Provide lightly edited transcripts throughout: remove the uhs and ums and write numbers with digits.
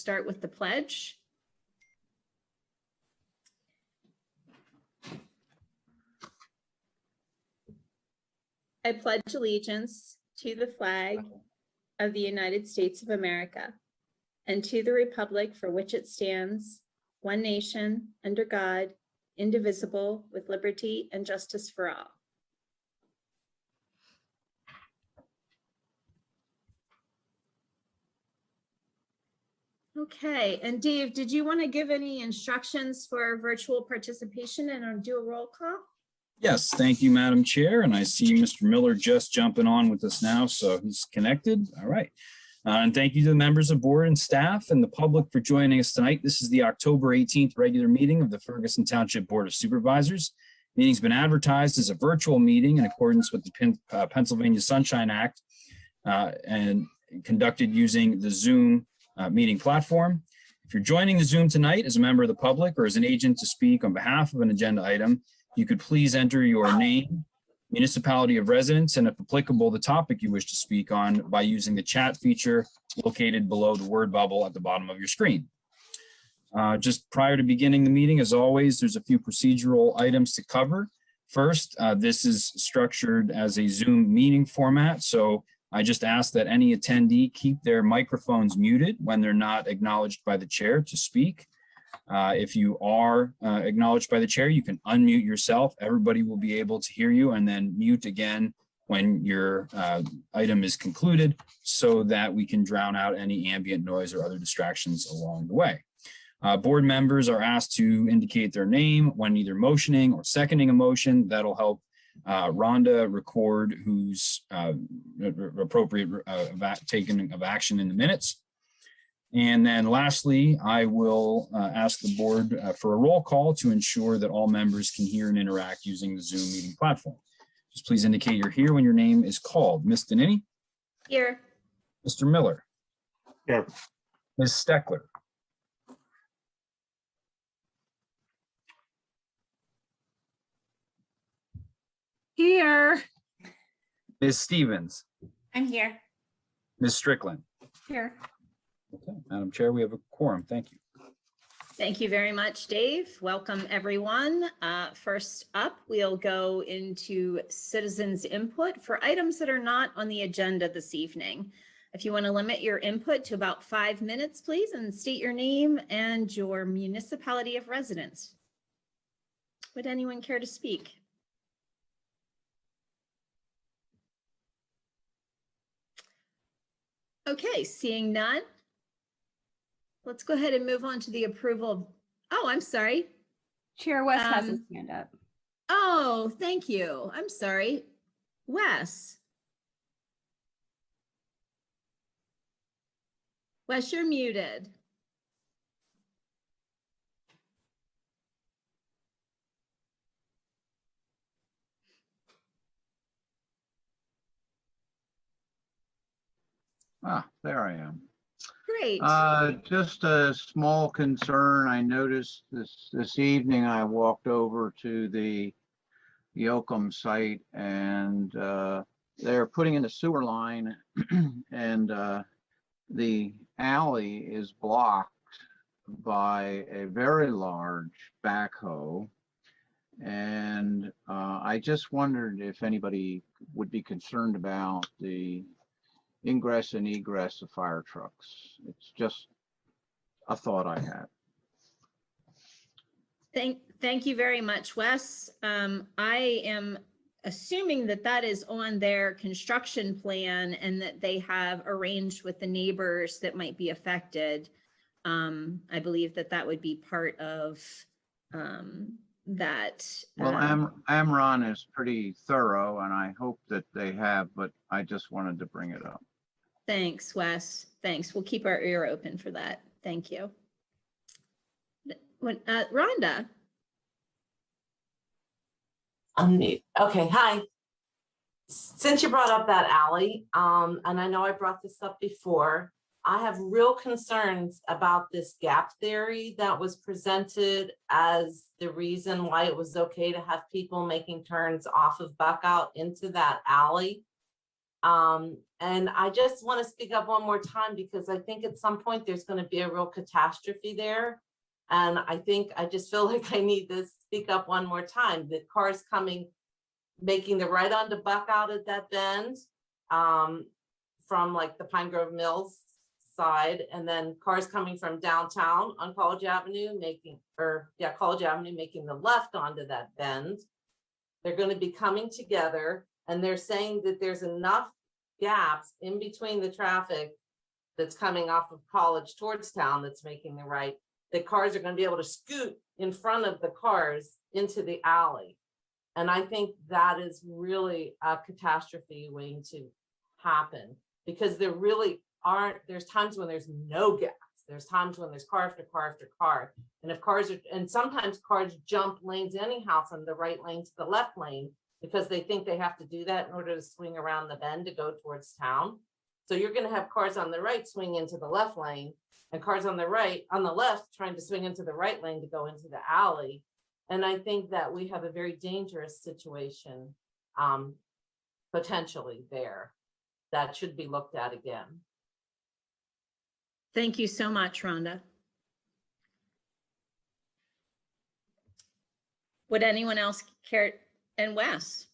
start with the pledge. I pledge allegiance to the flag of the United States of America and to the republic for which it stands, one nation, under God, indivisible, with liberty and justice for all. Okay, and Dave, did you want to give any instructions for virtual participation and do a roll call? Yes, thank you, Madam Chair. And I see Mr. Miller just jumping on with us now, so he's connected. All right. And thank you to the members of board and staff and the public for joining us tonight. This is the October 18th regular meeting of the Ferguson Township Board of Supervisors. Meeting's been advertised as a virtual meeting in accordance with the Pennsylvania Sunshine Act and conducted using the Zoom meeting platform. If you're joining the Zoom tonight as a member of the public or as an agent to speak on behalf of an agenda item, you could please enter your name, municipality of residence, and if applicable, the topic you wish to speak on by using the chat feature located below the word bubble at the bottom of your screen. Just prior to beginning the meeting, as always, there's a few procedural items to cover. First, this is structured as a Zoom meeting format, so I just ask that any attendee keep their microphones muted when they're not acknowledged by the chair to speak. If you are acknowledged by the chair, you can unmute yourself. Everybody will be able to hear you, and then mute again when your item is concluded so that we can drown out any ambient noise or other distractions along the way. Board members are asked to indicate their name when either motioning or seconding a motion. That'll help Rhonda record who's appropriate taking of action in the minutes. And then lastly, I will ask the board for a roll call to ensure that all members can hear and interact using the Zoom meeting platform. Just please indicate you're here when your name is called. Ms. Danini? Here. Mr. Miller? Here. Ms. Steckler? Here. Ms. Stevens? I'm here. Ms. Strickland? Here. Okay, Madam Chair, we have a quorum. Thank you. Thank you very much, Dave. Welcome, everyone. First up, we'll go into citizens' input for items that are not on the agenda this evening. If you want to limit your input to about 5 minutes, please, and state your name and your municipality of residence. Would anyone care to speak? Okay, seeing none. Let's go ahead and move on to the approval of, oh, I'm sorry. Chair West has his hand up. Oh, thank you. I'm sorry. Wes. Wes, you're muted. There I am. Great. Just a small concern. I noticed this evening I walked over to the Yoakum site and they're putting in a sewer line and the alley is blocked by a very large backhoe. And I just wondered if anybody would be concerned about the ingress and egress of fire trucks. It's just a thought I had. Thank you very much, Wes. I am assuming that that is on their construction plan and that they have arranged with the neighbors that might be affected. I believe that that would be part of that. Well, Amron is pretty thorough and I hope that they have, but I just wanted to bring it up. Thanks, Wes. Thanks. We'll keep our ear open for that. Thank you. Rhonda. Unmute. Okay, hi. Since you brought up that alley, and I know I brought this up before, I have real concerns about this gap theory that was presented as the reason why it was okay to have people making turns off of Buckout into that alley. And I just want to speak up one more time because I think at some point there's going to be a real catastrophe there. And I think I just feel like I need to speak up one more time. The cars coming, making the right onto Buck out at that bend from like the Pine Grove Mills side, and then cars coming from downtown on College Avenue College Avenue making the left onto that bend. They're going to be coming together, and they're saying that there's enough gaps in between the traffic that's coming off of College towards town that's making the right, that cars are going to be able to scoot in front of the cars into the alley. And I think that is really a catastrophe waiting to happen, because there really aren't, there's times when there's no gaps. There's times when there's car after car after car. And if cars are, and sometimes cars jump lanes anyhow from the right lane to the left lane because they think they have to do that in order to swing around the bend to go towards town. So you're going to have cars on the right swing into the left lane, and cars on the right, on the left, trying to swing into the right lane to go into the alley. And I think that we have a very dangerous situation potentially there that should be looked at again. Thank you so much, Rhonda. Would anyone else care? And Wes?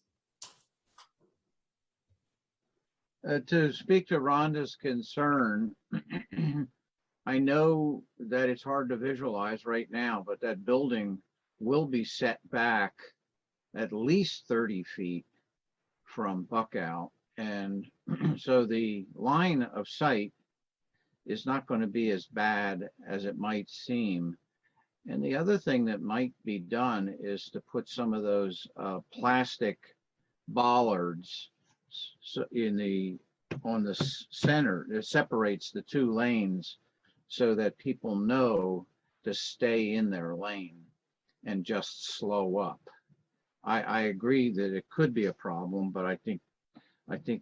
To speak to Rhonda's concern, I know that it's hard to visualize right now, but that building will be set back at least 30 feet from Buckout. And so the line of sight is not going to be as bad as it might seem. And the other thing that might be done is to put some of those plastic bollards on the center that separates the two lanes, so that people know to stay in their lane and just slow up. I agree that it could be a problem, but I think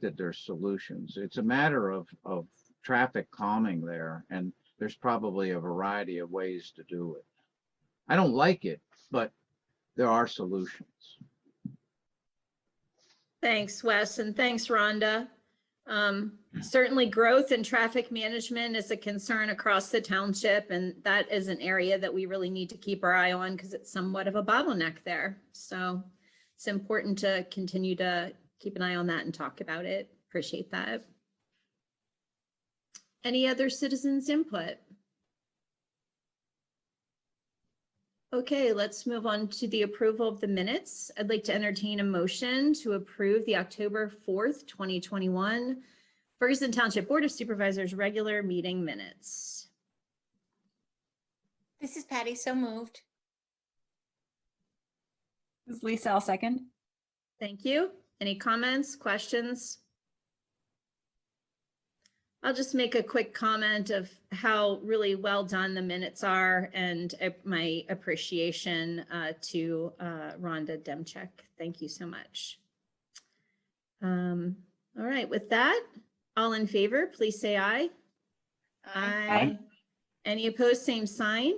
that there's solutions. It's a matter of traffic calming there, and there's probably a variety of ways to do it. I don't like it, but there are solutions. Thanks, Wes, and thanks, Rhonda. Certainly growth and traffic management is a concern across the township, and that is an area that we really need to keep our eye on because it's somewhat of a bottleneck there. So it's important to continue to keep an eye on that and talk about it. Appreciate that. Any other citizens' input? Okay, let's move on to the approval of the minutes. I'd like to entertain a motion to approve the October 4th, 2021 Ferguson Township Board of Supervisors regular meeting minutes. This is Patty, so moved. This is Lisa, I'll second. Thank you. Any comments, questions? I'll just make a quick comment of how really well done the minutes are, and my appreciation to Rhonda Demchek. Thank you so much. All right, with that, all in favor, please say aye. Aye. Any opposed, same sign.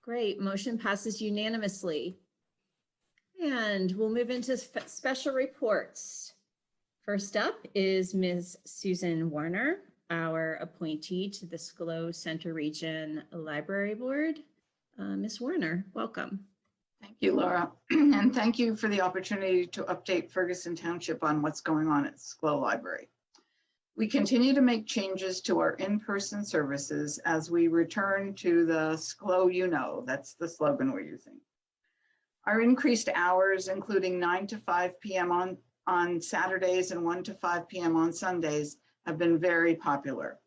Great, motion passes unanimously. And we'll move into special reports. First up is Ms. Susan Warner, our appointee to the SCLO Center Region Library Board. Ms. Warner, welcome. Thank you, Laura. And thank you for the opportunity to update Ferguson Township on what's going on at SCLO Library. We continue to make changes to our in-person services as we return to the SCLO you know, that's the slogan we're using. Our increased hours, including 9 to 5 p.m. on Saturdays and 1 to 5 p.m. on Sundays, have been very popular.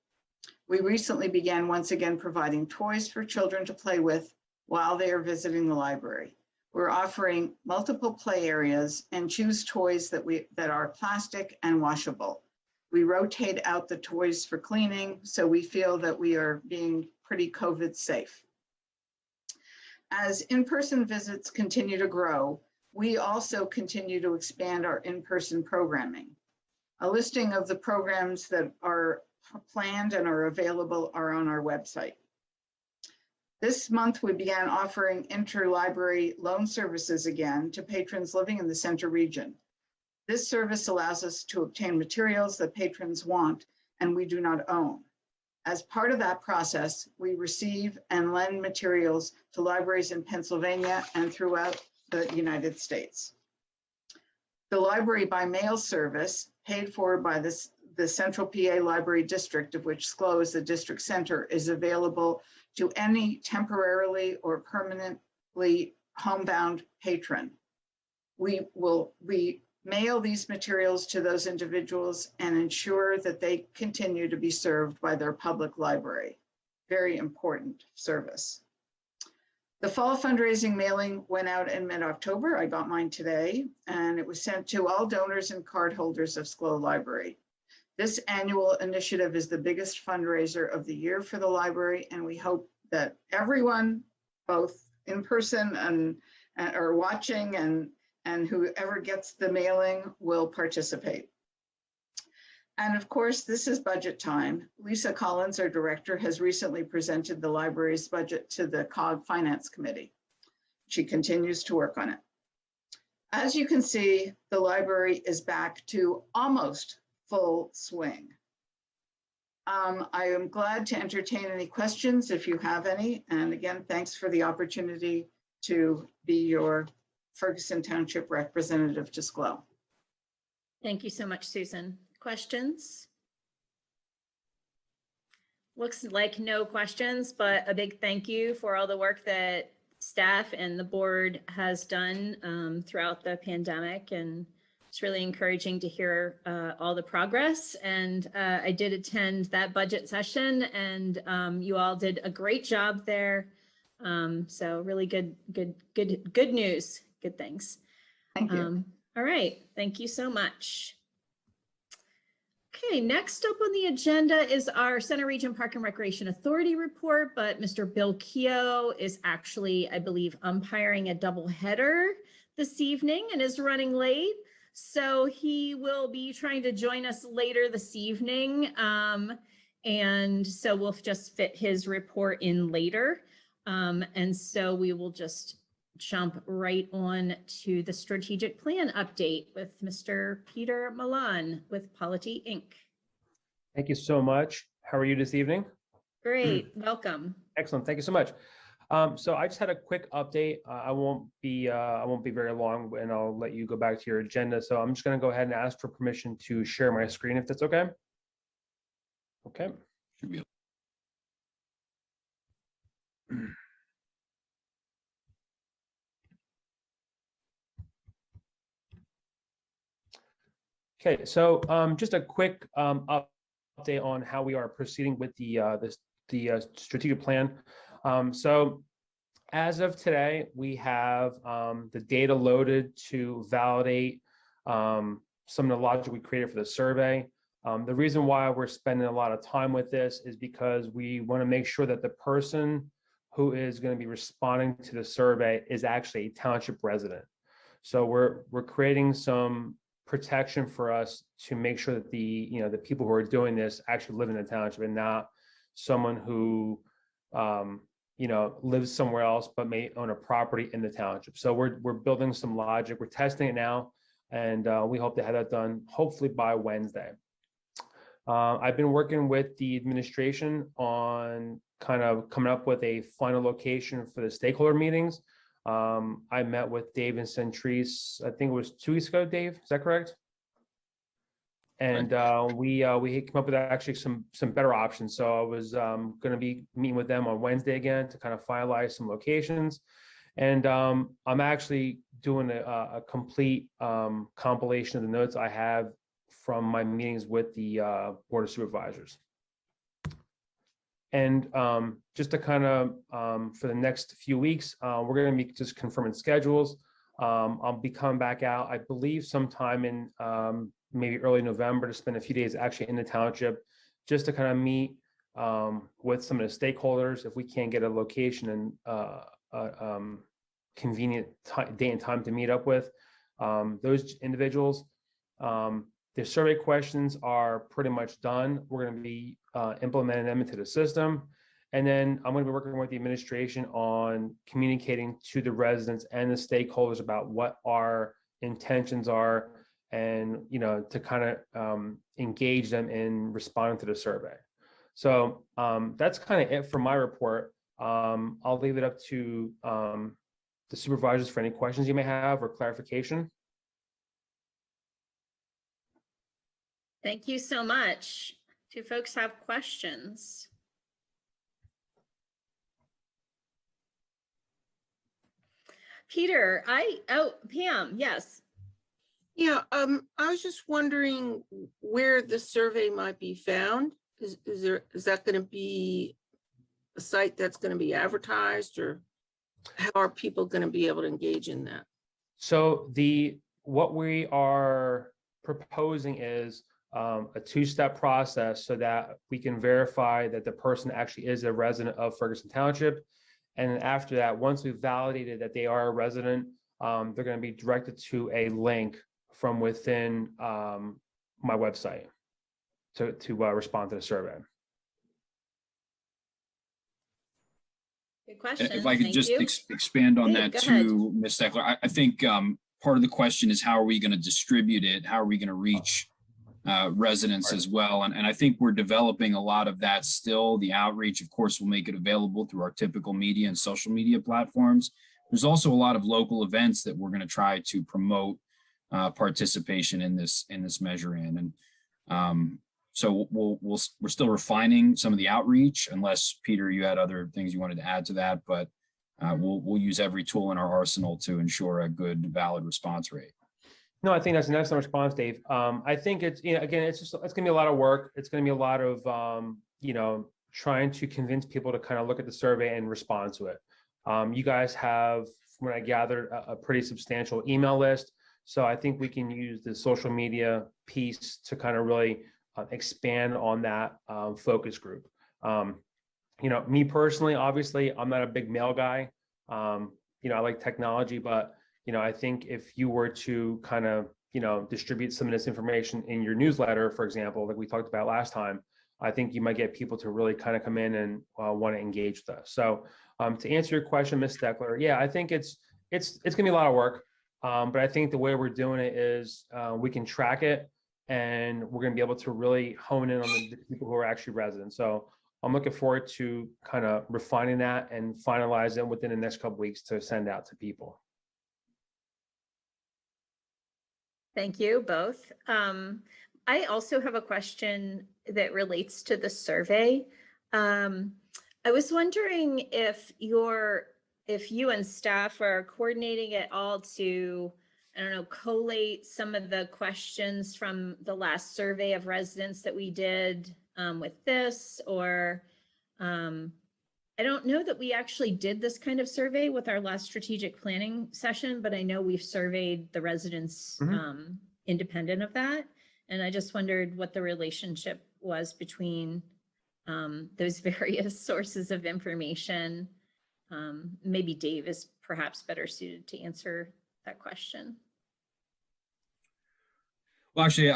We recently began once again providing toys for children to play with while they are visiting the library. We're offering multiple play areas and choose toys that are plastic and washable. We rotate out the toys for cleaning, so we feel that we are being pretty COVID safe. As in-person visits continue to grow, we also continue to expand our in-person programming. A listing of the programs that are planned and are available are on our website. This month, we began offering interlibrary loan services again to patrons living in the Center region. This service allows us to obtain materials that patrons want and we do not own. As part of that process, we receive and lend materials to libraries in Pennsylvania and throughout the United States. The library by mail service, paid for by the Central PA Library District, of which SCLO is the district center, is available to any temporarily or permanently homebound patron. We mail these materials to those individuals and ensure that they continue to be served by their public library. Very important service. The fall fundraising mailing went out in mid-October. I got mine today, and it was sent to all donors and card holders of SCLO Library. This annual initiative is the biggest fundraiser of the year for the library, and we hope that everyone, both in person and or watching and whoever gets the mailing will participate. And of course, this is budget time. Lisa Collins, our director, has recently presented the library's budget to the COG Finance Committee. She continues to work on it. As you can see, the library is back to almost full swing. I am glad to entertain any questions if you have any. And again, thanks for the opportunity to be your Ferguson Township representative to SCLO. Thank you so much, Susan. Questions? Looks like no questions, but a big thank you for all the work that staff and the board has done throughout the pandemic. And it's really encouraging to hear all the progress. And I did attend that budget session, and you all did a great job there. So really good news, good things. Thank you. All right, thank you so much. Okay, next up on the agenda is our Center Region Park and Recreation Authority report, but Mr. Bill Keogh is actually, I believe, umpiring a double header this evening and is running late. So he will be trying to join us later this evening. And so we'll just fit his report in later. And so we will just jump right on to the strategic plan update with Mr. Peter Milan with Polity Inc. Thank you so much. How are you this evening? Great, welcome. Excellent. Thank you so much. So I just had a quick update. I won't be very long, and I'll let you go back to your agenda. So I'm just going to go ahead and ask for permission to share my screen, if that's okay. Okay. Should be. Okay, so just a quick update on how we are proceeding with the strategic plan. So as of today, we have the data loaded to validate some of the logic we created for the survey. The reason why we're spending a lot of time with this is because we want to make sure that the person who is going to be responding to the survey is actually a township resident. So we're creating some protection for us to make sure that the people who are doing this actually live in the township and not someone who lives somewhere else but may own a property in the township. So we're building some logic. We're testing it now, and we hope to have that done hopefully by Wednesday. I've been working with the administration on kind of coming up with a final location for the stakeholder meetings. I met with Dave and Centrise, I think it was 2 weeks ago, Dave, is that correct? And we came up with actually some better options. So I was going to be meeting with them on Wednesday again to kind of finalize some locations. And I'm actually doing a complete compilation of the notes I have from my meetings with the Board of Supervisors. And just to kind of, for the next few weeks, we're going to be just confirming schedules. I'll be coming back out, I believe, sometime in maybe early November to spend a few days actually in the township, just to kind of meet with some of the stakeholders if we can't get a location and convenient date and time to meet up with those individuals. The survey questions are pretty much done. We're going to be implementing them into the system. And then I'm going to be working with the administration on communicating to the residents and the stakeholders about what our intentions are and, to kind of engage them in responding to the survey. So that's kind of it for my report. I'll leave it up to the supervisors for any questions you may have or clarification. Thank you so much. Do folks have questions? Peter, Pam, yes. Yeah, I was just wondering where the survey might be found. Is that going to be a site that's going to be advertised, or how are people going to be able to engage in that? So what we are proposing is a two-step process so that we can verify that the person actually is a resident of Ferguson Township. And then after that, once we've validated that they are a resident, they're going to be directed to a link from within my website to respond to the survey. Good question. If I could Thank just you. expand on Dave, that go ahead. too, Ms. Steckler, I think part of the question is how are we going to distribute it? How are we going to reach residents as well? And I think we're developing a lot of that still. The outreach, of course, will make it available through our typical media and social media platforms. There's also a lot of local events that we're going to try to promote participation in this measure in. And so we're still refining some of the outreach, unless Peter, you had other things you wanted to add to that, but we'll use every tool in our arsenal to ensure a good, valid response rate. No, I think that's an excellent response, Dave. I think it's, again, it's going to be a lot of work. It's going to be a lot of, trying to convince people to kind of look at the survey and respond to it. You guys have, from what I gathered, a pretty substantial email list. So I think we can use the social media piece to kind of really expand on that focus group. Me personally, obviously, I'm not a big mail guy. I like technology, but I think if you were to kind of, distribute some of this information in your newsletter, for example, like we talked about last time, I think you might get people to really kind of come in and want to engage with us. So to answer your question, Ms. Steckler, yeah, I think it's going to be a lot of work. But I think the way we're doing it is we can track it, and we're going to be able to really hone in on the people who are actually residents. So I'm looking forward to kind of refining that and finalize it within the next couple of weeks to send out to people. Thank you both. I also have a question that relates to the survey. I was wondering if you and staff are coordinating at all to, I don't know, collate some of the questions from the last survey of residents that we did with this, or I don't know that we actually did this kind of survey with our last strategic planning session, but I know we've surveyed the residents independent of that. And I just wondered what the relationship was between those various sources of information. Maybe Dave is perhaps better suited to answer that question. Well, actually,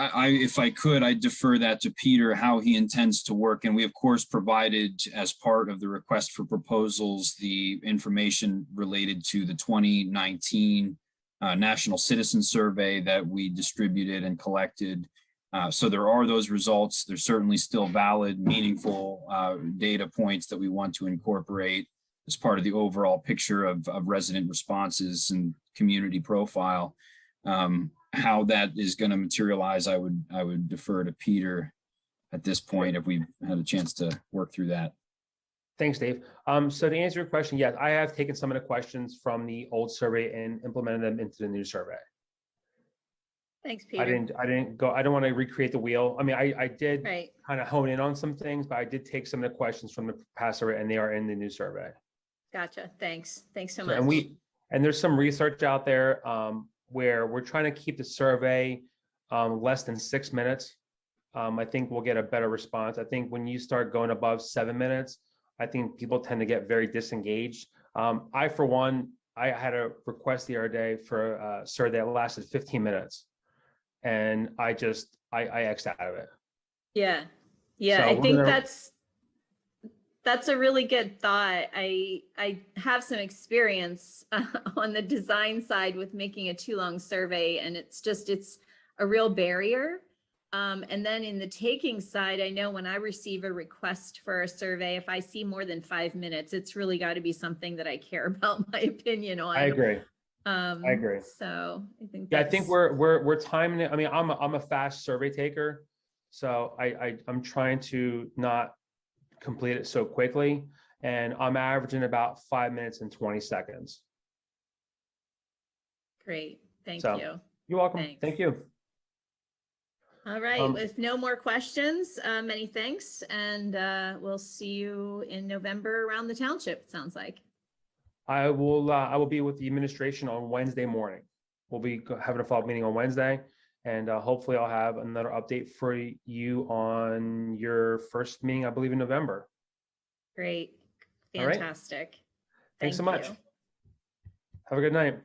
if I could, I'd defer that to Peter, how he intends to work. And we, of course, provided as part of the request for proposals, the information related to the 2019 National Citizen Survey that we distributed and collected. So there are those results. There's certainly still valid, meaningful data points that we want to incorporate as part of the overall picture of resident responses and community profile. How that is going to materialize, I would defer to Peter at this point if we've had a chance to work through that. Thanks, Dave. So to answer your question, yes, I have taken some of the questions from the old survey and implemented them into the new survey. Thanks, Peter. I don't want to recreate the wheel. I mean, I did Right. kind of hone in on some things, but I did take some of the questions from the past survey, and they are in the new survey. Gotcha. Thanks. Thanks so much. And there's some research out there where we're trying to keep the survey less than 6 minutes. I think we'll get a better response. I think when you start going above 7 minutes, I think people tend to get very disengaged. I, for one, I had a request the other day for a survey that lasted 15 minutes. And I X'd out of it. Yeah. Yeah. So I think that's a really good thought. I have some experience on the design side with making a too long survey, and it's a real barrier. And then in the taking side, I know when I receive a request for a survey, if I see more than 5 minutes, it's really got to be something that I care about my opinion on. I agree. I agree. So I think Yeah, I that's, think we're timing it. I mean, I'm a fast survey taker, so I'm trying to not complete it so quickly, and I'm averaging about 5 minutes and 20 seconds. great. Thank So, you. You're welcome. Thanks. Thank you. All right. Um, With no more questions, many thanks. And we'll see you in November around the township, it sounds like. I will be with the administration on Wednesday morning. We'll be having a follow-up meeting on Wednesday, and hopefully I'll have another update for you on your first meeting, I believe, in November. Great. All right. Fantastic. Thanks so Thank much. you. Have a good night.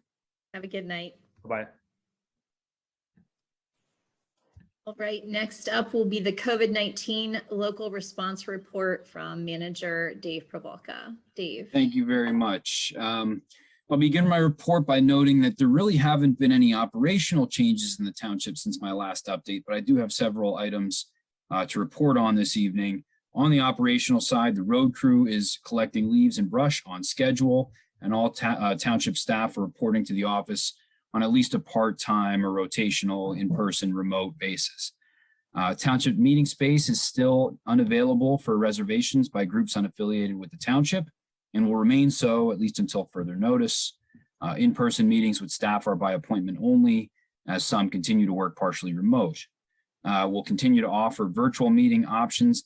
Have a good night. Bye-bye. All right, next up will be the COVID-19 local response report from Manager Dave Provolka. Dave. Thank you very much. I'll begin my report by noting that there really haven't been any operational changes in the township since my last update, but I do have several items to report on this evening. On the operational side, the road crew is collecting leaves and brush on schedule, and all township staff are reporting to the office on at least a part-time or rotational in-person remote basis. Township meeting space is still unavailable for reservations by groups unaffiliated with the township and will remain so at least until further notice. In-person meetings with staff are by appointment only, as some continue to work partially remote. We'll continue to offer virtual meeting options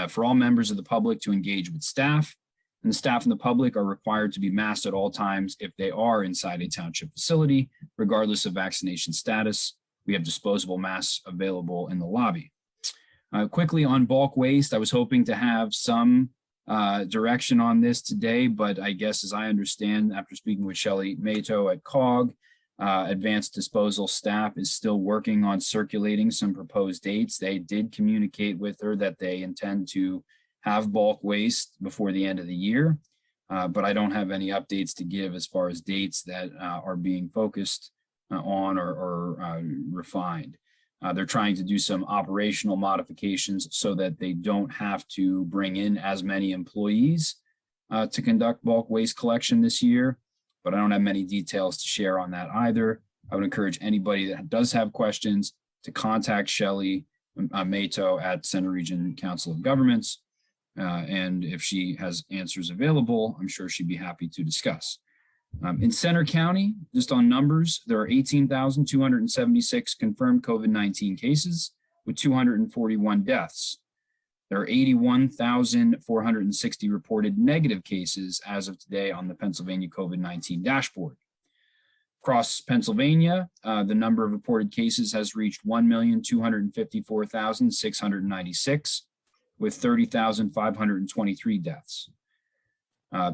for all members of the public to engage with staff. And the staff and the public are required to be masked at all times if they are inside a township facility, regardless of vaccination status. We have disposable masks available in the lobby. Quickly on bulk waste, I was hoping to have some direction on this today, but I guess as I understand, after speaking with Shelley Mato at COG, Advanced Disposal staff is still working on circulating some proposed dates. They did communicate with her that they intend to have bulk waste before the end of the year, but I don't have any updates to give as far as dates that are being focused on or refined. They're trying to do some operational modifications so that they don't have to bring in as many employees to conduct bulk waste collection this year, but I don't have many details to share on that either. I would encourage anybody that does have questions to contact Shelley Mato at Center Region Council of Governments. And if she has answers available, I'm sure she'd be happy to discuss. In Center County, just on numbers, there are 18,276 confirmed COVID-19 cases with 241 deaths. There are 81,460 reported negative cases as of today on the Pennsylvania COVID-19 dashboard. Across Pennsylvania, the number of reported cases has reached 1,254,696. with 30,523 deaths.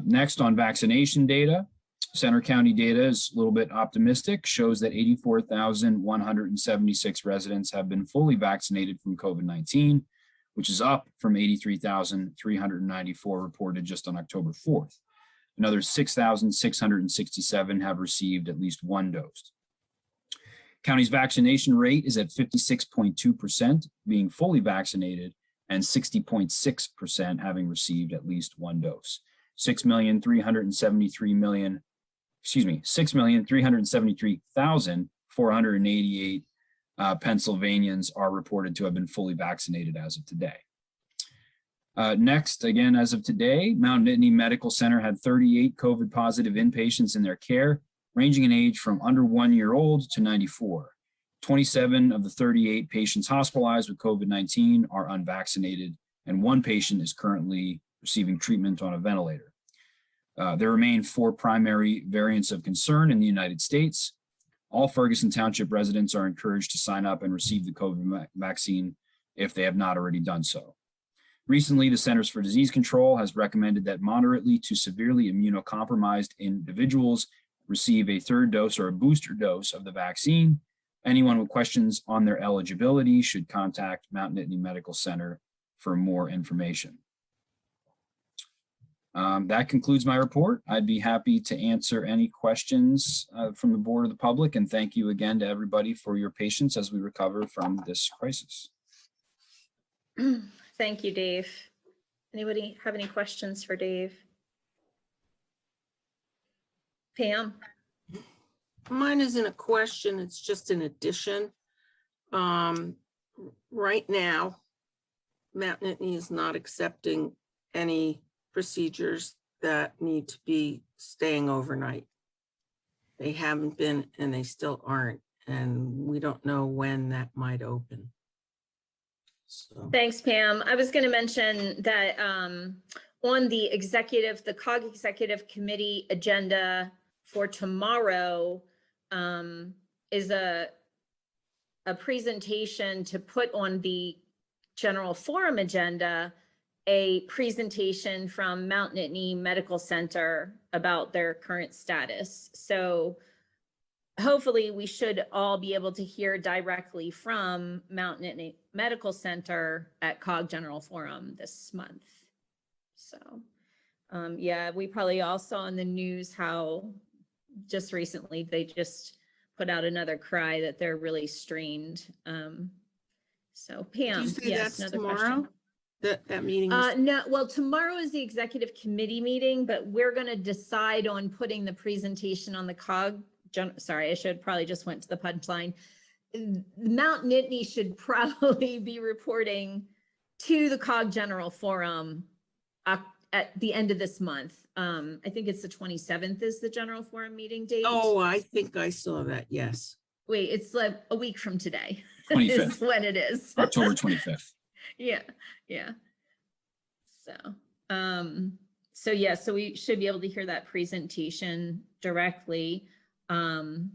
Next on vaccination data, Center County data is a little bit optimistic, shows that 84,176 residents have been fully vaccinated from COVID-19, which is up from 83,394 reported just on October 4th. Another 6,667 have received at least one dose. County's vaccination rate is at 56.2% being fully vaccinated and 60.6% having received at least one dose. 6,373,488 Pennsylvanians are reported to have been fully vaccinated as of today. Next, again, as of today, Mount Nittany Medical Center had 38 COVID positive inpatients in their care, ranging in age from under 1 year old to 94. 27 of the 38 patients hospitalized with COVID-19 are unvaccinated, and one patient is currently receiving treatment on a ventilator. There remain 4 primary variants of concern in the United States. All Ferguson Township residents are encouraged to sign up and receive the COVID vaccine if they have not already done so. Recently, the Centers for Disease Control has recommended that moderately to severely immunocompromised individuals receive a 3rd dose or a booster dose of the vaccine. Anyone with questions on their eligibility should contact Mount Nittany Medical Center for more information. That concludes my report. I'd be happy to answer any questions from the board or the public. And thank you again to everybody for your patience as we recover from this crisis. Thank you, Dave. Anybody have any questions for Dave? Pam? Mine isn't a question, it's just an addition. Right now, Mount Nittany is not accepting any procedures that need to be staying overnight. They haven't been and they still aren't, and we don't know when that might open. So, Thanks, Pam. I was going to mention that on the COG Executive Committee agenda for tomorrow is a presentation to put on the general forum agenda, a presentation from Mount Nittany Medical Center about their current status. So hopefully we should all be able to hear directly from Mount Nittany Medical Center at COG General Forum this month. So yeah, we probably all saw in the news how just recently they just put out another cry that they're really strained. So Pam, did you say yes, that's another tomorrow? question. That meeting is No, well, tomorrow is the executive committee meeting, but we're going to decide on putting the presentation on the COG. Sorry, I should probably just went to the punchline. Mount Nittany should probably be reporting to the COG General Forum at the end of this month. I think it's the 27th is the General Forum meeting date. Oh, I think I saw that, yes. Wait, it's like a week from today. 25th. Is when it is. October 25th. Yeah, yeah. So yeah, so we should be able to hear that presentation directly. And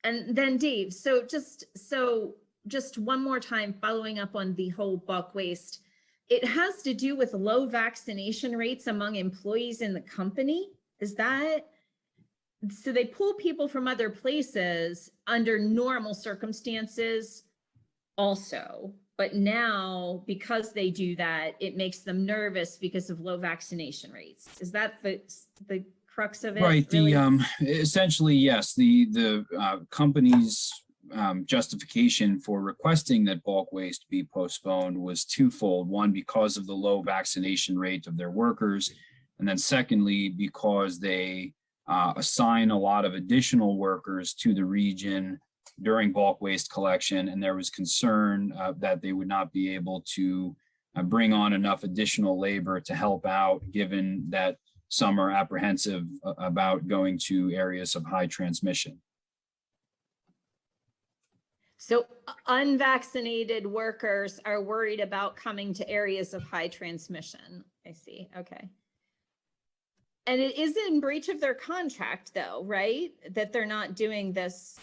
then Dave, so just one more time, following up on the whole bulk waste, it has to do with low vaccination rates among employees in the company. Is that, so they pull people from other places under normal circumstances also, but now because they do that, it makes them nervous because of low vaccination rates. Is that the crux of it? Right. Really? Essentially, yes, the company's justification for requesting that bulk waste be postponed was twofold. One, because of the low vaccination rate of their workers. And then secondly, because they assign a lot of additional workers to the region during bulk waste collection. And there was concern that they would not be able to bring on enough additional labor to help out, given that some are apprehensive about going to areas of high transmission. So unvaccinated workers are worried about coming to areas of high transmission. I see. Okay. And it is in breach of their contract though, right? That they're not doing this,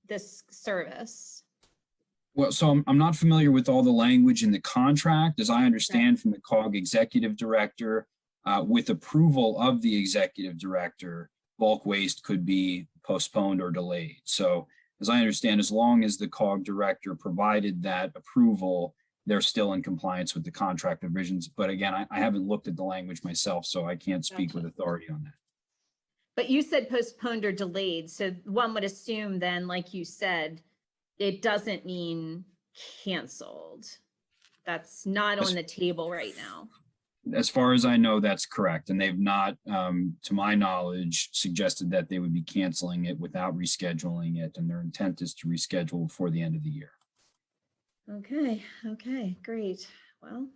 this service. Well, so I'm not familiar with all the language in the contract. As I understand from the COG executive director, with approval of the executive director, bulk waste could be postponed or delayed. So as I understand, as long as the COG director provided that approval, they're still in compliance with the contract provisions. But again, I haven't looked at the language myself, so I can't speak with authority on that. But you said postponed or delayed. So one would assume then, like you said, it doesn't mean canceled. That's not on the table right now. As far as I know, that's correct. And they've not, to my knowledge, suggested that they would be canceling it without rescheduling it. And their intent is to reschedule before the end of the year. Okay, okay, great. Well,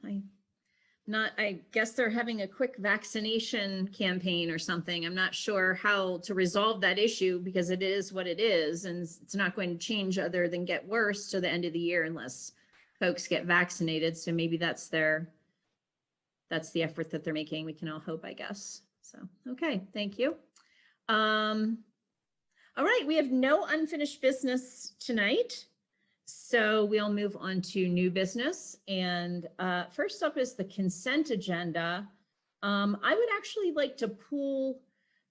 I guess they're having a quick vaccination campaign or something. I'm not sure how to resolve that issue because it is what it is. And it's not going to change other than get worse to the end of the year unless folks get vaccinated. So maybe that's the effort that they're making. We can all hope, I guess. So, okay, thank you. All right, we have no unfinished business tonight. So we'll move on to new business. And first up is the consent agenda. I would actually like to pull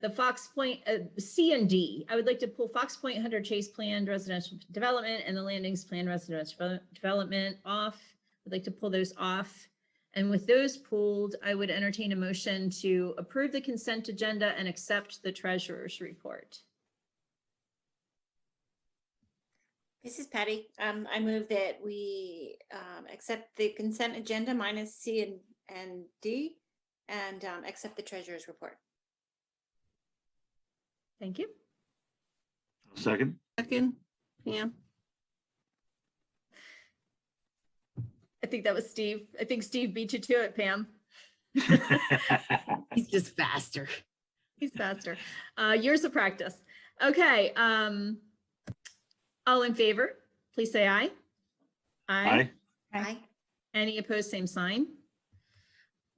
the Fox Point C and D. I would like to pull Fox Point 100 Chase planned residential development and the Landings planned residential development off. I'd like to pull those off And with those pulled, I would entertain a motion to approve the consent agenda and accept the treasurer's report. This is Patty. I move that we accept the consent agenda minus C and D and accept the treasurer's report. Thank you. Second. Second, Pam. I think that was Steve. I think Steve beat you to it, Pam. He's just faster. He's faster. Years of practice. Okay. All in favor, please say aye. Aye. Aye. Any opposed, same sign.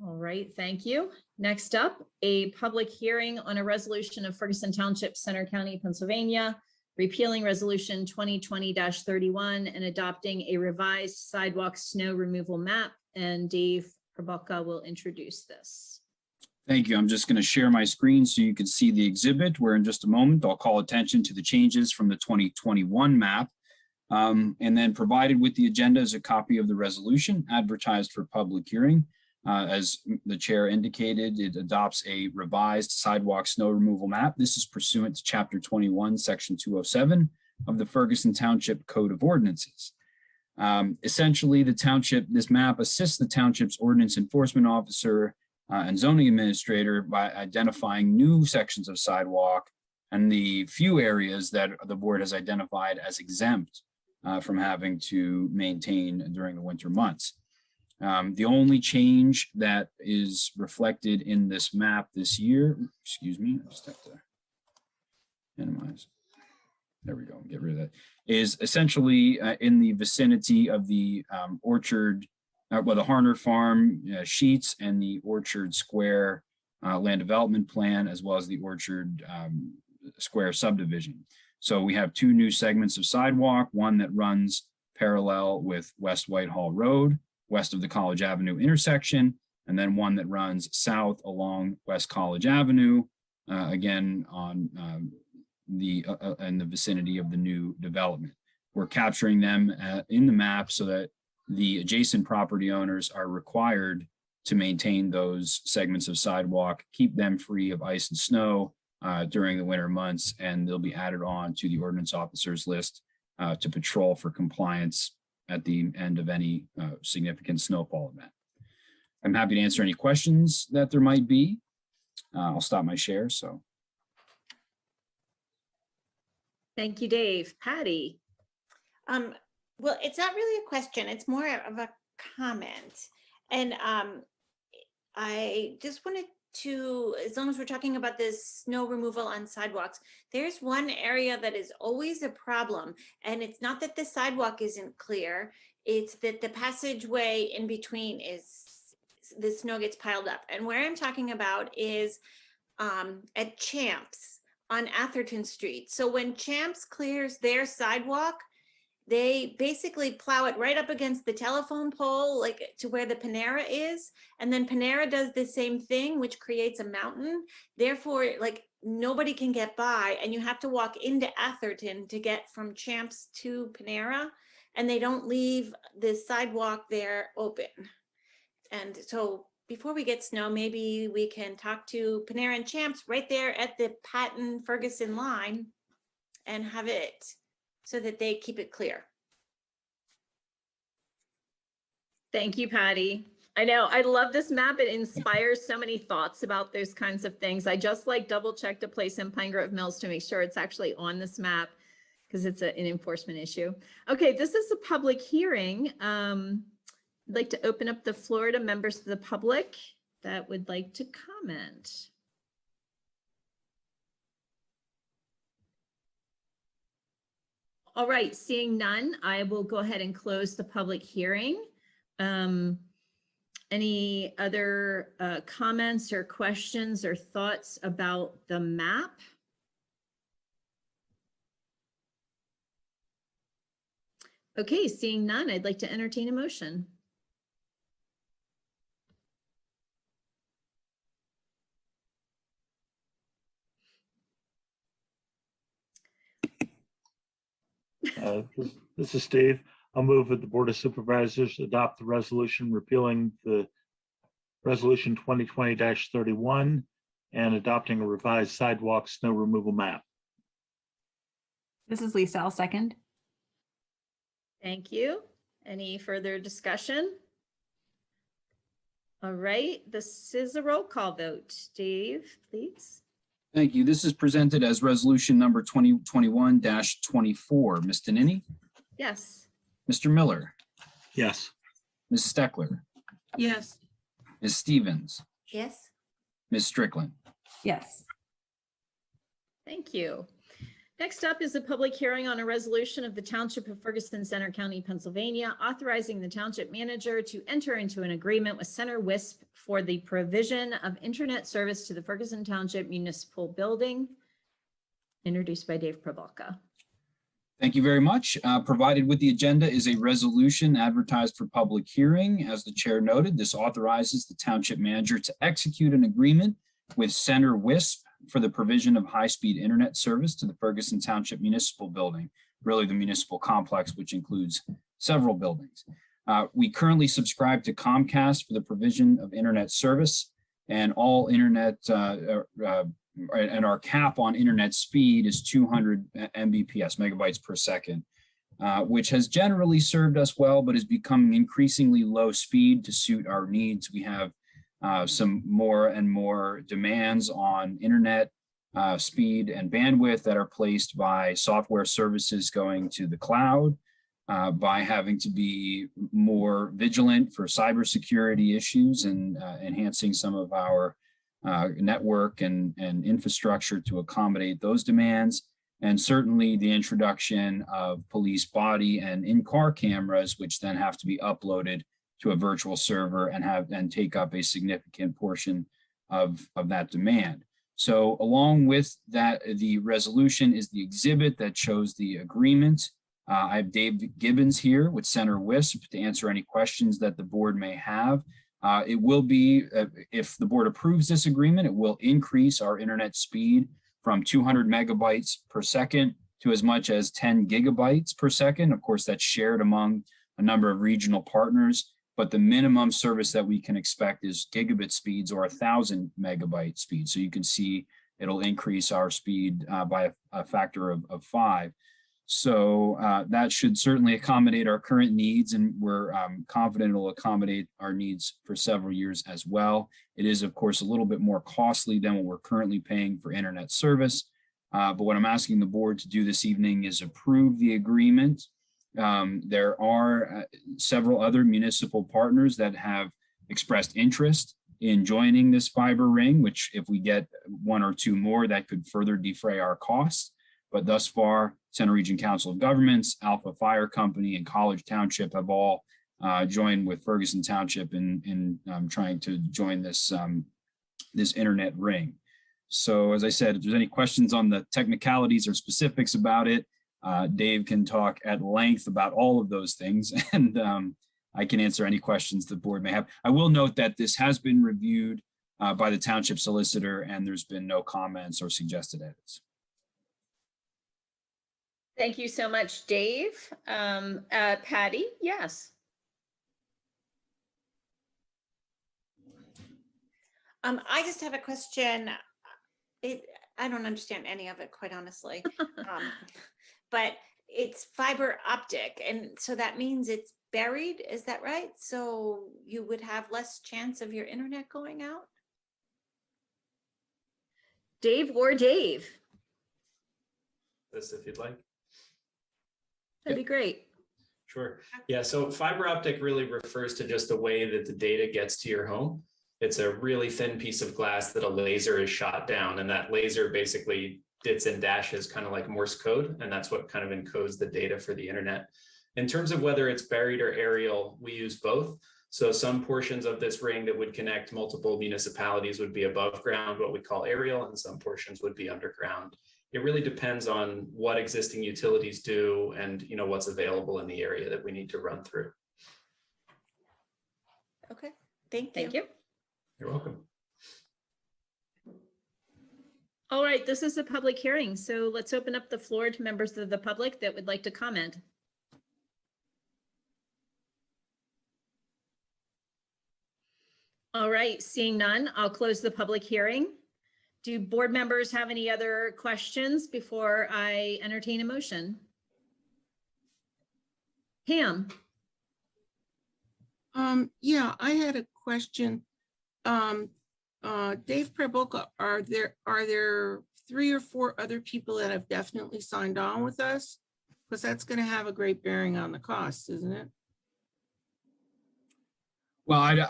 All right, thank you. Next up, a public hearing on a resolution of Ferguson Township, Center County, Pennsylvania, repealing resolution 2020-31 and adopting a revised sidewalk snow removal map. And Dave Probaka will introduce this. Thank you. I'm just going to share my screen so you can see the exhibit, where in just a moment, I'll call attention to the changes from the 2021 map. And then provided with the agenda is a copy of the resolution advertised for public hearing. As the chair indicated, it adopts a revised sidewalk snow removal map. This is pursuant to Chapter 21, Section 207 of the Ferguson Township Code of Ordinances. Essentially, this map assists the township's ordinance enforcement officer and zoning administrator by identifying new sections of sidewalk and the few areas that the board has identified as exempt from having to maintain during the winter months. The only change that is reflected in this map this year, excuse me, I just have to minimize. There we go, get rid of that, is essentially in the vicinity of the orchard, the Harner Farm sheets and the Orchard Square land development plan, as well as the Orchard Square subdivision. So we have two new segments of sidewalk, one that runs parallel with West Whitehall Road, west of the College Avenue intersection, and then one that runs south along West College Avenue, again on in the vicinity of the new development. We're capturing them in the map so that the adjacent property owners are required to maintain those segments of sidewalk, keep them free of ice and snow during the winter months, and they'll be added on to the ordinance officers list to patrol for compliance at the end of any significant snowfall event. I'm happy to answer any questions that there might be. I'll stop my share. So. Thank you, Dave. Patty. Well, it's not really a question. It's more of a comment. And I just wanted to, as long as we're talking about this snow removal on sidewalks, there's one area that is always a problem. And it's not that the sidewalk isn't clear, it's that the passageway in between the snow gets piled up. And where I'm talking about is at Champs on Atherton Street. So when Champs clears their sidewalk, they basically plow it right up against the telephone pole, like to where the Panera is. And then Panera does the same thing, which creates a mountain. Therefore, like nobody can get by, and you have to walk into Atherton to get from Champs to Panera, and they don't leave the sidewalk there open. And so before we get snow, maybe we can talk to Panera and Champs right there at the Patton-Ferguson line and have it so that they keep it clear. Thank you, Patty. I know, I love this map. It inspires so many thoughts about those kinds of things. I just like double checked a place in Pine Grove Mills to make sure it's actually on this map because it's an enforcement issue. Okay, this is a public hearing. I'd like to open up the floor to members of the public that would like to comment. All right, seeing none, I will go ahead and close the public hearing. Any other comments or questions or thoughts about the map? Okay, seeing none, I'd like to entertain a motion. This is Steve. I'll move that the Board of Supervisors adopt the resolution repealing the Resolution 2020-31, and adopting a revised sidewalk snow removal map. This is Lisa. I'll second. Thank you. Any further discussion? All right, this is a roll call vote. Dave, please. Thank you. This is presented as resolution number 2021-24. Ms. Dennini, Yes. Mr. Miller, Yes. Ms. Steckler, yes, Ms. Stevens, Yes. Ms. Strickland. Yes. Thank you. Next up is a public hearing on a resolution of the Township of Ferguson, Center County, Pennsylvania, authorizing the township manager to enter into an agreement with Center Wisp for the provision of internet service to the Ferguson Township Municipal Building, introduced by Dave Prabalka. Thank you very much. Provided with the agenda is a resolution advertised for public hearing. As the chair noted, this authorizes the township manager to execute an agreement with Center Wisp for the provision of high-speed internet service to the Ferguson Township Municipal Building, really the municipal complex, which includes several buildings. We currently subscribe to Comcast for the provision of internet service, and all internet and our cap on internet speed is 200 Mbps, megabytes per second, which has generally served us well, but is becoming increasingly low speed to suit our needs. We have some more and more demands on internet speed and bandwidth that are placed by software services going to the cloud, by having to be more vigilant for cybersecurity issues and enhancing some of our network and infrastructure to accommodate those demands. And certainly the introduction of police body and in-car cameras, which then have to be uploaded to a virtual server and take up a significant portion of that demand. So along with that, the resolution is the exhibit that shows the agreement. I have Dave Gibbons here with Center Wisp to answer any questions that the board may have. It will be, if the board approves this agreement, it will increase our internet speed from 200 megabytes per second to as much as 10 gigabytes per second. Of course, that's shared among a number of regional partners, but the minimum service that we can expect is gigabit speeds or 1,000 megabyte speed. So you can see it'll increase our speed by a factor of 5. So that should certainly accommodate our current needs, and we're confident it'll accommodate our needs for several years as well. It is, of course, a little bit more costly than what we're currently paying for internet service. But what I'm asking the board to do this evening is approve the agreement. There are several other municipal partners that have expressed interest in joining this fiber ring, which if we get one or two more, that could further defray our costs. But thus far, Center Region Council of Governments, Alpha Fire Company, and College Township have all joined with Ferguson Township in trying to join this, this internet ring. So as I said, if there's any questions on the technicalities or specifics about it, Dave can talk at length about all of those things, and I can answer any questions the board may have. I will note that this has been reviewed by the township solicitor, and there's been no comments or suggested edits. Thank you so much, Dave. Patty, yes. I just have a question. I don't understand any of it, quite honestly. But it's fiber optic, and so that means it's buried, is that right? So you would have less chance of your internet going out? Dave or Dave? This if you'd like. That'd be great. Sure. Yeah, so fiber optic really refers to just the way that the data gets to your home. It's a really thin piece of glass that a laser is shot down, and that laser basically dits and dashes kind of like Morse code, and that's what kind of encodes the data for the internet. In terms of whether it's buried or aerial, we use both. So some portions of this ring that would connect multiple municipalities would be above ground, what we call aerial, and some portions would be underground. It really depends on what existing utilities do and what's available in the area that we need to run through. Okay, thank you. Thank you. You're welcome. All right, this is a public hearing, so let's open up the floor to members of the public that would like to comment. All right, seeing none, I'll close the public hearing. Do board members have any other questions before I entertain a motion? Pam? Yeah, I had a question. Dave Praboka, are there 3 or 4 other people that have definitely signed on with us? Because that's going to have a great bearing on the costs, isn't it? Well,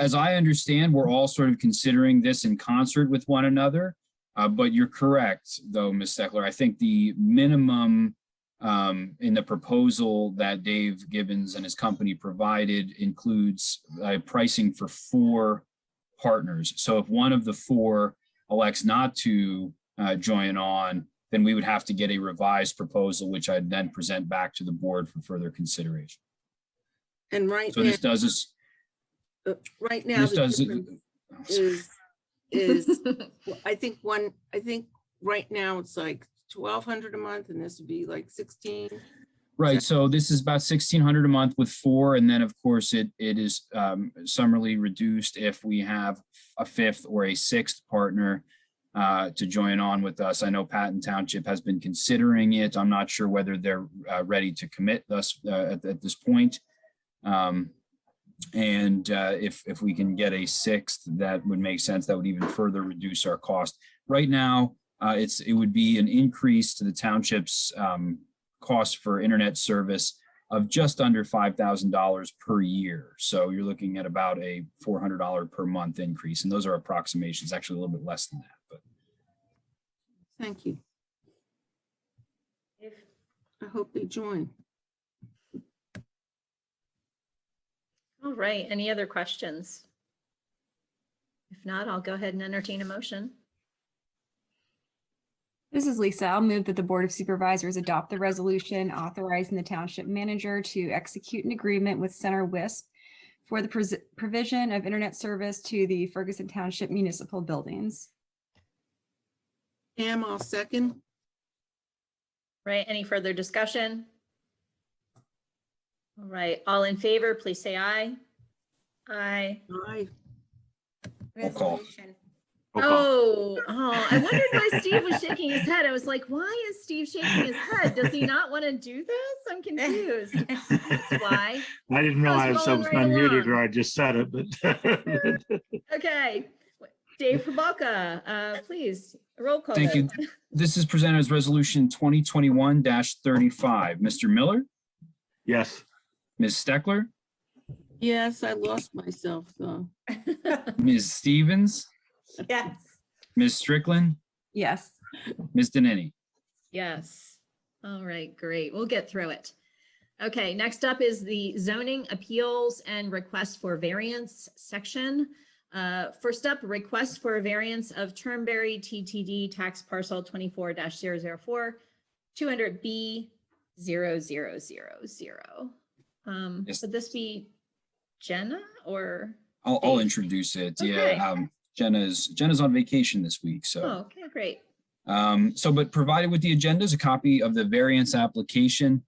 as I understand, we're all sort of considering this in concert with one another. But you're correct, though, Ms. Steckler. I think the minimum in the proposal that Dave Gibbons and his company provided includes pricing for 4 partners. So if one of the 4 elects not to join on, then we would have to get a revised proposal, which I'd then present back to the board for further consideration. And right So now, this does this. right now, This the does it. difference is I think right now it's like $1,200 a month, and this would be like 16. Right, so this is about $1,600 a month with 4, and then of course it is summarily reduced if we have a 5th or a 6th partner to join on with us. I know Patton Township has been considering it. I'm not sure whether they're ready to commit thus at this point. If we can get a 6th, that would make sense. That would even further reduce our cost. Right now, it would be an increase to the township's cost for internet service of just under $5,000 per year. So you're looking at about a $400 per month increase, and those are approximations, actually a little bit less than that. But Thank you. I hope they join. All right, any other questions? If not, I'll go ahead and entertain a motion. This is Lisa. I'll move that the Board of Supervisors adopt the resolution authorizing the township manager to execute an agreement with Center Wisp for the provision of internet service to the Ferguson Township municipal buildings. Pam, I'll second. Right, any further discussion? All right, all in favor, please say aye. Aye. Aye. Roll call. Resolution. Roll call. I wondered why Steve was shaking his head. I was like, why is Steve shaking his head? Does he not want to do this? I'm confused. That's why. I didn't realize I rolling was right unmuted along. or I just said it, but Okay, Dave Praboka, please, a roll call. Thank you. vote. This is presented as Resolution 2021-35. Mr. Miller, yes. Ms. Steckler, Yes, I lost myself though. Ms. Stevens, Yes. Ms. Strickland, Yes. Ms. Denini. Yes. All right, great. We'll get through it. Okay, next up is the zoning appeals and request for variance section. First up, request for a variance of Turnberry TTD tax parcel 24-004 200B 0000. Yes. Would this be Jenna or? I'll Dave? introduce it. Okay. Yeah, Jenna's on vacation this week, so. Oh, okay, great. But provided with the agenda is a copy of the variance application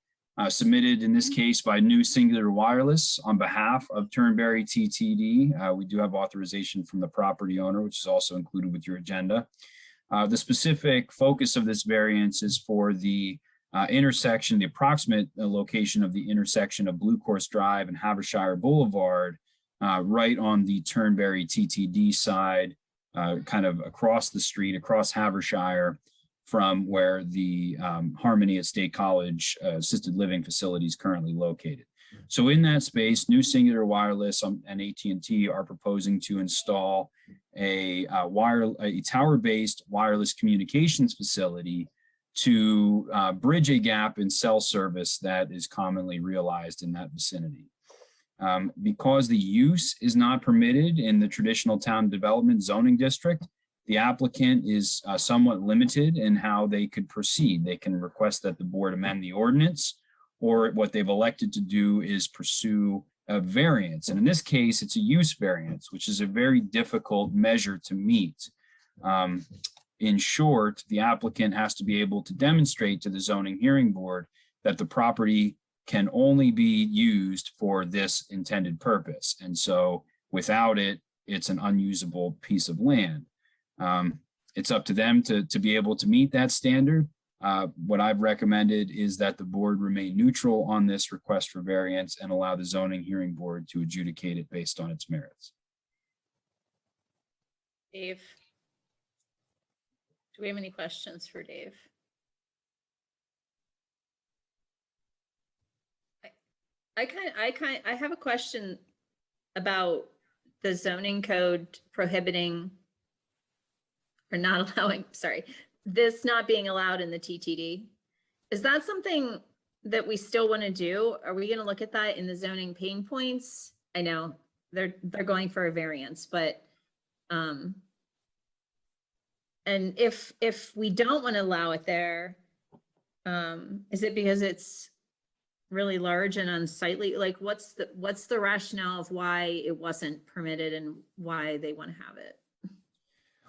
submitted in this case by New Singular Wireless on behalf of Turnberry TTD. We do have authorization from the property owner, which is also included with your agenda. The specific focus of this variance is for the intersection, the approximate location of the intersection of Blue Course Drive and Havershire Boulevard, right on the Turnberry TTD side, kind of across the street, across Havershire, from where the Harmony at State College assisted living facility is currently located. So in that space, New Singular Wireless and AT&T are proposing to install a tower-based wireless communications facility to bridge a gap in cell service that is commonly realized in that vicinity. Because the use is not permitted in the traditional town development zoning district, the applicant is somewhat limited in how they could proceed. They can request that the board amend the ordinance, or what they've elected to do is pursue a variance. And in this case, it's a use variance, which is a very difficult measure to meet. In short, the applicant has to be able to demonstrate to the zoning hearing board that the property can only be used for this intended purpose. And so without it, it's an unusable piece of land. It's up to them to be able to meet that standard. What I've recommended is that the board remain neutral on this request for variance and allow the zoning hearing board to adjudicate it based on its merits. Dave? Do we have any questions for Dave? I have a question about the zoning code prohibiting or not allowing, sorry, this not being allowed in the TTD. Is that something that we still want to do? Are we going to look at that in the zoning pain points? I know they're going for a variance, but and if we don't want to allow it there, is it because it's really large and unsightly? Like what's the rationale of why it wasn't permitted and why they want to have it?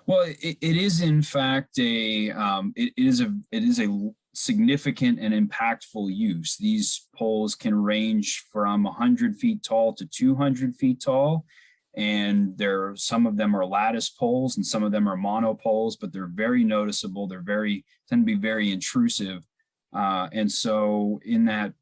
Well, it is in fact it is a significant and impactful use. These poles can range from 100 feet tall to 200 feet tall. And some of them are lattice poles and some of them are monopoles, but they're very noticeable. Tend to be very intrusive. And so in that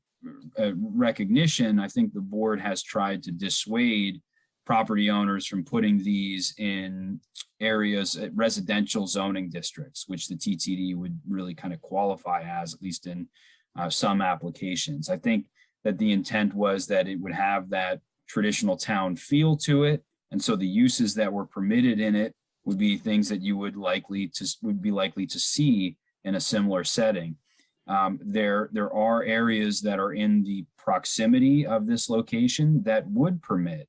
recognition, I think the board has tried to dissuade property owners from putting these in areas, residential zoning districts, which the TTD would really kind of qualify as, at least in some applications. I think that the intent was that it would have that traditional town feel to it. And so the uses that were permitted in it would be things that you would be likely to see in a similar setting. There are areas that are in the proximity of this location that would permit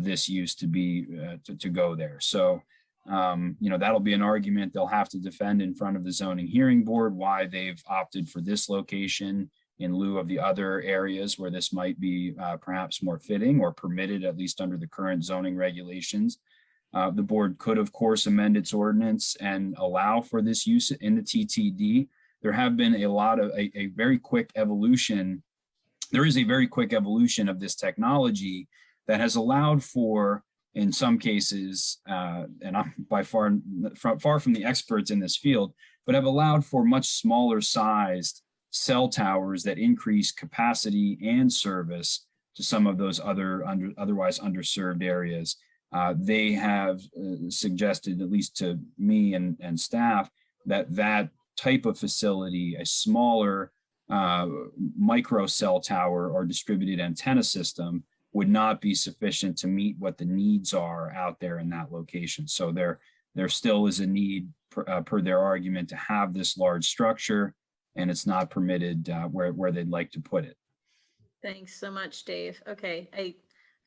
this use to be to go there. So, that'll be an argument they'll have to defend in front of the zoning hearing board, why they've opted for this location in lieu of the other areas where this might be perhaps more fitting or permitted, at least under the current zoning regulations. The board could, of course, amend its ordinance and allow for this use in the TTD. There have been a very quick evolution. There is a very quick evolution of this technology that has allowed for, in some cases, and I'm by far from the experts in this field, but have allowed for much smaller sized cell towers that increase capacity and service to some of those otherwise underserved areas. They have suggested, at least to me and staff, that type of facility, a smaller micro cell tower or distributed antenna system, would not be sufficient to meet what the needs are out there in that location. So there still is a need per their argument to have this large structure, and it's not permitted where they'd like to put it. Thanks so much, Dave. Okay, I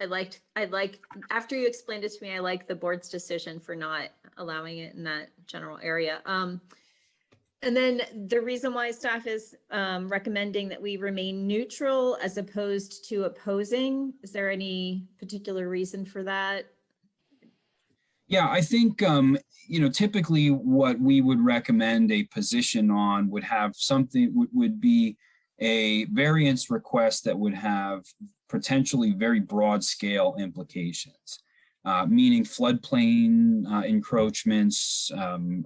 like after you explained it to me, I like the board's decision for not allowing it in that general area. And then the reason why staff is recommending that we remain neutral as opposed to opposing, is there any particular reason for that? Yeah, I think, typically what we would recommend a position on would be a variance request that would have potentially very broad scale implications, meaning floodplain encroachments,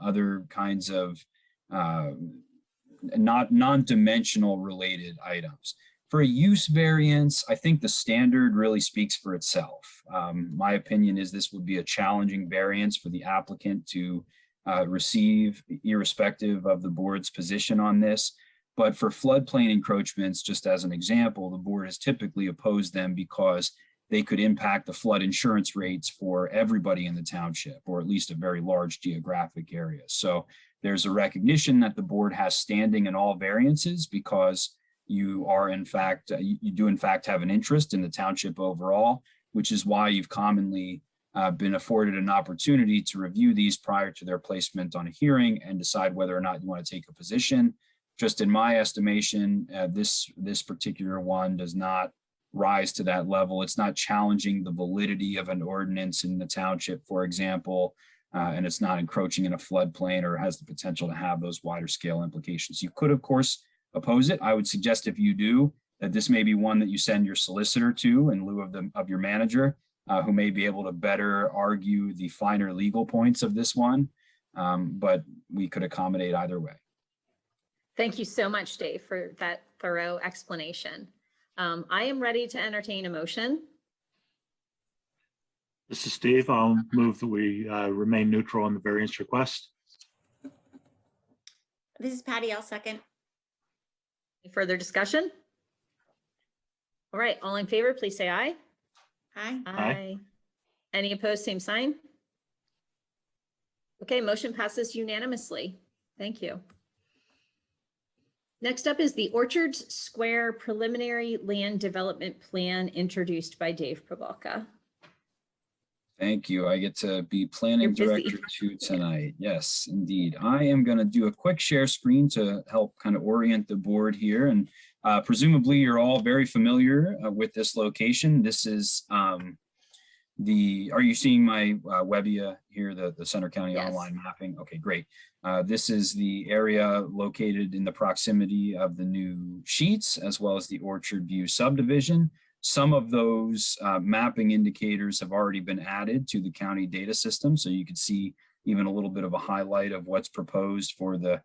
other kinds of non-dimensional related items. For a use variance, I think the standard really speaks for itself. My opinion is this would be a challenging variance for the applicant to receive, irrespective of the board's position on this. But for floodplain encroachments, just as an example, the board has typically opposed them because they could impact the flood insurance rates for everybody in the township, or at least a very large geographic area. So there's a recognition that the board has standing in all variances because you do in fact have an interest in the township overall, which is why you've commonly been afforded an opportunity to review these prior to their placement on a hearing and decide whether or not you want to take a position. Just in my estimation, this particular one does not rise to that level. It's not challenging the validity of an ordinance in the township, for example, and it's not encroaching in a floodplain or has the potential to have those wider scale implications. You could, of course, oppose it. I would suggest if you do, that this may be one that you send your solicitor to in lieu of your manager, who may be able to better argue the finer legal points of this one, but we could accommodate either way. Thank you so much, Dave, for that thorough explanation. I am ready to entertain a motion. This is Steve. I'll move that we remain neutral on the variance request. This is Patty. I'll second. Any further discussion? All right, all in favor, please say aye. Aye. Aye. Any opposed, same sign? Okay, motion passes unanimously. Thank you. Next up is the Orchards Square Preliminary Land Development Plan introduced by Dave Pravalka. Thank you. I get to be planning You're busy. director too tonight. Yes, indeed. I am going to do a quick share screen to help kind of orient the board here. And presumably you're all very familiar with this location. This is are you seeing my Webbia here, the Center County Yes. online mapping? Okay, great. This is the area located in the proximity of the new Sheets as well as the Orchard View subdivision. Some of those mapping indicators have already been added to the county data system. So you can see even a little bit of a highlight of what's proposed for the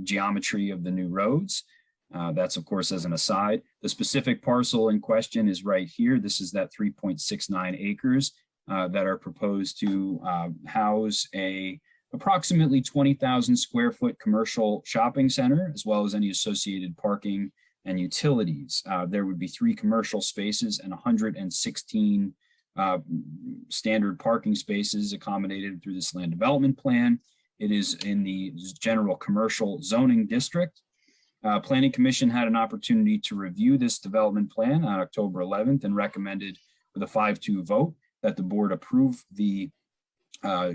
geometry of the new roads. That's of course as an aside. The specific parcel in question is right here. This is that 3.69 acres that are proposed to house approximately 20,000 square foot commercial shopping center, as well as any associated parking and utilities. There would be 3 commercial spaces and 116 standard parking spaces accommodated through this land development plan. It is in the general commercial zoning district. Planning Commission had an opportunity to review this development plan on October 11th and recommended with a 5-2 vote that the board approve the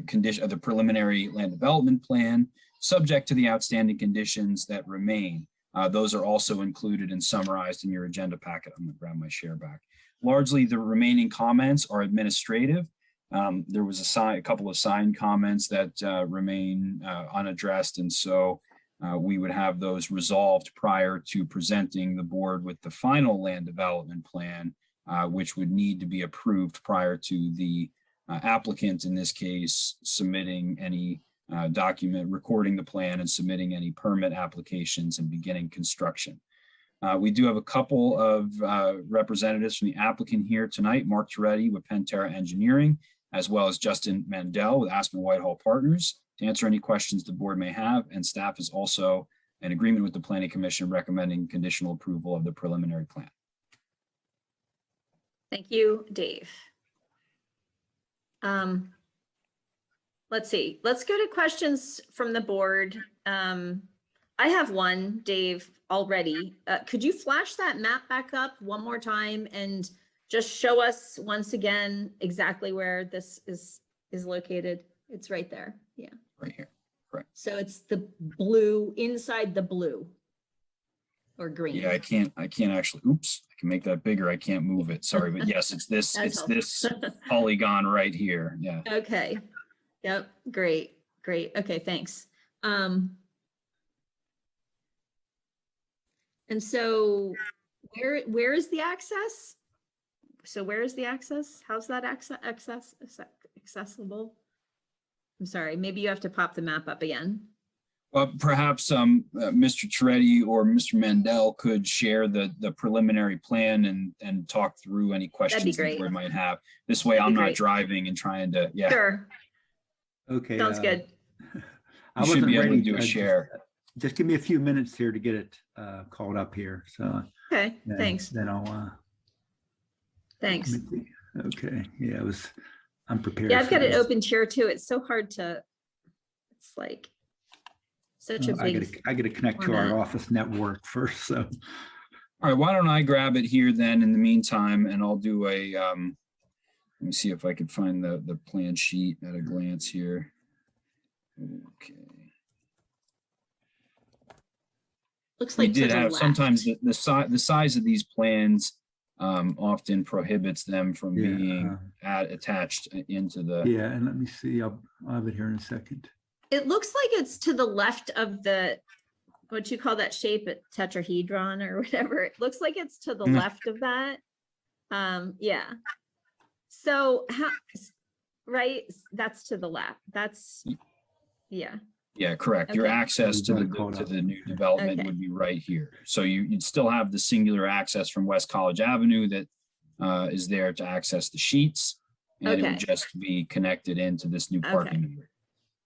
condition of the preliminary land development plan, subject to the outstanding conditions that remain. Those are also included and summarized in your agenda packet. I'm going to grab my share back. Largely, the remaining comments are administrative. There was a couple of signed comments that remain unaddressed, and so we would have those resolved prior to presenting the board with the final land development plan, which would need to be approved prior to the applicant, in this case, submitting any document, recording the plan and submitting any permit applications and beginning construction. We do have a couple of representatives from the applicant here tonight, Mark Toretti with Pantera Engineering, as well as Justin Mandel with Aspen Whitehall Partners, to answer any questions the board may have. And staff is also in agreement with the Planning Commission recommending conditional approval of the preliminary plan. Thank you, Dave. Let's see, let's go to questions from the board. I have one, Dave, already. Could you flash that map back up one more time and just show us once again exactly where this is located? It's right there. Yeah. Right here. Correct. So it's the blue, inside the blue or green. Yeah, I can't actually, oops, I can make that bigger. I can't move it. Sorry, but yes, it's this, That's this polygon right here. Yeah. Okay. Yep. Great. Great. Okay. Thanks. And so where is the access? So where is the access? How's that accessible? I'm sorry, maybe you have to pop the map up again. Well, perhaps Mr. Toretti or Mr. Mandel could share the preliminary plan and talk through any questions the great. board might have. This way That'd be I'm not great. driving and trying to, yeah. Sure. Okay. Sounds good. I You should wasn't be able to ready. do a share. Just give me a few minutes here to get it called up here. So Okay. then- Thanks. Then I'll. Thanks. Okay. Yeah, I'm prepared. Yeah, I've for got it this. open chair too. It's so hard to, it's like such a I big, gotta connect to format. our office network first. So All right, why don't I grab it here then in the meantime, and I'll do a, let me see if I can find the plan sheet at a glance here. Okay. looks We like to did the have, left. sometimes the size of these plans often prohibits them from Yeah, being attached into the. yeah, and let me see. I'll have it here in a second. It looks like it's to the left of the, what you call that shape, a tetrahedron or whatever. It looks like it's to the Mm. left of that. Yeah. So how, right, that's to the left. That's, yeah. Yeah, correct. Your Okay. access to We've the, got it to called the new development Okay. would be right here. So you'd still have the singular access from West College Avenue that is there to access the sheets. And it would Okay. just be connected into this new parking area.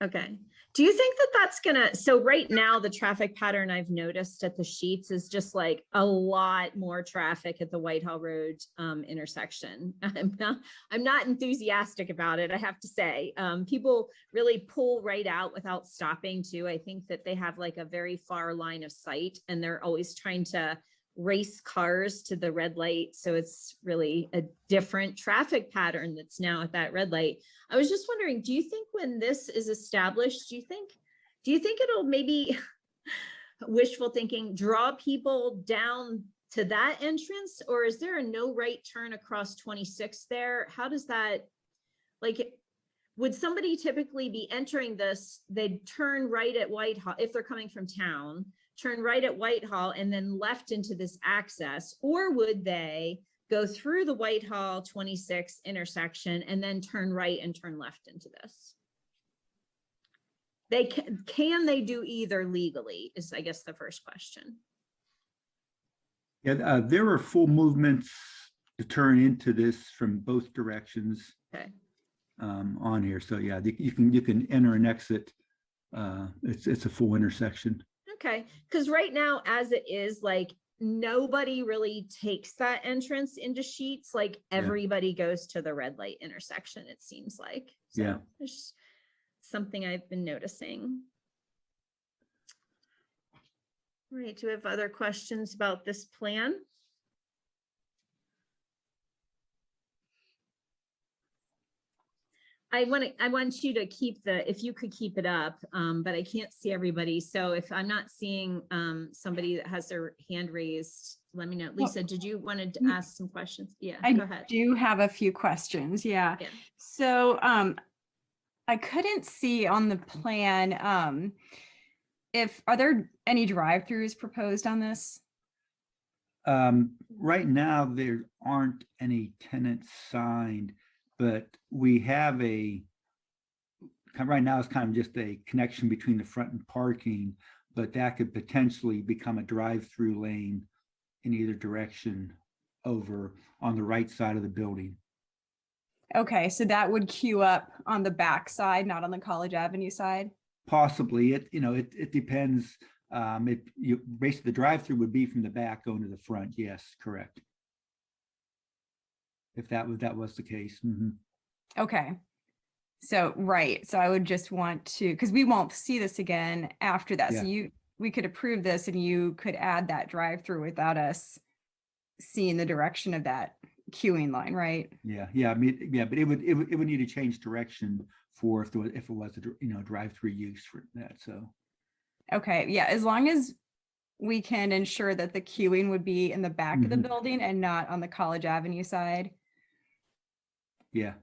Okay. Do you think that that's gonna, so right now, the traffic pattern I've noticed at the sheets is just like a lot more traffic at the Whitehall Road intersection. I'm not enthusiastic about it, I have to say. People really pull right out without stopping too. I think that they have like a very far line of sight and they're always trying to race cars to the red light. So it's really a different traffic pattern that's now at that red light. I was just wondering, do you think when this is established, do you think it'll maybe wishful thinking, draw people down to that entrance? Or is there a no right turn across 26 there? How does that, like, would somebody typically be entering this, they'd turn right at Whitehall, if they're coming from town, turn right at Whitehall and then left into this access? Or would they go through the Whitehall 26 intersection and then turn right and turn left into this? They can they do either legally is, I guess, the first question. Yeah, there are full movements to turn into this from both directions. Okay. On here. So yeah, you can enter and exit. It's a full intersection. Okay, because right now, as it is, like, nobody really takes that entrance into Sheets. Like, everybody goes to the red light intersection, it seems like. So Yeah. it's just something I've been noticing. All right, do we have other questions about this plan? I want you to keep if you could keep it up, but I can't see everybody. So if I'm not seeing somebody that has their hand raised, let me know. Lisa, did you want to ask some questions? Yeah, go ahead. I do have a few questions. Yeah. So I couldn't see on the plan are there any drive-throughs proposed on this? Right now, there aren't any tenants signed, but we have right now it's kind of just a connection between the front and parking, but that could potentially become a drive-through lane in either direction over on the right side of the building. Okay, so that would queue up on the back side, not on the College Avenue side? Possibly. It depends. Basically the drive-through would be from the back going to the front. Yes, correct. If that was the case. Mm-hmm. Okay. So, right. So I would just want to, because we won't see this again after that. Yeah. So we could approve this and you could add that drive-through without us seeing the direction of that queuing line, right? Yeah. I mean, yeah, but it would need to change direction for if it was a drive-through use for that. So. Okay. Yeah. As long as we can ensure that the queuing would be in the back of the building and not on the College Avenue side. Yeah.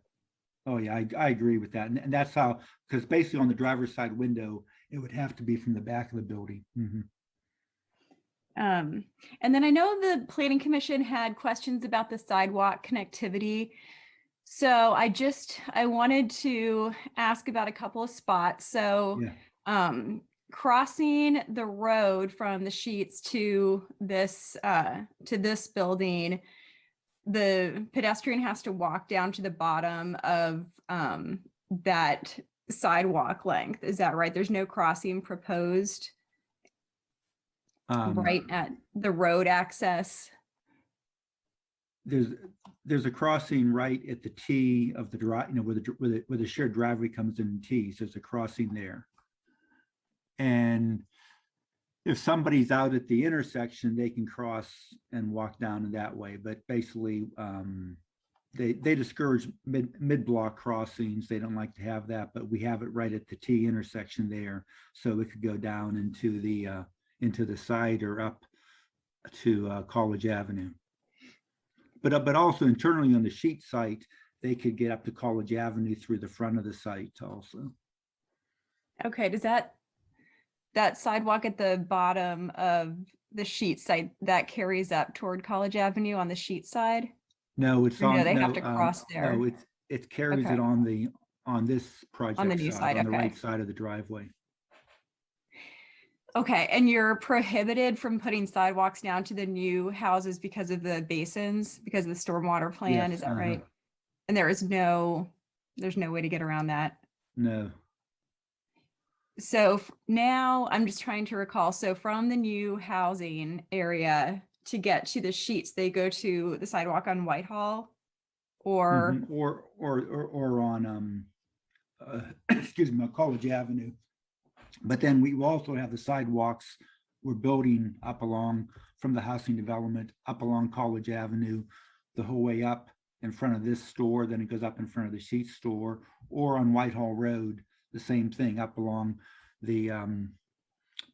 Oh yeah, I agree with that. And that's how, because basically on the driver's side window, it would have to be from the back of the building. Mm-hmm. And then I know the Planning Commission had questions about the sidewalk connectivity. So I wanted to ask about a couple of spots. So crossing the road from the Sheets to this building, the pedestrian has to walk down to the bottom of that sidewalk length. Is that right? There's no crossing proposed right at the road access? There's a crossing right at the T of the drive, where the shared driveway comes in T. So there's a crossing there. And if somebody's out at the intersection, they can cross and walk down in that way. But basically, they discourage mid-block crossings. They don't like to have that, but we have it right at the T intersection there, so it could go down into the side or up to College Avenue. But also internally on the Sheet site, they could get up to College Avenue through the front of the site also. Okay, does that sidewalk at the bottom of the Sheet site, that carries up toward College Avenue on the Sheet side? No, it's Or no, on. they have no, to cross there. No, it carries Okay. it on this project new side, on the okay. right side of the driveway. Okay, and you're prohibited from putting sidewalks down to the new houses because of the basins, because of the stormwater plan, Yes, is that uh-huh. right? And there's no way to get around that. No. So now I'm just trying to recall. So from the new housing area to get to the sheets, they go to the sidewalk on Whitehall or, Mhm. Or on excuse me, College Avenue. But then we will also have the sidewalks we're building up along from the housing development up along College Avenue, the whole way up in front of this store, then it goes up in front of the sheet store, or on Whitehall Road, the same thing up along the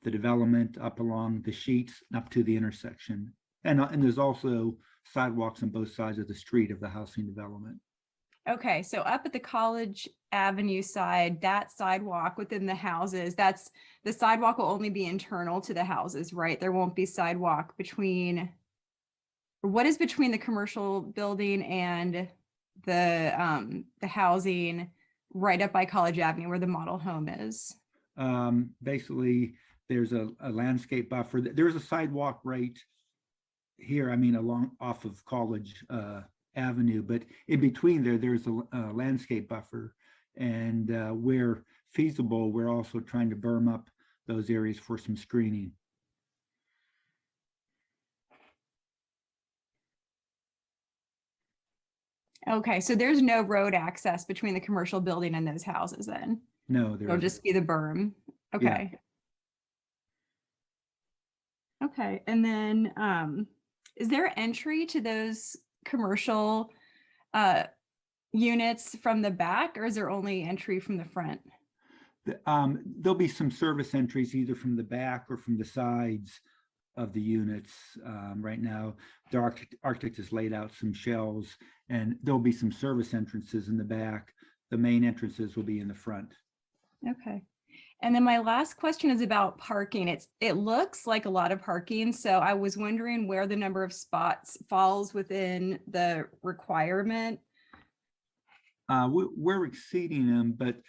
development, up along the sheets, up to the intersection. And there's also sidewalks on both sides of the street of the housing development. okay, so up at the College Avenue side, that sidewalk within the houses, the sidewalk will only be internal to the houses, right? There won't be sidewalk between, or what is between the commercial building and the housing right up by College Avenue where the model home is? Basically, there's a landscape buffer. There's a sidewalk right here, I mean, along off of College Avenue, but in between there's a landscape buffer. And where feasible, we're also trying to berm up those areas for some screening. Okay, so there's no road access between the commercial building and those houses then? No, there It'll isn't. just be the berm. Okay. Okay, and then is there entry to those commercial units from the back, or is there only entry from the front? There'll be some service entries either from the back or from the sides of the units. Right now, the architect has laid out some shells, and there'll be some service entrances in the back. The main entrances will be in the front. Okay. And then my last question is about parking. It looks like a lot of parking, so I was wondering where the number of spots falls within the requirement. We're exceeding them, but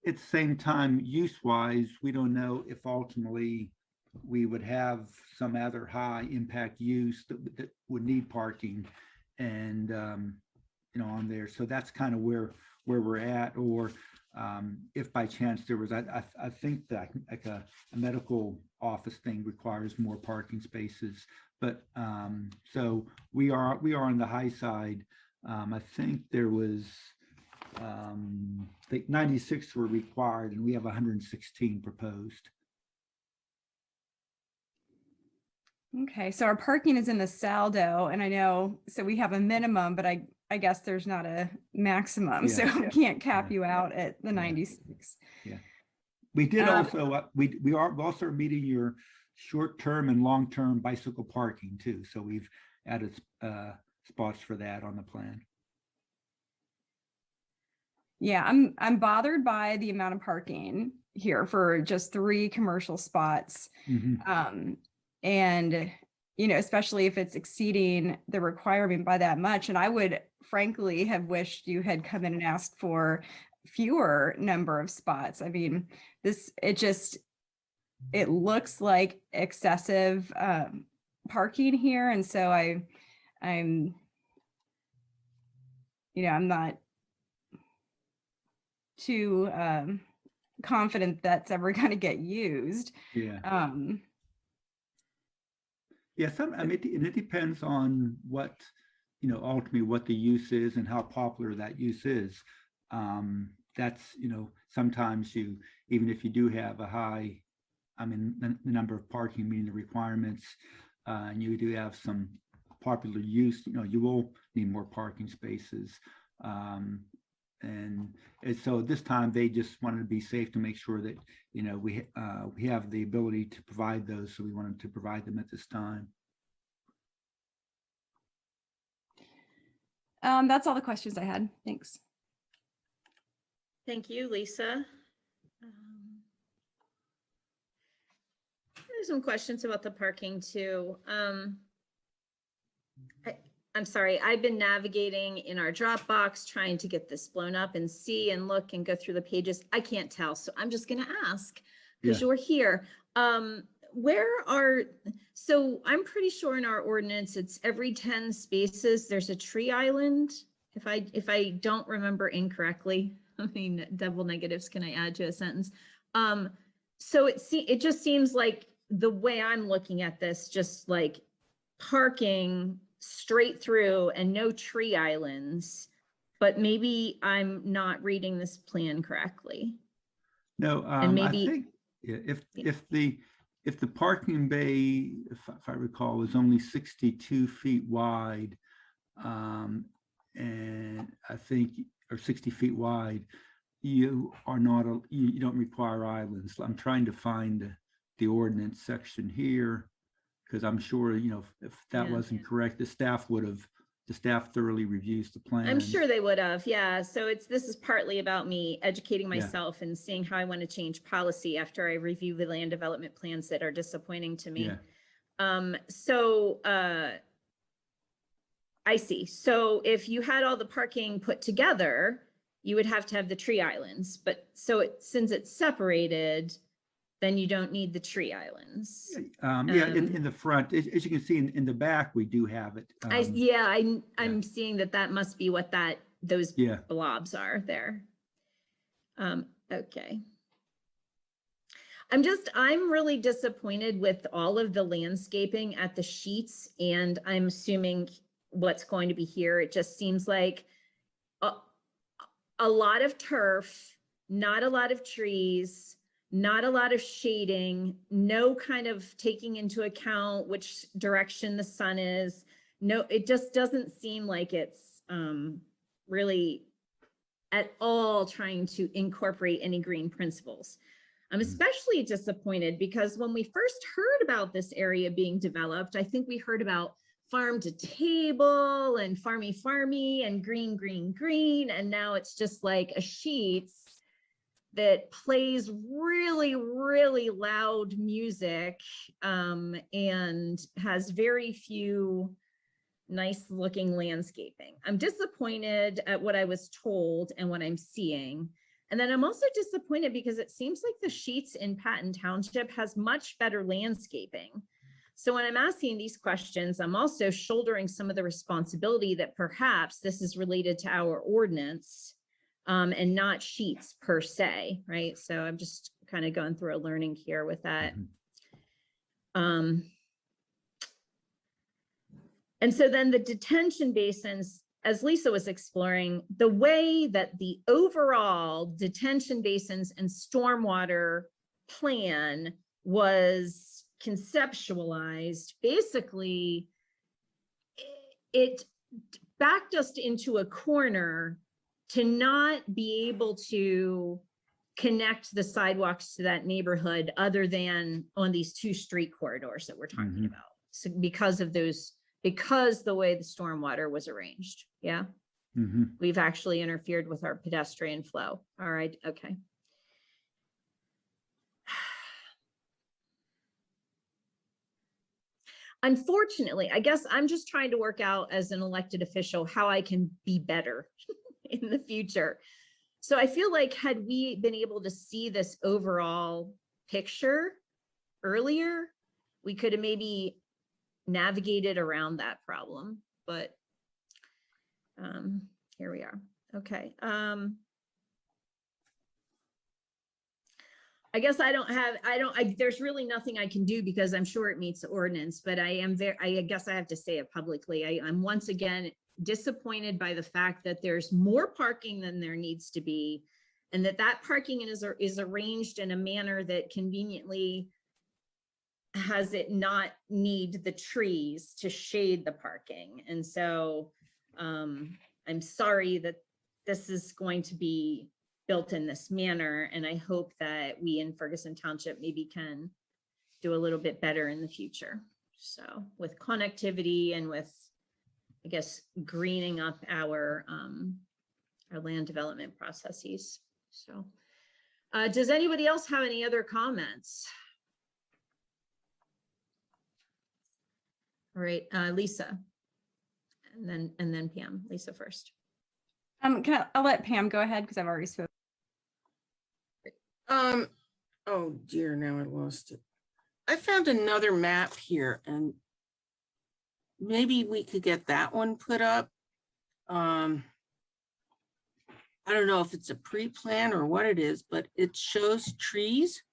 at the same time, use-wise, we don't know if ultimately we would have some other high impact use that would need parking and on there. So that's kind of where we're at. Or if by chance there was, I think that like a medical office thing requires more parking spaces. But so we are on the high side. I think there was I think 96 were required, and we have 116 proposed. Okay, so our parking is in the saldo, and I know, so we have a minimum, but I guess there's not a maximum, so we can't cap you out at the 96. Yeah. We did also, we are also meeting your short-term and long-term bicycle parking too. So we've added spots for that on the plan. Yeah, I'm bothered by the amount of parking here for just 3 commercial spots. Mm-hmm. And, especially if it's exceeding the requirement by that much. And I would frankly have wished you had come in and asked for fewer number of spots. I mean, it looks like excessive parking here. And so I'm not too confident that's ever going to get used. Yeah. Yeah, it depends on what, ultimately what the use is and how popular that use is. That's, sometimes even if you do have a high, the number of parking, meaning the requirements, and you do have some popular use, you will need more parking spaces. And so this time they just wanted to be safe to make sure that, we have the ability to provide those. So we wanted to provide them at this time. That's all the questions I had. Thanks. Thank you, Lisa. There's some questions about the parking too. I'm sorry, I've been navigating in our Dropbox, trying to get this blown up and see and look and go through the pages. I can't tell, so I'm just gonna ask, because Yeah. you're here. So I'm pretty sure in our ordinance, it's every 10 spaces, there's a tree island. If I don't remember incorrectly, I mean, double negatives, can I add to a sentence? So it just seems like the way I'm looking at this, just like parking straight through and no tree islands, but maybe I'm not reading this plan correctly. No, And I maybe- think yeah, Yeah. if the parking bay, if I recall, is only 62 feet wide, and I think, or 60 feet wide, you are not, you don't require islands. I'm trying to find the ordinance section here, because I'm sure, you know, if that Yeah. wasn't correct, the staff thoroughly reviews the plan. I'm sure they would have, yeah. So this is partly about me educating Yeah. myself and seeing how I want to change policy after I review the land development plans that are disappointing to me. Yeah. I see. So if you had all the parking put together, you would have to have the tree islands, but since it's separated, then you don't need the tree islands. Yeah, in the front, as you can see in the back, we do have it. I'm seeing that must be what those Yeah. blobs are there. Okay. I'm really disappointed with all of the landscaping at the sheets, and I'm assuming what's going to be here. It just seems like a lot of turf, not a lot of trees, not a lot of shading, no kind of taking into account which direction the sun is. No, it just doesn't seem like it's really at all trying to incorporate any green principles. I'm especially disappointed because when we first heard about this area being developed, I think we heard about farm to table and farmy and green. And now it's just like a sheets that plays really, really loud music and has very few nice looking landscaping. I'm disappointed at what I was told and what I'm seeing. And then I'm also disappointed because it seems like the sheets in Patton Township has much better landscaping. So when I'm asking these questions, I'm also shouldering some of the responsibility that perhaps this is related to our ordinance and not sheets per se, right? So I'm just kind of going through a learning here with that. And so then the detention basins, as Lisa was exploring, the way that the overall detention basins and stormwater plan was conceptualized, basically, it backed us into a corner to not be able to connect the sidewalks to that neighborhood other than on these two street corridors that we're talking about. So because the way the stormwater was arranged. Yeah. We've actually interfered with our pedestrian flow. All right. Okay. Unfortunately, I guess I'm just trying to work out as an elected official how I can be better in the future. So I feel like had we been able to see this overall picture earlier, we could have maybe navigated around that problem, but here we are. Okay. I guess there's really nothing I can do because I'm sure it meets the ordinance, but I guess I have to say it publicly. I'm once again disappointed by the fact that there's more parking than there needs to be, and that parking is arranged in a manner that conveniently has it not need the trees to shade the parking. And so I'm sorry that this is going to be built in this manner. And I hope that we in Ferguson Township maybe can do a little bit better in the future. So with connectivity and with, I guess, greening up our land development processes. So does anybody else have any other comments? All right, Lisa. and then Pam, Lisa first. I'll let Pam go ahead because I've already spoken. Oh dear, now I lost it. I found another map here and maybe we could get that one put up. I don't know if it's a pre-plan or what it is, but it shows trees.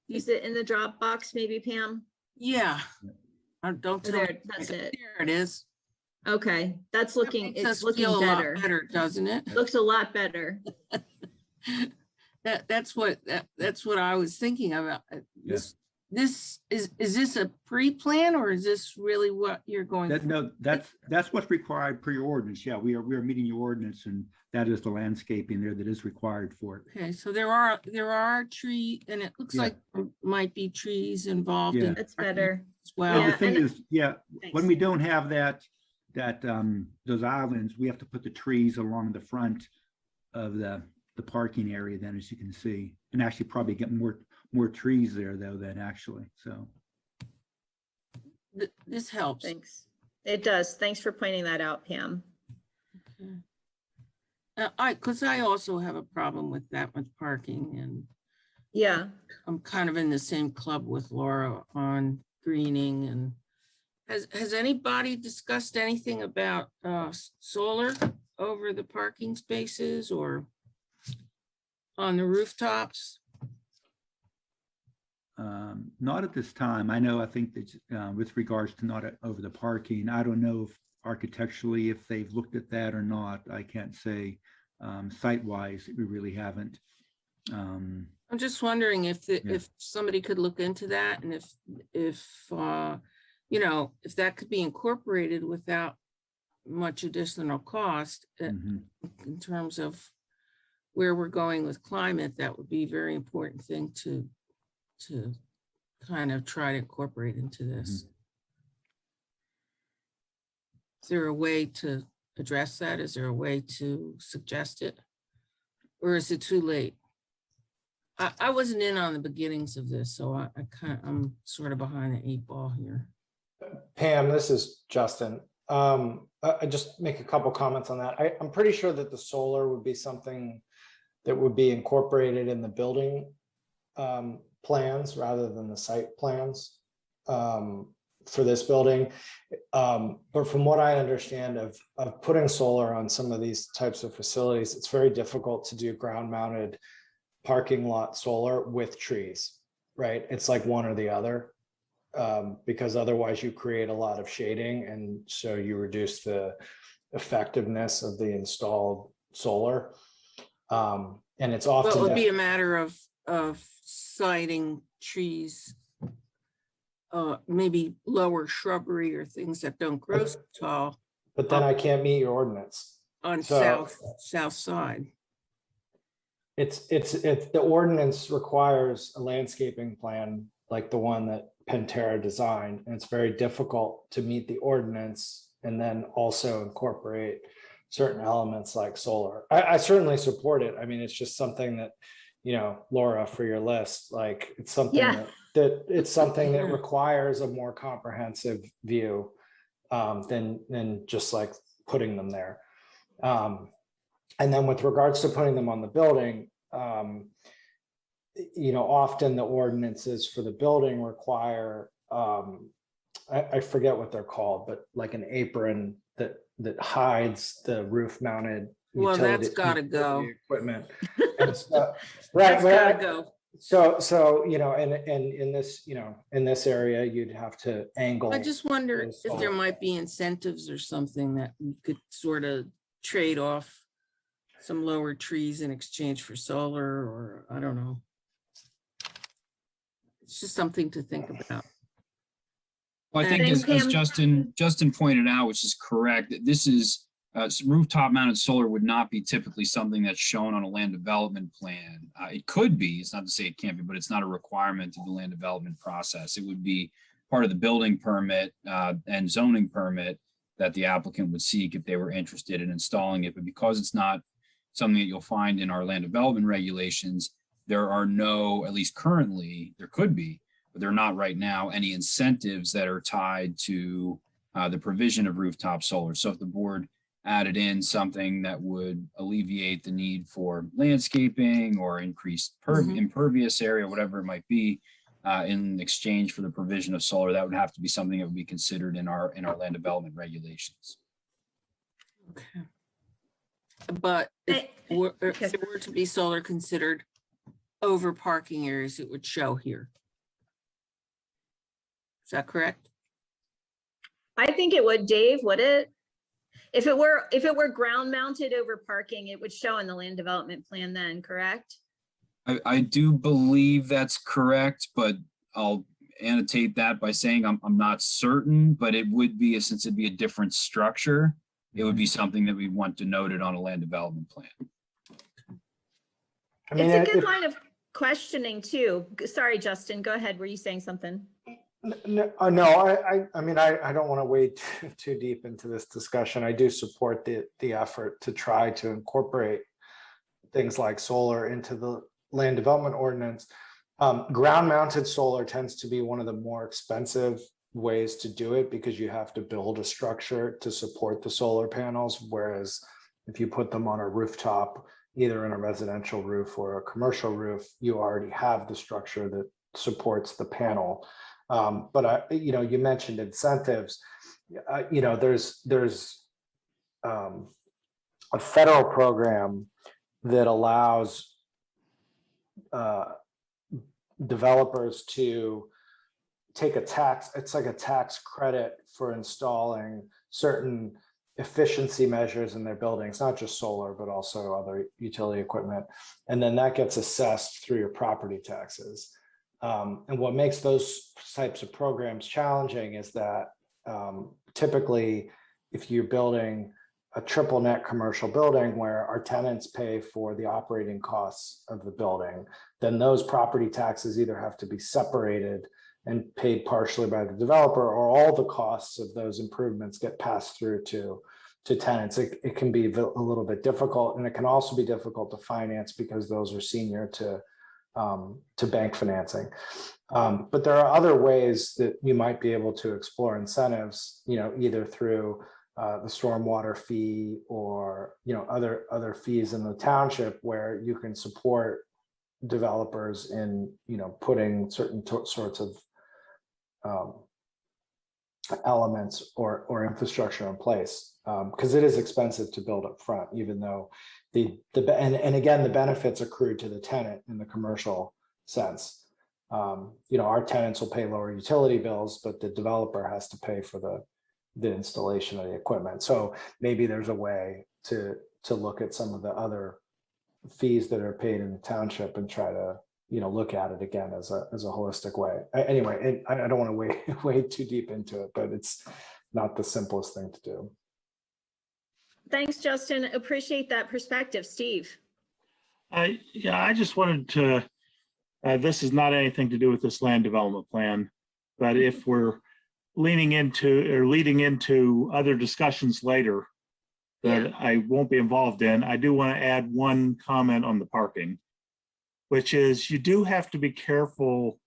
Is it in the Dropbox, maybe, Pam? Yeah. Don't tell There, me. that's it. There it is. Okay, that's That looking, makes it's us looking feel a lot better. better, doesn't it? Looks a lot better. That's what I was thinking about. Is this a pre-plan or is this really what you're going? That, no, that's what's required per your ordinance. Yeah, we are meeting your ordinance, and that is the landscaping there that is required for it. Okay, so there are tree, and it looks Yeah. like there might be trees involved Yeah. in That's better. as Well, well. the thing is, when Thanks. we don't have those islands, we have to put the trees along the front of the parking area then, as you can see, and actually probably get more trees there though than actually, so. This helps. Thanks. It does. Thanks for pointing that out, Pam. Okay. Because I also have a problem with that with parking, and Yeah. I'm kind of in the same club with Laura on greening. And has anybody discussed anything about solar over the parking spaces or on the rooftops? Not at this time. I think that with regards to not over the parking, I don't know if architecturally, if they've looked at that or not. I can't say site-wise, we really haven't. I'm just wondering if somebody could look into that, and if that could be incorporated without much additional cost in terms of where we're going with climate. That would be a very important thing to kind of try to incorporate into this. Is there a way to address that? Is there a way to suggest it? Or is it too late? I wasn't in on the beginnings of this, so I'm sort of behind the 8 ball here. Pam, this is Justin. I just make a couple comments on that. I'm pretty sure that the solar would be something that would be incorporated in the building plans rather than the site plans for this building. But from what I understand of putting solar on some of these types of facilities, it's very difficult to do ground mounted parking lot solar with trees, right? It's like one or the other, because otherwise you create a lot of shading, and so you reduce the effectiveness of the installed solar. And it's often— Well, it would be a matter of siting trees, maybe lower shrubbery or things that don't grow so tall But then I can't meet your ordinance. on So- south side. It's the ordinance requires a landscaping plan like the one that Pantera designed, and it's very difficult to meet the ordinance and then also incorporate certain elements like solar. I certainly support it. I mean, it's just something that, Laura, for your list, like it's something that it's something that requires a more comprehensive view than just like putting them there. And then with regards to putting them on the building, often the ordinances for the building require, I forget what they're called, but like an apron that hides the roof mounted. Well, that's gotta go. Equipment. And so, right. That's gotta go. So, and in this area, you'd have to angle. I just wonder the if there solar. might be incentives or something that we could sort of trade off some lower trees in exchange for solar, or I don't know. It's just something to think about. Well, I think Thanks, as Pam. Justin pointed out, which is correct, that this is rooftop mounted solar would not be typically something that's shown on a land development plan. It could be, it's not to say it can't be, but it's not a requirement of the land development process. It would be part of the building permit and zoning permit that the applicant would seek if they were interested in installing it. But because it's not something that you'll find in our land development regulations, there are no, at least currently, there could be, but they're not right now, any incentives that are tied to the provision of rooftop solar. So if the board added in something that would alleviate the need for landscaping or increased impervious area, whatever it might be, in exchange for the provision of solar, that would have to be something that would be considered in our land development regulations. Okay. But if there were to be solar considered over parking areas, it would show here. Is that correct? I think it would, Dave, would it? If it were ground mounted over parking, it would show in the land development plan then, correct? I do believe that's correct, but I'll annotate that by saying I'm not certain, but it would be, since it'd be a different structure, it would be something that we want to note it on a land development plan. I mean, It's a good line of questioning too. Sorry, Justin, go ahead. Were you saying something? No, I mean, I don't want to wade too deep into this discussion. I do support the effort to try to incorporate things like solar into the land development ordinance. Ground mounted solar tends to be one of the more expensive ways to do it because you have to build a structure to support the solar panels. Whereas if you put them on a rooftop, either in a residential roof or a commercial roof, you already have the structure that supports the panel. But you mentioned incentives. There's a federal program that allows developers to take a tax. It's like a tax credit for installing certain efficiency measures in their buildings, not just solar, but also other utility equipment. And then that gets assessed through your property taxes. And what makes those types of programs challenging is that typically, if you're building a triple net commercial building where our tenants pay for the operating costs of the building, then those property taxes either have to be separated and paid partially by the developer, or all the costs of those improvements get passed through to tenants. It can be a little bit difficult, and it can also be difficult to finance because those are senior to bank financing. But there are other ways that you might be able to explore incentives, either through the stormwater fee or other fees in the township where you can support developers in putting certain sorts of elements or infrastructure in place, because it is expensive to build up front, even though and again, the benefits accrue to the tenant in the commercial sense. Our tenants will pay lower utility bills, but the developer has to pay for the installation of the equipment. So maybe there's a way to look at some of the other fees that are paid in the township and try to look at it again as a holistic way. Anyway, I don't want to wade too deep into it, but it's not the simplest thing to do. Thanks, Justin. Appreciate that perspective. Steve. Yeah, I just wanted to, this is not anything to do with this land development plan, but if we're leading into other discussions later that I won't be involved in, I do want to add one comment on the parking, which is you do have to be careful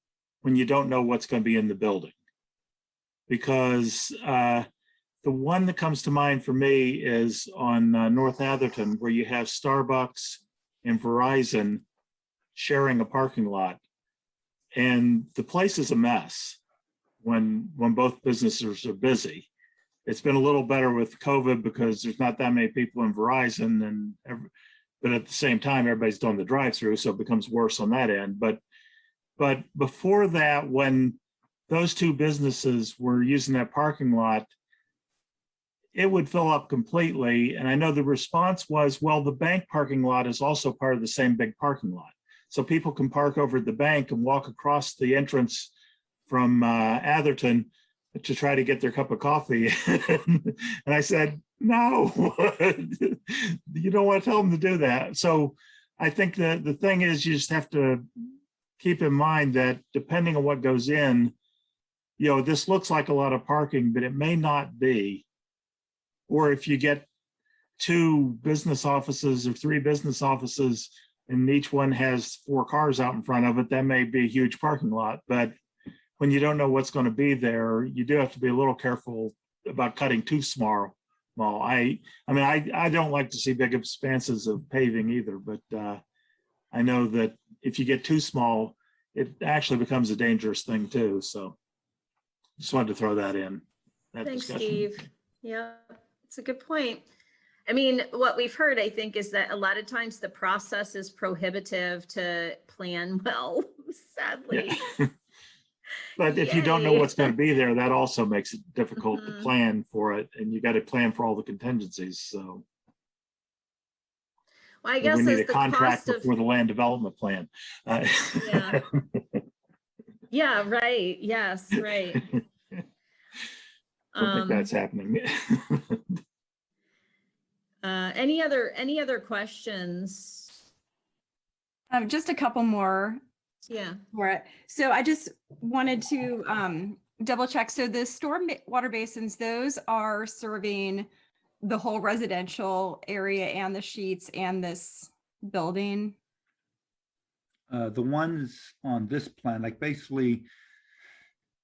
when you don't know what's going to be in the building. Because the one that comes to mind for me is on North Atherton, where you have Starbucks and Verizon sharing a parking lot. And the place is a mess when both businesses are busy. It's been a little better with COVID because there's not that many people in Verizon, but at the same time, everybody's doing the drive-through, so it becomes worse on that end. But before that, when those two businesses were using that parking lot, it would fill up completely. And I know the response was, well, the bank parking lot is also part of the same big parking lot. So people can park over at the bank and walk across the entrance from Atherton to try to get their cup of coffee. And I said, no, you don't want to tell them to do that. So I think that the thing is, you just have to keep in mind that depending on what goes in, this looks like a lot of parking, but it may not be. Or if you get 2 business offices or 3 business offices and each one has 4 cars out in front of it, that may be a huge parking lot. But when you don't know what's going to be there, you do have to be a little careful about cutting too small. I mean, I don't like to see big expanses of paving either, but I know that if you get too small, it actually becomes a dangerous thing too. So just wanted to throw that in. Thanks, Discussion. Steve. Yeah, it's a good point. I mean, what we've heard, I think, is that a lot of times the process is prohibitive to plan well, sadly. Yeah. But if you don't know Yay. what's going to be there, that also makes it difficult to Mhm. plan for it, and you got to plan for all the contingencies. So Well, I we guess need as a the contract cost of, before the land development plan. Yeah. Yeah, right. Yes, right. Don't think that's happening. Any other questions? Just a couple more. Yeah. So I just wanted to double check. So the storm water basins, those are serving the whole residential area and the sheets and this building. The ones on this plan, like basically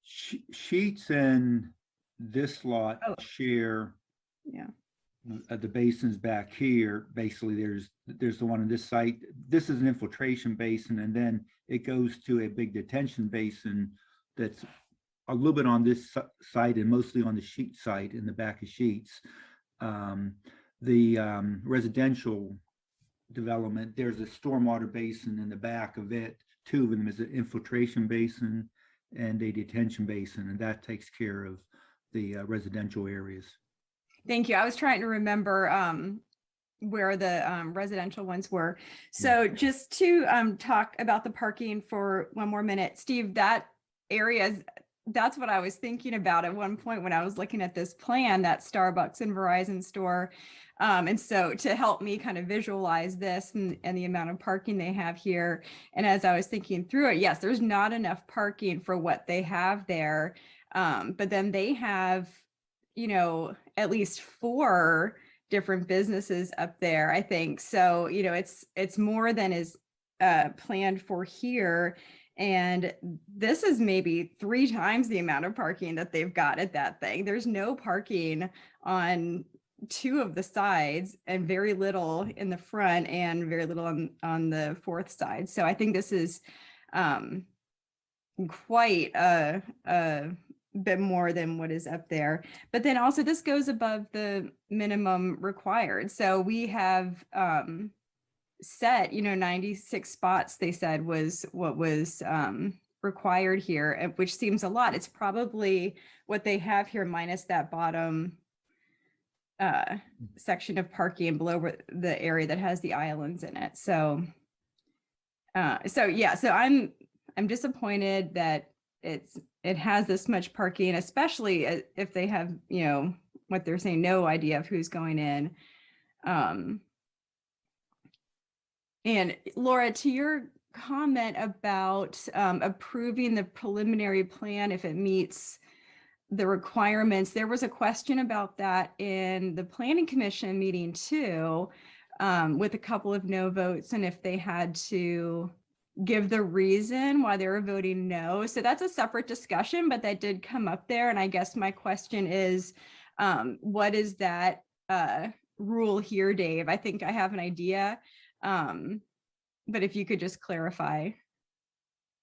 sheets and this lot Oh. share Yeah. the basins back here. Basically, there's the one on this site. This is an infiltration basin, and then it goes to a big detention basin that's a little bit on this site and mostly on the sheet site in the back of sheets. The residential development, there's a stormwater basin in the back of it. Two of them is an infiltration basin and a detention basin, and that takes care of the residential areas. Thank you. I was trying to remember where the residential ones were. So just to talk about the parking for one more minute, Steve, that area, that's what I was thinking about at one point when I was looking at this plan, that Starbucks and Verizon store. And so to help me kind of visualize this and the amount of parking they have here. And as I was thinking through it, yes, there's not enough parking for what they have there. But then they have, you know, at least 4 different businesses up there, I think. So, you know, it's more than is planned for here. And this is maybe 3 times the amount of parking that they've got at that thing. There's no parking on 2 of the sides and very little in the front and very little on the 4th side. So I think this is quite a bit more than what is up there. But then also this goes above the minimum required. So we have set, you know, 96 spots, they said was what was required here, which seems a lot. It's probably what they have here minus that bottom section of parking below the area that has the islands in it. So yeah, so I'm disappointed that it has this much parking, especially if they have, you know, what they're saying, no idea of who's going in. And Laura, to your comment about approving the preliminary plan if it meets the requirements, there was a question about that in the planning commission meeting too, with a couple of no votes, and if they had to give the reason why they were voting no. So that's a separate discussion, but that did come up there. And I guess my question is, what is that rule here, Dave? I think I have an idea. But if you could just clarify.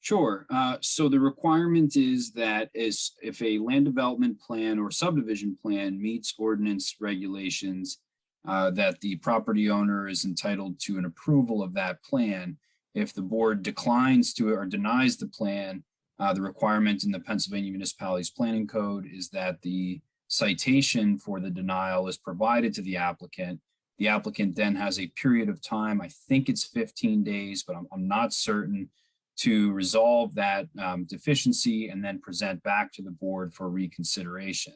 Sure. So the requirement is that if a land development plan or subdivision plan meets ordinance regulations, that the property owner is entitled to an approval of that plan. If the board declines to or denies the plan, the requirement in the Pennsylvania Municipalities Planning Code is that the citation for the denial is provided to the applicant. The applicant then has a period of time, I think it's 15 days, but I'm not certain, to resolve that deficiency and then present back to the board for reconsideration.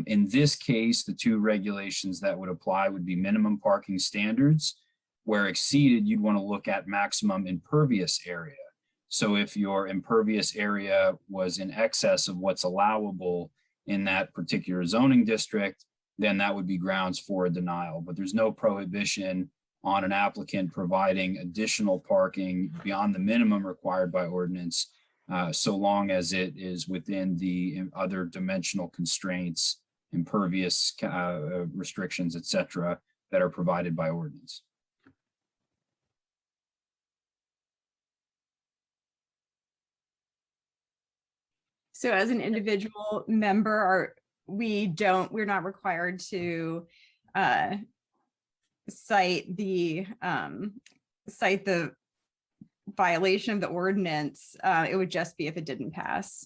In this case, the 2 regulations that would apply would be minimum parking standards. Where exceeded, you'd want to look at maximum impervious area. So if your impervious area was in excess of what's allowable in that particular zoning district, then that would be grounds for a denial. But there's no prohibition on an applicant providing additional parking beyond the minimum required by ordinance, so long as it is within the other dimensional constraints impervious restrictions, et cetera, that are provided by ordinance. So as an individual member, we're not required to cite the violation of the ordinance. It would just be if it didn't pass.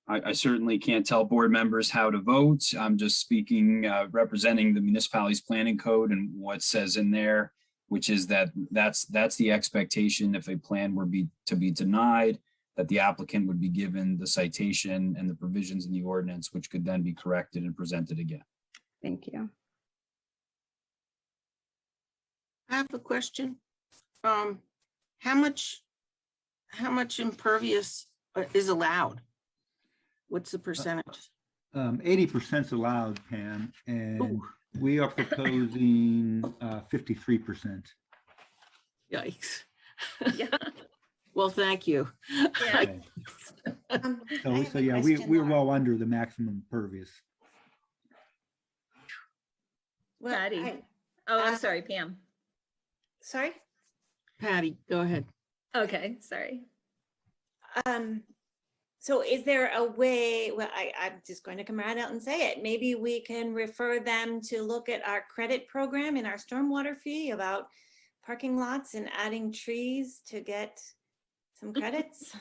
I certainly can't tell board members how to vote. I'm just speaking, representing the municipality's planning code and what it says in there, which is that's the expectation if a plan were to be denied, that the applicant would be given the citation and the provisions in the ordinance, which could then be corrected and presented again. Thank you. I have a question. How much impervious is allowed? What's the percentage? 80% is allowed, Pam, and Ooh. we are proposing 53%. Yikes. Yeah. Well, thank you. Yeah. Okay. I So have a yeah, question, we're Laura. well under the maximum impervious. Well, Patty. Oh, I'm uh, sorry, Pam. sorry. Patty, go ahead. Okay, sorry. So is there a way, well, I'm just going to come right out and say it. Maybe we can refer them to look at our credit program in our stormwater fee about parking lots and adding trees to get some credits.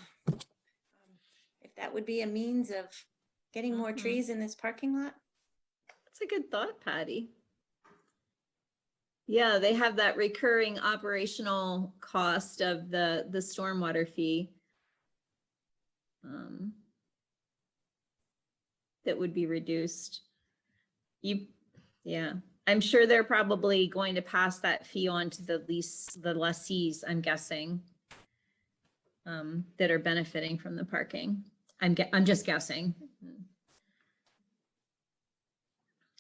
If that would be a means of getting more Mhm. trees in this parking lot. That's a good thought, Patty. Yeah, they have that recurring operational cost of the stormwater fee. That would be reduced. Yeah, I'm sure they're probably going to pass that fee on to the lessees, I'm guessing, that are benefiting from the parking. I'm just guessing.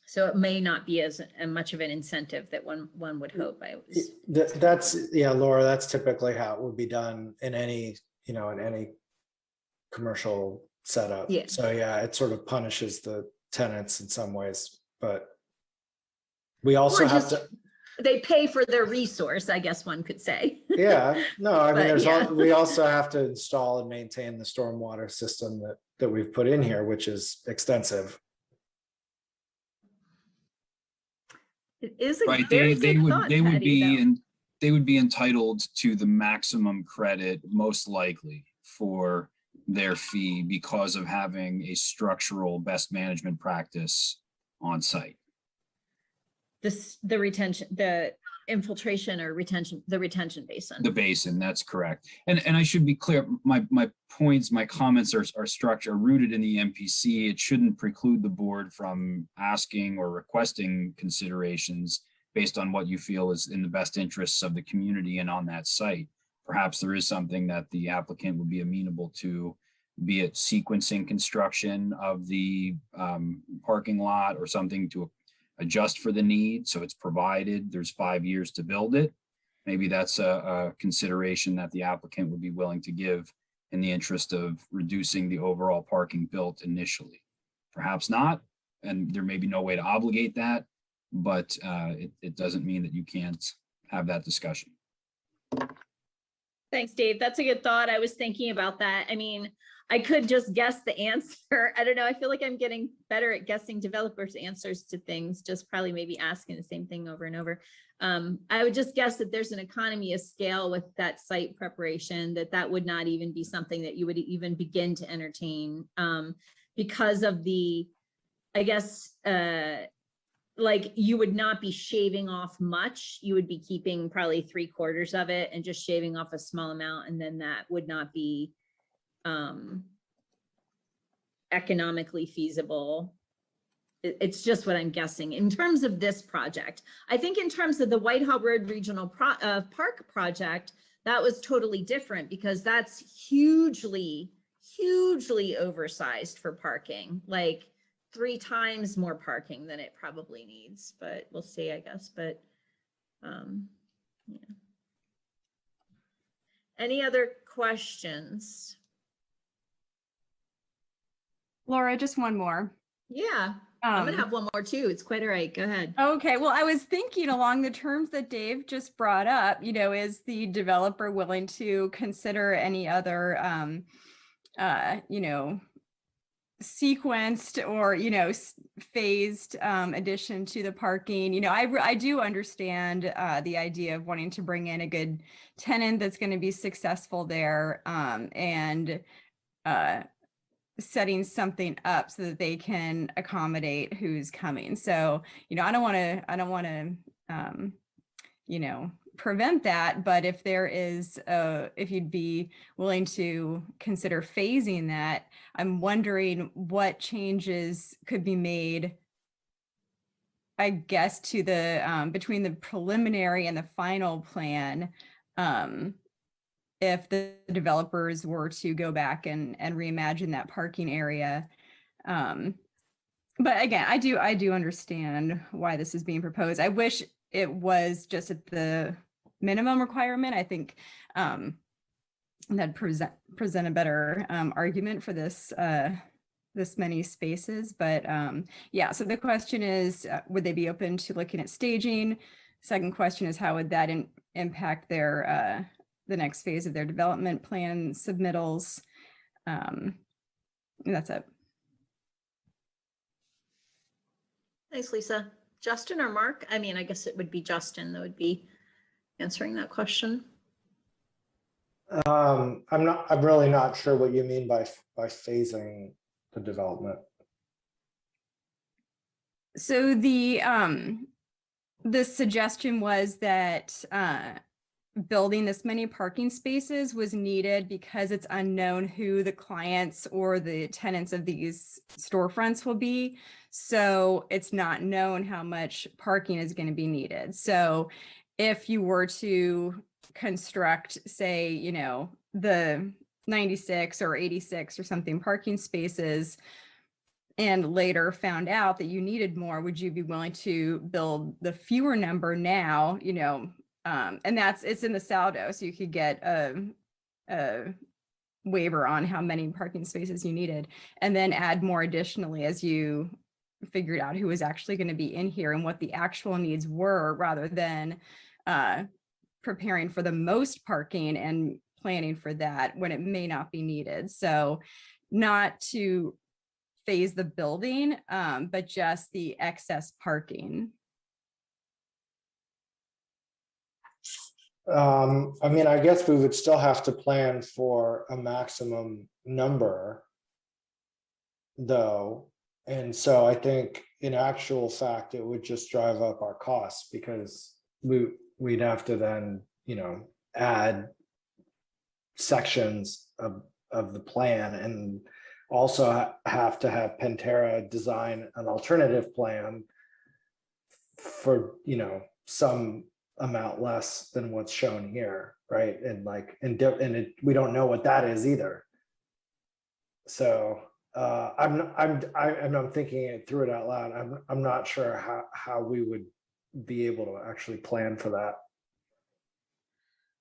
So it may not be as much of an incentive that one would hope. Yeah, Laura, that's typically how it would be done in any commercial setup. Yeah. So yeah, it sort of punishes the tenants in some ways, but we also Or have just- They pay for their resource, I guess one could say. yeah, no, I mean, But, yeah. we also have to install and maintain the stormwater system that we've put in here, which is extensive. It is a Right, very they good would thought, they would Patty, though. they would be entitled to the maximum credit, most likely, for their fee because of having a structural best management practice on site. The retention, the infiltration or retention, the retention basin. The basin, that's correct. And I should be clear, my points, my comments are rooted in the MPC. It shouldn't preclude the board from asking or requesting considerations based on what you feel is in the best interests of the community and on that site. Perhaps there is something that the applicant would be amenable to, be it sequencing construction of the parking lot or something to adjust for the need. So it's provided there's 5 years to build it. Maybe that's a consideration that the applicant would be willing to give in the interest of reducing the overall parking built initially. Perhaps not, and there may be no way to obligate that, but it doesn't mean that you can't have that discussion. Thanks, Dave. That's a good thought. I was thinking about that. I mean, I could just guess the answer. I don't know. I feel like I'm getting better at guessing developers' answers to things, just probably maybe asking the same thing over and over. I would just guess that there's an economy of scale with that site preparation, that would not even be something that you would even begin to entertain because of the, I guess, like you would not be shaving off much. You would be keeping probably 3/4 of it and just shaving off a small amount. And then that would not be economically feasible. It's just what I'm guessing. In terms of this project, I think in terms of the Whitehall Road Regional Park project, that was totally different because that's hugely oversized for parking, like 3 times more parking than it probably needs, but we'll see, I guess. But yeah. Any other questions? Laura, just one more. Yeah, I'm gonna Um, have one more too. It's quite all right. Go ahead. Okay, well, I was thinking along the terms that Dave just brought up, is the developer willing to consider any other, sequenced or, phased addition to the parking? I do understand the idea of wanting to bring in a good tenant that's going to be successful there, and setting something up so that they can accommodate who's coming. So, I don't want to, prevent that, but if there is, if you'd be willing to consider phasing that, I'm wondering what changes could be made, I guess, to the, between the preliminary and the final plan, if the developers were to go back and reimagine that parking area. But again, I do understand why this is being proposed. I wish it was just at the minimum requirement. I think that'd present a better argument for this many spaces. But yeah, so the question is, would they be open to looking at staging? Second question is, how would that impact their the next phase of their development plan submittals? And that's it. Thanks, Lisa. Justin or Mark? I mean, I guess it would be Justin that would be answering that question. I'm really not sure what you mean by phasing the development. So the suggestion was that building this many parking spaces was needed because it's unknown who the clients or the tenants of these storefronts will be. So it's not known how much parking is going to be needed. So if you were to construct, say, the 96 or 86 or something parking spaces, and later found out that you needed more, would you be willing to build the fewer number now, and it's in the saldo, so you could get a waiver on how many parking spaces you needed, and then add more additionally as you figured out who was actually going to be in here and what the actual needs were, rather than preparing for the most parking and planning for that when it may not be needed. So not to phase the building, but just the excess parking. I mean, I guess we would still have to plan for a maximum number, though. And so I think in actual fact, it would just drive up our costs, because we'd have to then, add sections of the plan, and also have to have Pantera design an alternative plan for, some amount less than what's shown here, right? And we don't know what that is either. So I'm thinking it through it out loud. I'm not sure how we would be able to actually plan for that.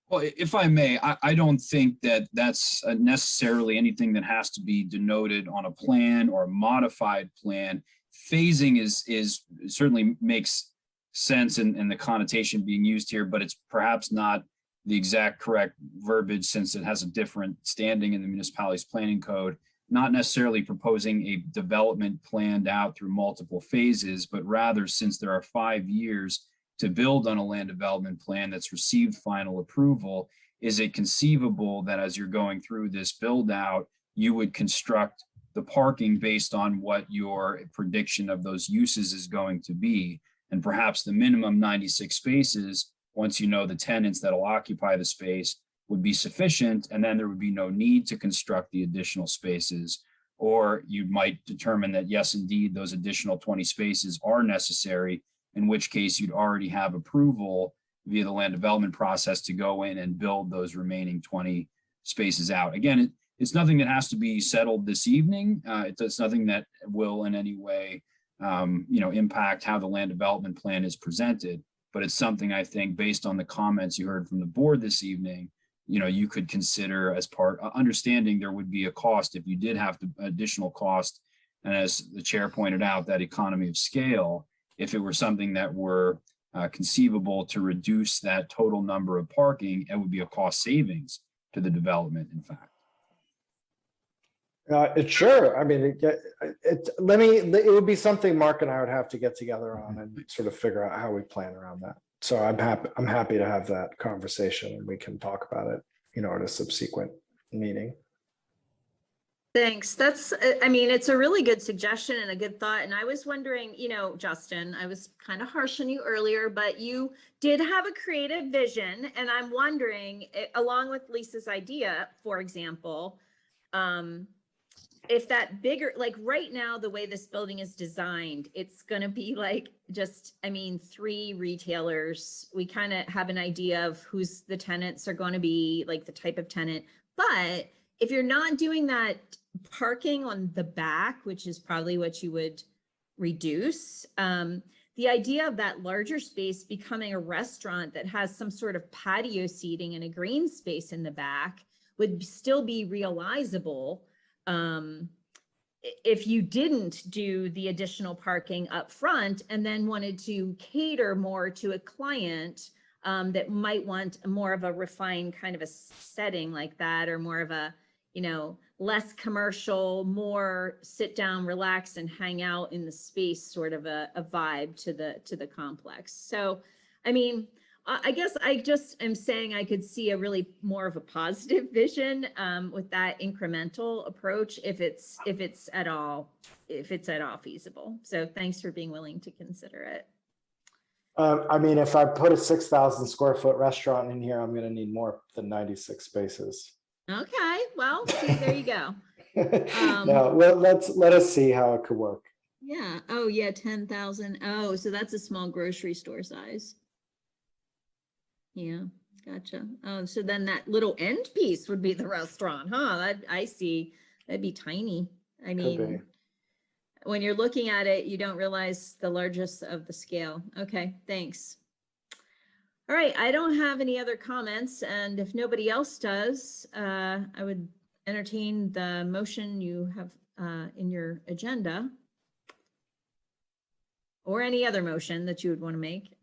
Well, if I may, I don't think that that's necessarily anything that has to be denoted on a plan or a modified plan. Phasing is certainly makes sense in the connotation being used here, but it's perhaps not the exact correct verbiage, since it has a different standing in the municipality's planning code. Not necessarily proposing a development planned out through multiple phases, but rather, since there are 5 years to build on a land development plan that's received final approval, is it conceivable that as you're going through this build out, you would construct the parking based on what your prediction of those uses is going to be? And perhaps the minimum 96 spaces, once you know the tenants that'll occupy the space, would be sufficient, and then there would be no need to construct the additional spaces. Or you might determine that, yes, indeed, those additional 20 spaces are necessary, in which case you'd already have approval via the land development process to go in and build those remaining 20 spaces out. Again, it's nothing that has to be settled this evening. It's nothing that will in any way impact how the land development plan is presented, but it's something I think, based on the comments you heard from the board this evening, you could consider as part, understanding there would be a cost if you did have to additional cost And as the chair pointed out, that economy of scale, if it were something that were conceivable to reduce that total number of parking, it would be a cost savings to the development, in fact. Sure. I mean, it would be something Mark and I would have to get together on and sort of figure out how we plan around that. So I'm happy to have that conversation, and we can talk about it, at a subsequent meeting. Thanks. I mean, it's a really good suggestion and a good thought. And I was wondering, Justin, I was kind of harsh on you earlier, but you did have a creative vision. And I'm wondering, along with Lisa's idea, for example, if that bigger, like right now, the way this building is designed, it's going to be like just, 3 retailers. We kind of have an idea of who's the tenants are going to be, like the type of tenant. But if you're not doing that parking on the back, which is probably what you would reduce, the idea of that larger space becoming a restaurant that has some sort of patio seating and a green space in the back would still be realizable if you didn't do the additional parking up front and then wanted to cater more to a client that might want more of a refined kind of a setting like that, or more of a, less commercial, more sit down, relax and hang out in the space sort of a vibe to the complex. So, I guess I just am saying I could see a really more of a positive vision with that incremental approach if it's at all feasible. So thanks for being willing to consider it. If I put a 6,000 square foot restaurant in here, I'm going to need more than 96 spaces. Okay, well, see, there you go. No, well, let us see how it could work. Yeah. Oh, yeah, 10,000. Oh, so that's a small grocery store size. Yeah, gotcha. Oh, so then that little end piece would be the restaurant, huh? I see. That'd be tiny. When you're looking at it, you don't realize the largest of the scale. Okay, thanks. All right, I don't have any other comments, and if nobody else does, I would entertain the motion you have in your agenda, or any other motion that you would want to make.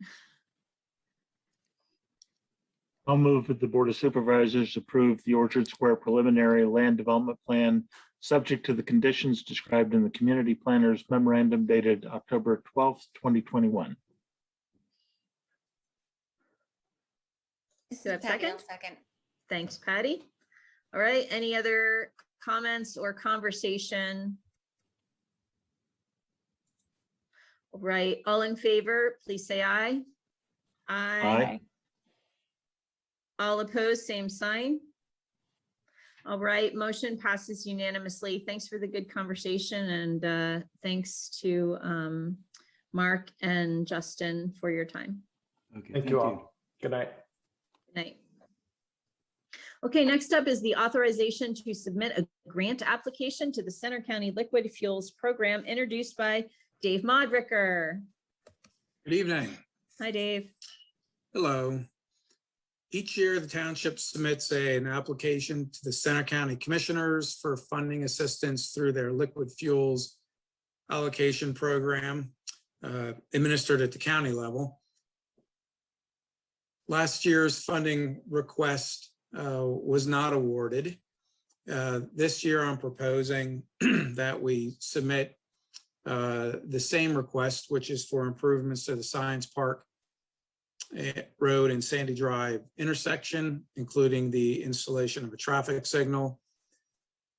I'll move that the Board of Supervisors approve the Orchard Square preliminary land development plan, subject to the conditions described in the community planner's memorandum dated October 12th, 2021. Do I have a second? Thanks, Patty. All right, any other comments or conversation? All right, all in favor, please say aye. Aye. All opposed, same sign. All right, motion passes unanimously. Thanks for the good conversation, and thanks to Mark and Justin for your time. Okay, Thank you all. Good night. Good night. Okay, next up is the authorization to submit a grant application to the Center County Liquid Fuels Program, introduced by Dave Modricker. Good evening. Hi, Dave. Hello. Each year, the township submits an application to the Center County Commissioners for funding assistance through their liquid fuels allocation program administered at the county level. Last year's funding request was not awarded. This year, I'm proposing that we submit the same request, which is for improvements to the Science Park Road and Sandy Drive intersection, including the installation of a traffic signal.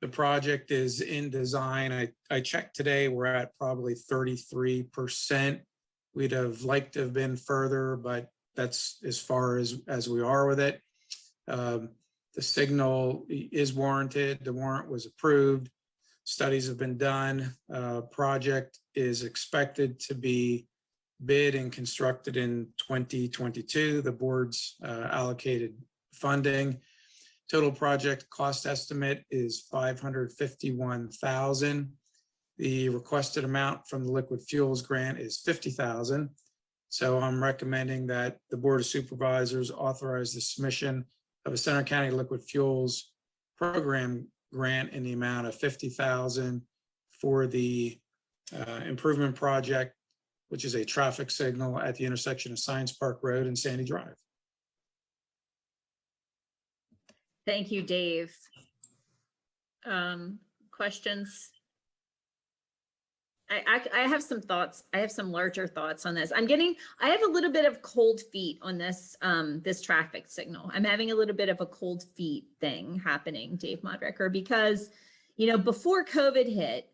The project is in design. I checked today, we're at probably 33%. We'd have liked to have been further, but that's as far as we are with it. The signal is warranted. The warrant was approved. Studies have been done. Project is expected to be bid and constructed in 2022. The board's allocated funding. Total project cost estimate is $551,000. The requested amount from the liquid fuels grant is $50,000. So I'm recommending that the Board of Supervisors authorize the submission of a Center County Liquid Fuels Program grant in the amount of $50,000 for the improvement project, which is a traffic signal at the intersection of Science Park Road and Sandy Drive. Thank you, Dave. Questions? I have some thoughts. I have some larger thoughts on this. I have a little bit of cold feet on this, this traffic signal. I'm having a little bit of a cold feet thing happening, Dave Modricker, because, before COVID hit,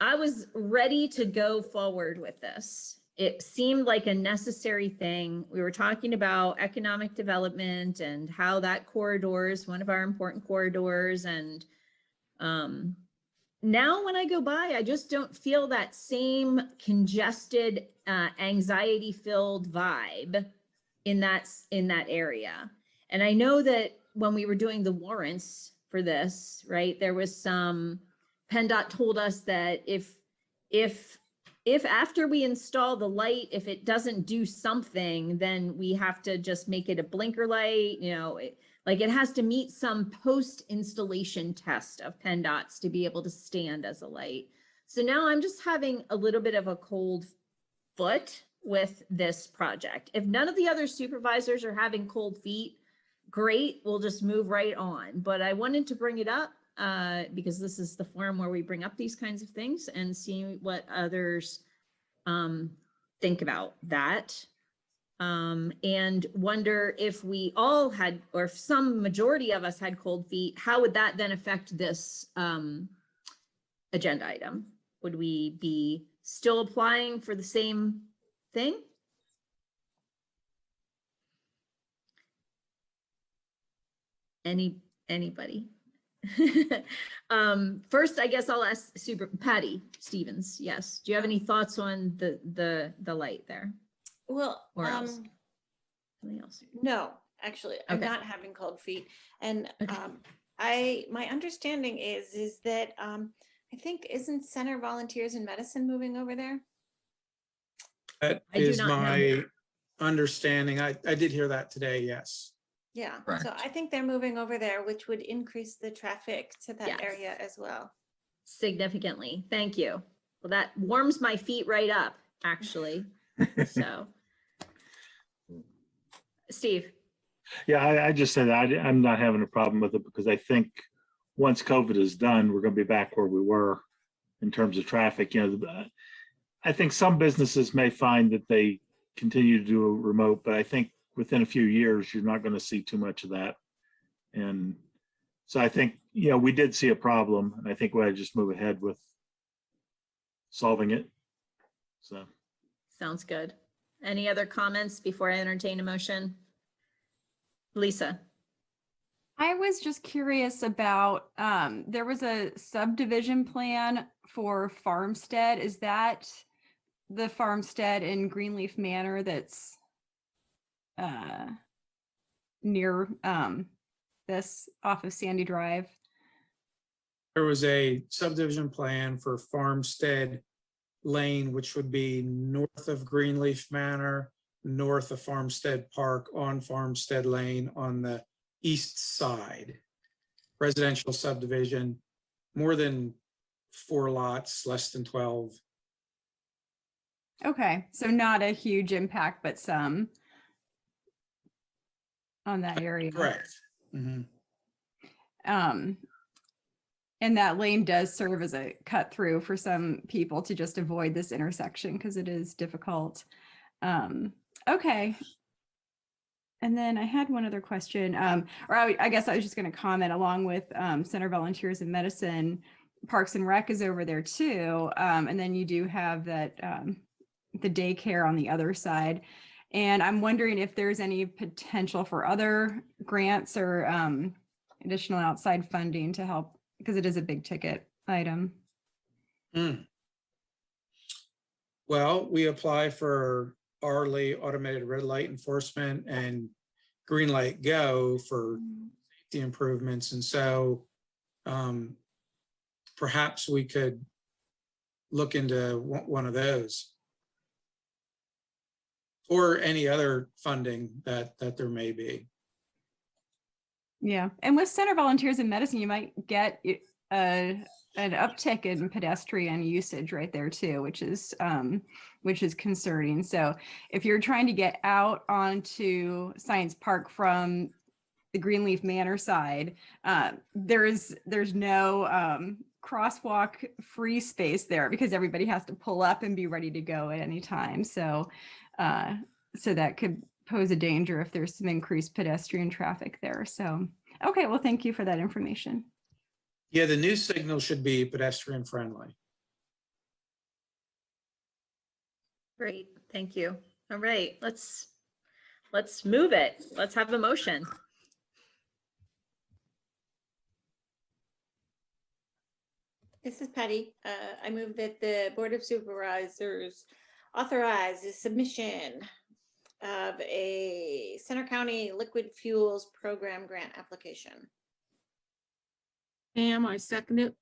I was ready to go forward with this. It seemed like a necessary thing. We were talking about economic development and how that corridor is one of our important corridors. And now when I go by, I just don't feel that same congested, anxiety-filled vibe in that area. And I know that when we were doing the warrants for this, right, there was some, PennDOT told us that if after we install the light, if it doesn't do something, then we have to just make it a blinker light, it has to meet some post-installation test of PennDOT's to be able to stand as a light. So now I'm just having a little bit of a cold foot with this project. If none of the other supervisors are having cold feet, great, we'll just move right on. But I wanted to bring it up because this is the forum where we bring up these kinds of things and see what others think about that. And wonder if we all had, or if some majority of us had cold feet, how would that then affect this agenda item? Would we be still applying for the same thing? Anybody? First, I guess I'll ask Patty Stevens. Yes. Do you have any thoughts on the light there? Well, Or else? Something else? no, actually, I'm Okay. not having cold feet. And Okay. my understanding is that I think isn't Center Volunteers in Medicine moving over there? That I do is not know. my understanding. I did hear that today, yes. Yeah, so Correct. I think they're moving over there, which would increase the traffic to that Yes. area as well. Significantly. Thank you. Well, that warms my feet right up, actually. So. Steve? Yeah, I just said I'm not having a problem with it because I think once COVID is done, we're going to be back where we were in terms of traffic. I think some businesses may find that they continue to do a remote, but I think within a few years, you're not going to see too much of that. And so I think, we did see a problem, and I think we ought to just move ahead with solving it. So. Sounds good. Any other comments before I entertain a motion? Lisa? I was just curious about, there was a subdivision plan for Farmstead. Is that the Farmstead in Greenleaf Manor that's near this off of Sandy Drive? There was a subdivision plan for Farmstead Lane, which would be north of Greenleaf Manor, north of Farmstead Park, on Farmstead Lane on the east side. Residential subdivision, more than 4 lots, less than 12. Okay, so not a huge impact, but some on that area. Correct. Mhm. And that lane does serve as a cut through for some people to just avoid this intersection because it is difficult. Okay. And then I had one other question, or I guess I was just going to comment along with Center Volunteers in Medicine, Parks and Rec is over there too. And then you do have that the daycare on the other side. And I'm wondering if there's any potential for other grants or additional outside funding to help, because it is a big ticket item. Well, we apply for Arley automated red light enforcement and green light go for safety improvements. And so perhaps we could look into one of those or any other funding that there may be. Yeah, and with Center Volunteers in Medicine, you might get a an uptick in pedestrian usage right there too, which is concerning. So if you're trying to get out onto Science Park from the Greenleaf Manor side, there's no crosswalk free space there because everybody has to pull up and be ready to go at any time. So that could pose a danger if there's some increased pedestrian traffic there. So, okay, well, thank you for that information. Yeah, the new signal should be pedestrian friendly. Great, thank you. All right, let's move it. Let's have a motion. This is Patty. I move that the Board of Supervisors authorize the submission of a Center County Liquid Fuels Program grant application. Pam, I second it.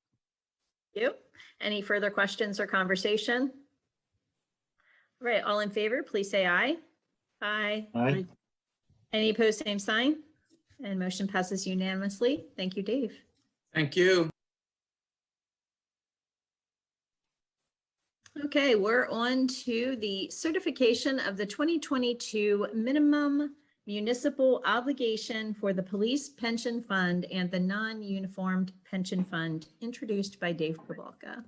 You. Any further questions or conversation? All right, all in favor, please say aye. Aye. Aye. Any opposed, same sign. And motion passes unanimously. Thank you, Dave. Thank you. Okay, we're on to the certification of the 2022 minimum municipal obligation for the police pension fund and the non-uniformed pension fund, introduced by Dave Prabalka.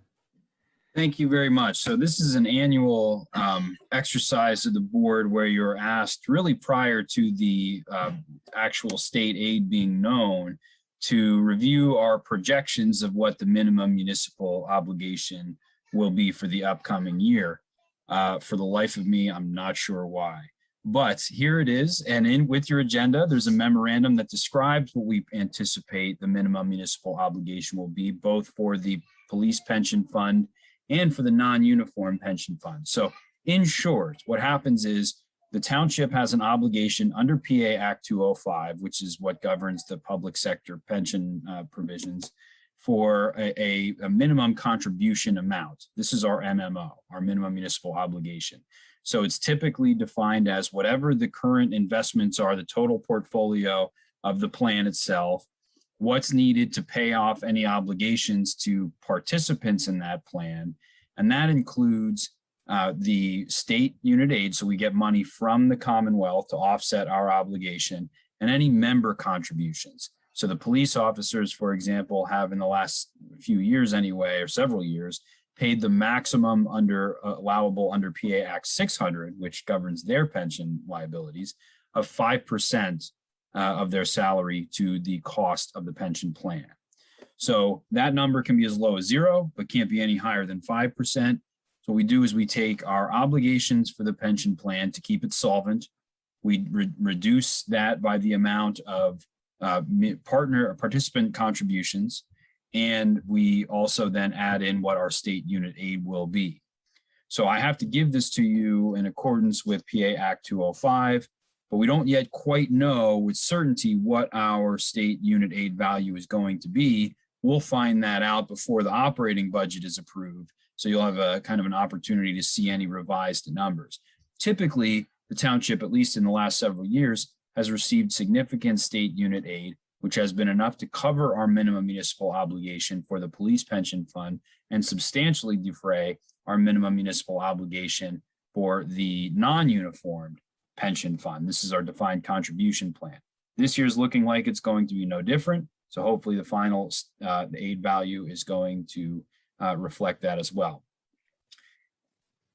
Thank you very much. So this is an annual exercise of the board where you're asked, really prior to the actual state aid being known, to review our projections of what the minimum municipal obligation will be for the upcoming year. For the life of me, I'm not sure why. But here it is, and with your agenda, there's a memorandum that describes what we anticipate the minimum municipal obligation will be, both for the police pension fund and for the non-uniform pension fund. So in short, what happens is the township has an obligation under PA Act 205, which is what governs the public sector pension provisions, for a minimum contribution amount. This is our MMO, our minimum municipal obligation. So it's typically defined as whatever the current investments are, the total portfolio of the plan itself, what's needed to pay off any obligations to participants in that plan. And that includes the state unit aid, so we get money from the Commonwealth to offset our obligation, and any member contributions. So the police officers, for example, have in the last few years anyway, or several years, paid the maximum allowable under PA Act 600, which governs their pension liabilities, of 5% of their salary to the cost of the pension plan. So that number can be as low as 0, but can't be any higher than 5%. So what we do is we take our obligations for the pension plan to keep it solvent. We reduce that by the amount of participant contributions, and we also then add in what our state unit aid will be. So I have to give this to you in accordance with PA Act 205, but we don't yet quite know with certainty what our state unit aid value is going to be. We'll find that out before the operating budget is approved. So you'll have a kind of an opportunity to see any revised numbers. Typically, the township, at least in the last several years, has received significant state unit aid, which has been enough to cover our minimum municipal obligation for the police pension fund and substantially defray our minimum municipal obligation for the non-uniformed pension fund. This is our defined contribution plan. This year is looking like it's going to be no different. So hopefully the final the aid value is going to reflect that as well.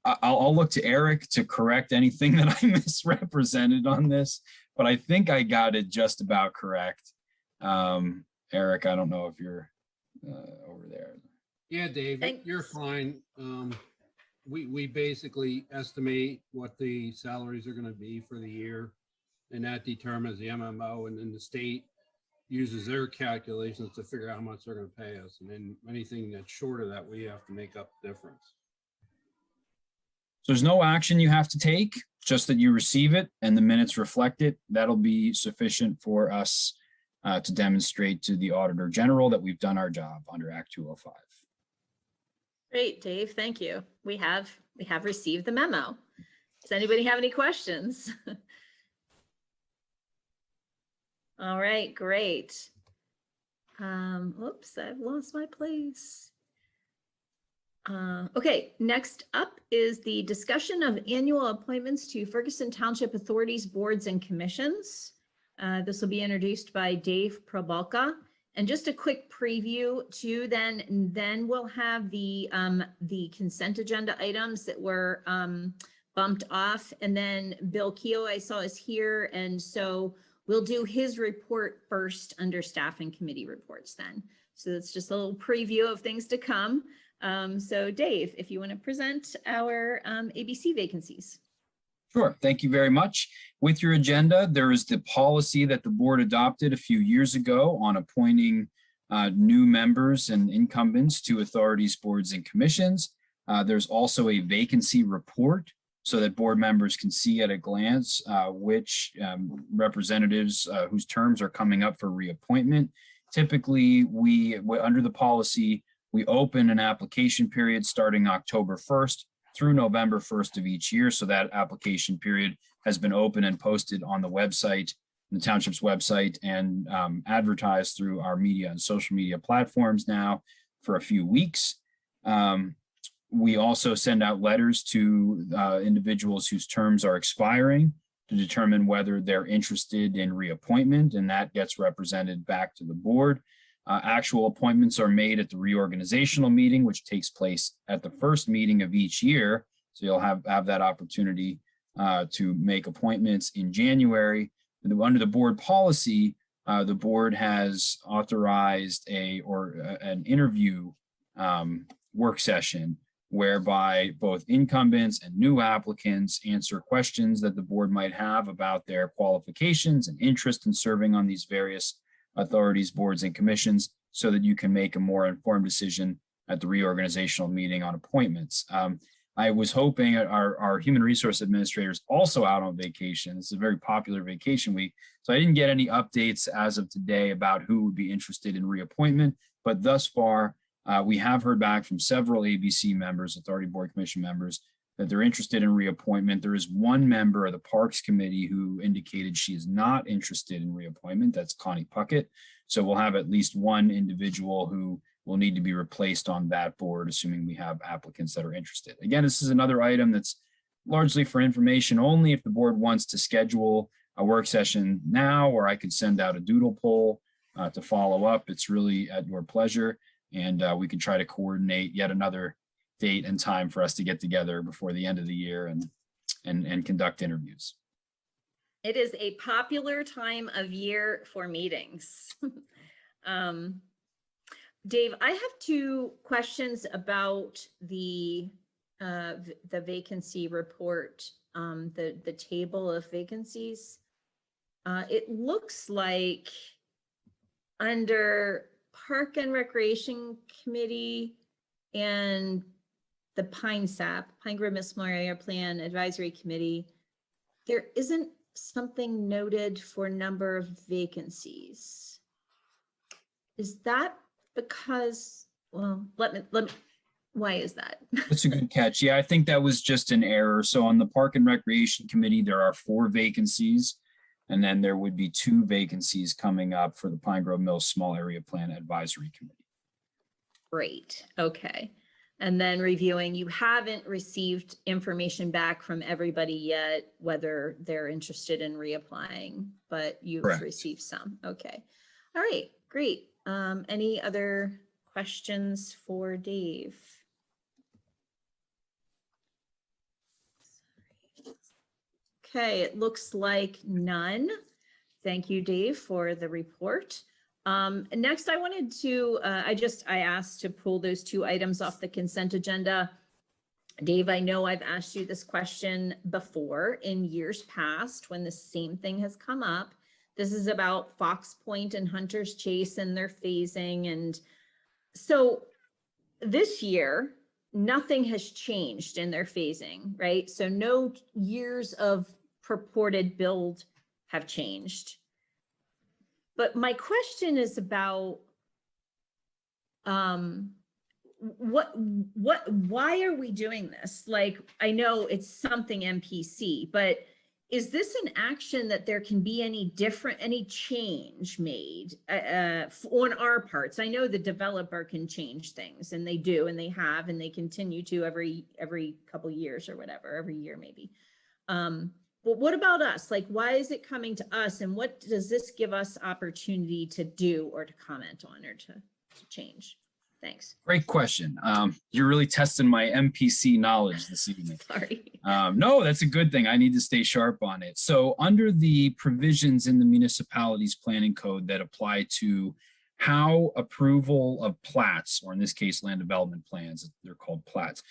I'll look to Eric to correct anything that I misrepresented on this, but I think I got it just about correct. Eric, I don't know if you're over there. Yeah, Dave, Thanks. you're fine. We basically estimate what the salaries are going to be for the year, and that determines the MMO, and then the state uses their calculations to figure out how much they're going to pay us. And then anything that's short of that, we have to make up the difference. So there's no action you have to take, just that you receive it and the minutes reflect it. That'll be sufficient for us to demonstrate to the Auditor General that we've done our job under Act 205. Great, Dave, thank you. We have received the memo. Does anybody have any questions? All right, great. Oops, I've lost my place. Okay, next up is the discussion of annual appointments to Ferguson Township authorities, boards, and commissions. This will be introduced by Dave Probalka. And just a quick preview too, then we'll have the consent agenda items that were bumped off. And then Bill Keogh, I saw, is here. And so we'll do his report first under staff and committee reports then. So that's just a little preview of things to come. So Dave, if you want to present our ABC vacancies. Sure. Thank you very much. With your agenda, there is the policy that the board adopted a few years ago on appointing new members and incumbents to authorities, boards, and commissions. There's also a vacancy report so that board members can see at a glance which representatives whose terms are coming up for reappointment. Typically, under the policy, we open an application period starting October 1st through November 1st of each year. So that application period has been open and posted on the website, the township's website, and advertised through our media and social media platforms now for a few weeks. We also send out letters to individuals whose terms are expiring to determine whether they're interested in reappointment, and that gets represented back to the board. Actual appointments are made at the reorganizational meeting, which takes place at the first meeting of each year. So you'll have that opportunity to make appointments in January. Under the board policy, the board has authorized an interview work session whereby both incumbents and new applicants answer questions that the board might have about their qualifications and interest in serving on these various authorities, boards, and commissions so that you can make a more informed decision at the reorganizational meeting on appointments. I was hoping our human resource administrator is also out on vacation. It's a very popular vacation week. So I didn't get any updates as of today about who would be interested in reappointment, but thus far we have heard back from several ABC members, authority board commission members, that they're interested in reappointment. There is one member of the Parks Committee who indicated she is not interested in reappointment. That's Connie Puckett. So we'll have at least one individual who will need to be replaced on that board, assuming we have applicants that are interested. Again, this is another item that's largely for information only. If the board wants to schedule a work session now, or I could send out a doodle poll to follow up, it's really at your pleasure. And we can try to coordinate yet another date and time for us to get together before the end of the year and conduct interviews. It is a popular time of year for meetings. Dave, I have two questions about the vacancy report, the table of vacancies. It looks like under Park and Recreation Committee and the Pine Grove Municipal Area Plan Advisory Committee, there isn't something noted for number of vacancies. Is that because, well, why is that? That's a good catch. Yeah, I think that was just an error. So on the Park and Recreation Committee, there are 4 vacancies, and then there would be 2 vacancies coming up for the Pine Grove Mills Small Area Plan Advisory Committee. Great, okay. And then reviewing, you haven't received information back from everybody yet, whether they're interested in reapplying, but you've Correct. received some. Okay. All right, great. Any other questions for Dave? Okay, it looks like none. Thank you, Dave, for the report. Next, I wanted to, I asked to pull those 2 items off the consent agenda. Dave, I know I've asked you this question before in years past when the same thing has come up. This is about Fox Point and Hunter's Chase and their phasing. And so this year, nothing has changed in their phasing, right? So no years of purported build have changed. But my question is about why are we doing this? Like, I know it's something MPC, but is this an action that there can be any change made on our parts? I know the developer can change things, and they do, and they have, and they continue to every couple years or whatever, every year maybe. But what about us? Like, why is it coming to us, and what does this give us opportunity to do or to comment on or to change? Thanks. Great question. You're really testing my MPC knowledge this evening. Sorry. No, that's a good thing. I need to stay sharp on it. So under the provisions in the municipalities planning code that apply to how approval of plats, or in this case, land development plans, they're called plats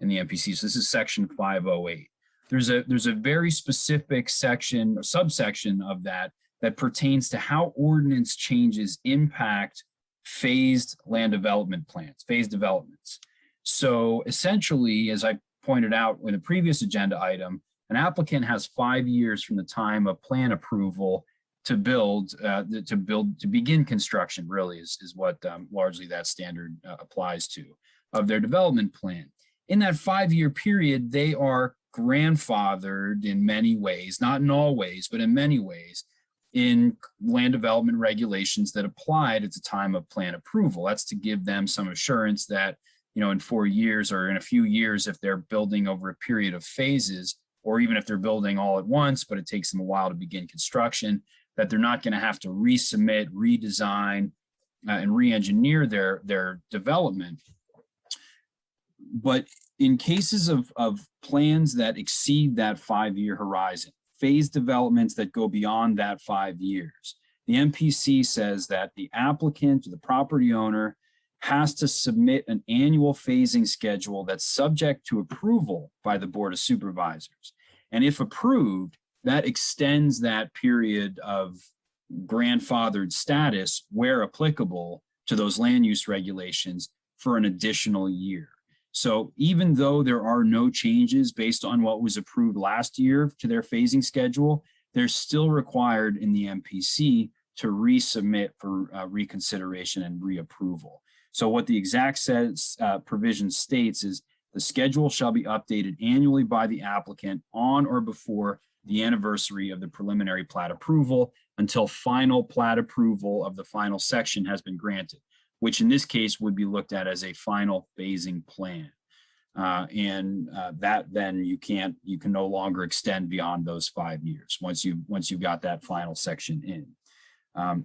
in the MPC. So this is section 508. There's a very specific section or subsection of that pertains to how ordinance changes impact phased land development plans, phased developments. So essentially, as I pointed out in the previous agenda item, an applicant has 5 years from the time of plan approval to begin construction, really is what largely that standard applies to, of their development plan. In that 5-year period, they are grandfathered in many ways, not in all ways, but in many ways, in land development regulations that applied at the time of plan approval. That's to give them some assurance that, in 4 years or in a few years, if they're building over a period of phases, or even if they're building all at once, but it takes them a while to begin construction, that they're not going to have to resubmit, redesign, and re-engineer their development. But in cases of plans that exceed that 5-year horizon, phase developments that go beyond that 5 years, the MPC says that the applicant or the property owner has to submit an annual phasing schedule that's subject to approval by the Board of Supervisors. And if approved, that extends that period of grandfathered status, where applicable, to those land use regulations for an additional year. So even though there are no changes based on what was approved last year to their phasing schedule, they're still required in the MPC to resubmit for reconsideration and reapproval. So what the exact provision states is the schedule shall be updated annually by the applicant on or before the anniversary of the preliminary plat approval until final plat approval of the final section has been granted, which in this case would be looked at as a final phasing plan. That then you can no longer extend beyond those 5 years once you've got that final section in.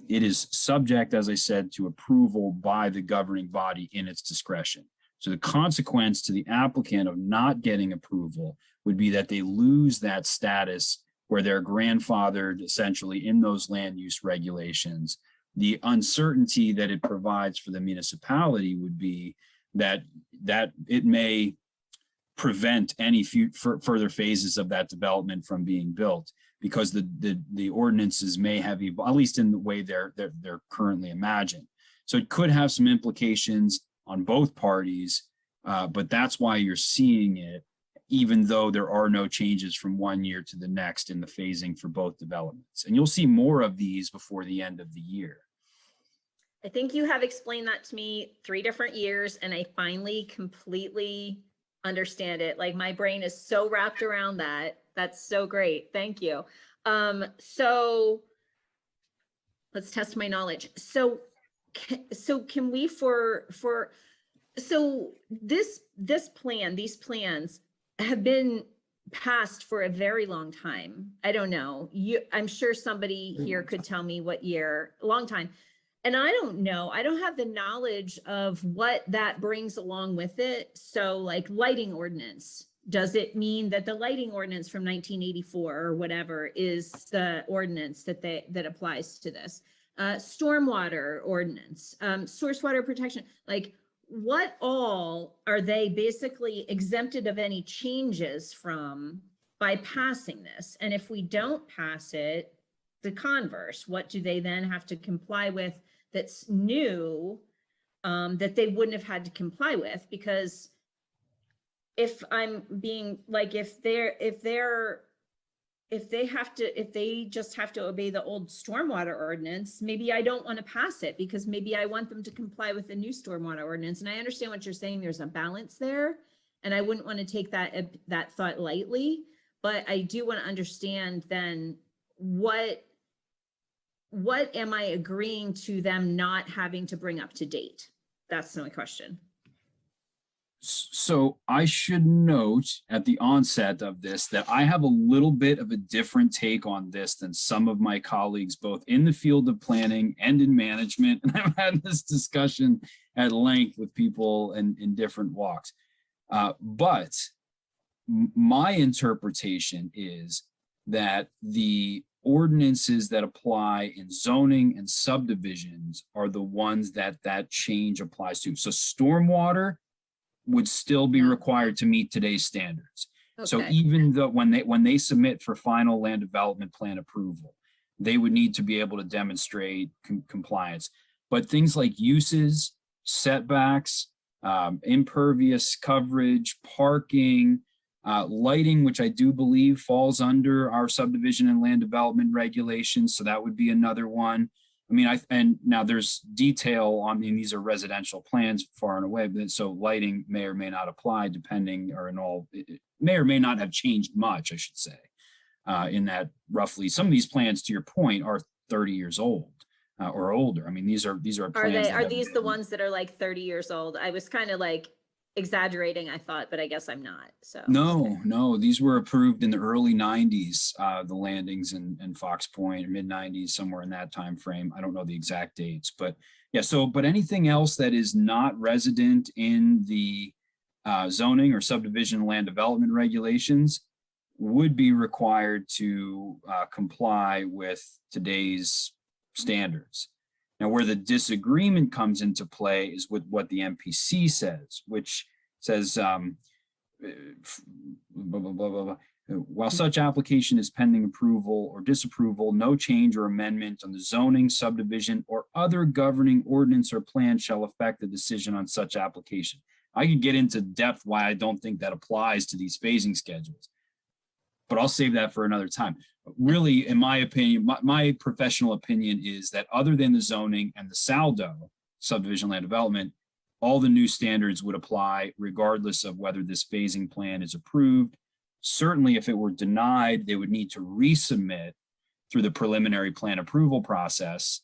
It is subject, as I said, to approval by the governing body in its discretion. So the consequence to the applicant of not getting approval would be that they lose that status where they're grandfathered essentially in those land use regulations. The uncertainty that it provides for the municipality would be that it may prevent any further phases of that development from being built, because the ordinances may have evolved, at least in the way they're currently imagined. So it could have some implications on both parties, but that's why you're seeing it, even though there are no changes from 1 year to the next in the phasing for both developments. And you'll see more of these before the end of the year. I think you have explained that to me 3 different years, and I finally completely understand it. Like, my brain is so wrapped around that. That's so great. Thank you. So let's test my knowledge. So can we these plans have been passed for a very long time. I don't know. I'm sure somebody here could tell me what year, a long time. And I don't know, I don't have the knowledge of what that brings along with it. So like lighting ordinance, does it mean that the lighting ordinance from 1984 or whatever is the ordinance that applies to this? Stormwater ordinance, source water protection, like what all are they basically exempted of any changes from by passing this? And if we don't pass it, the converse, what do they then have to comply with that's new, that they wouldn't have had to comply with? Because if I'm being like, if they just have to obey the old stormwater ordinance, maybe I don't want to pass it because maybe I want them to comply with the new stormwater ordinance. And I understand what you're saying. There's a balance there, and I wouldn't want to take that thought lightly. but I do want to understand then what am I agreeing to them not having to bring up to date? That's my question. So I should note at the onset of this that I have a little bit of a different take on this than some of my colleagues, both in the field of planning and in management. And I've had this discussion at length with people in different walks. But my interpretation is that the ordinances that apply in zoning and subdivisions are the ones that change applies to. So stormwater would still be required to meet today's standards. So Okay. even though when they submit for final land development plan approval, they would need to be able to demonstrate compliance. But things like uses, setbacks, impervious coverage, parking, lighting, which I do believe falls under our subdivision and land development regulations. So that would be another one. I mean, and now there's detail on, I mean, these are residential plans far and away, but so lighting may or may not apply depending, or it may or may not have changed much, I should say, in that roughly some of these plans, to your point, are 30 years old or older. I mean, these are plans. Are these the ones that are like 30 years old? I was kind of like exaggerating, I thought, but I guess I'm not. So No, these were approved in the early 90s, the landings in Fox Point, mid 90s, somewhere in that time frame. I don't know the exact dates, but yeah. So, but anything else that is not resident in the zoning or subdivision land development regulations would be required to comply with today's standards. Now, where the disagreement comes into play is with what the MPC says, which says, while such application is pending approval or disapproval, no change or amendment on the zoning, subdivision, or other governing ordinance or plan shall affect the decision on such application. I can get into depth why I don't think that applies to these phasing schedules, but I'll save that for another time. Really, in my opinion, my professional opinion is that other than the zoning and the SALDO, subdivision land development, all the new standards would apply regardless of whether this phasing plan is approved. Certainly, if it were denied, they would need to resubmit through the preliminary plan approval process,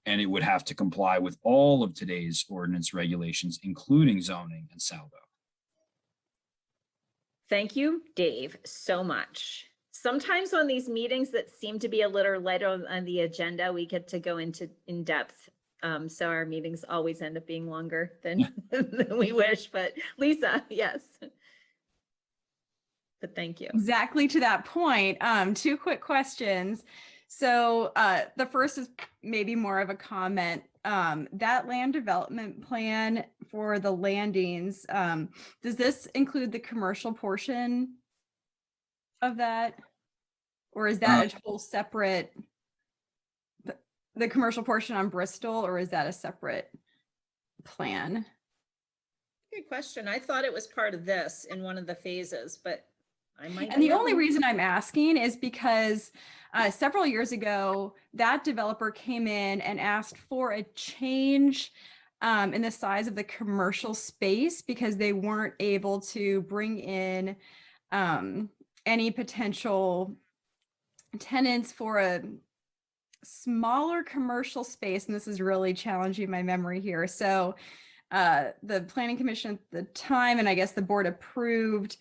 and it would have to comply with all of today's ordinance regulations, including zoning and SALDO. thank you, Dave, so much. Sometimes on these meetings that seem to be a little lighter on the agenda, we get to go into in depth. So our meetings always end up being longer than, than we wish, but Lisa, yes. But thank you. Exactly to that point. Two quick questions. So the first is maybe more of a comment. That land development plan for the landings, does this include the commercial portion of that? Or is that a whole separate, the commercial portion on Bristol, or is that a separate plan? Good question. I thought it was part of this in one of the phases, but I might. And the only reason I'm asking is because several years ago, that developer came in and asked for a change in the size of the commercial space because they weren't able to bring in any potential tenants for a smaller commercial space. And this is really challenging my memory here. So the planning commission at the time, and I guess the board approved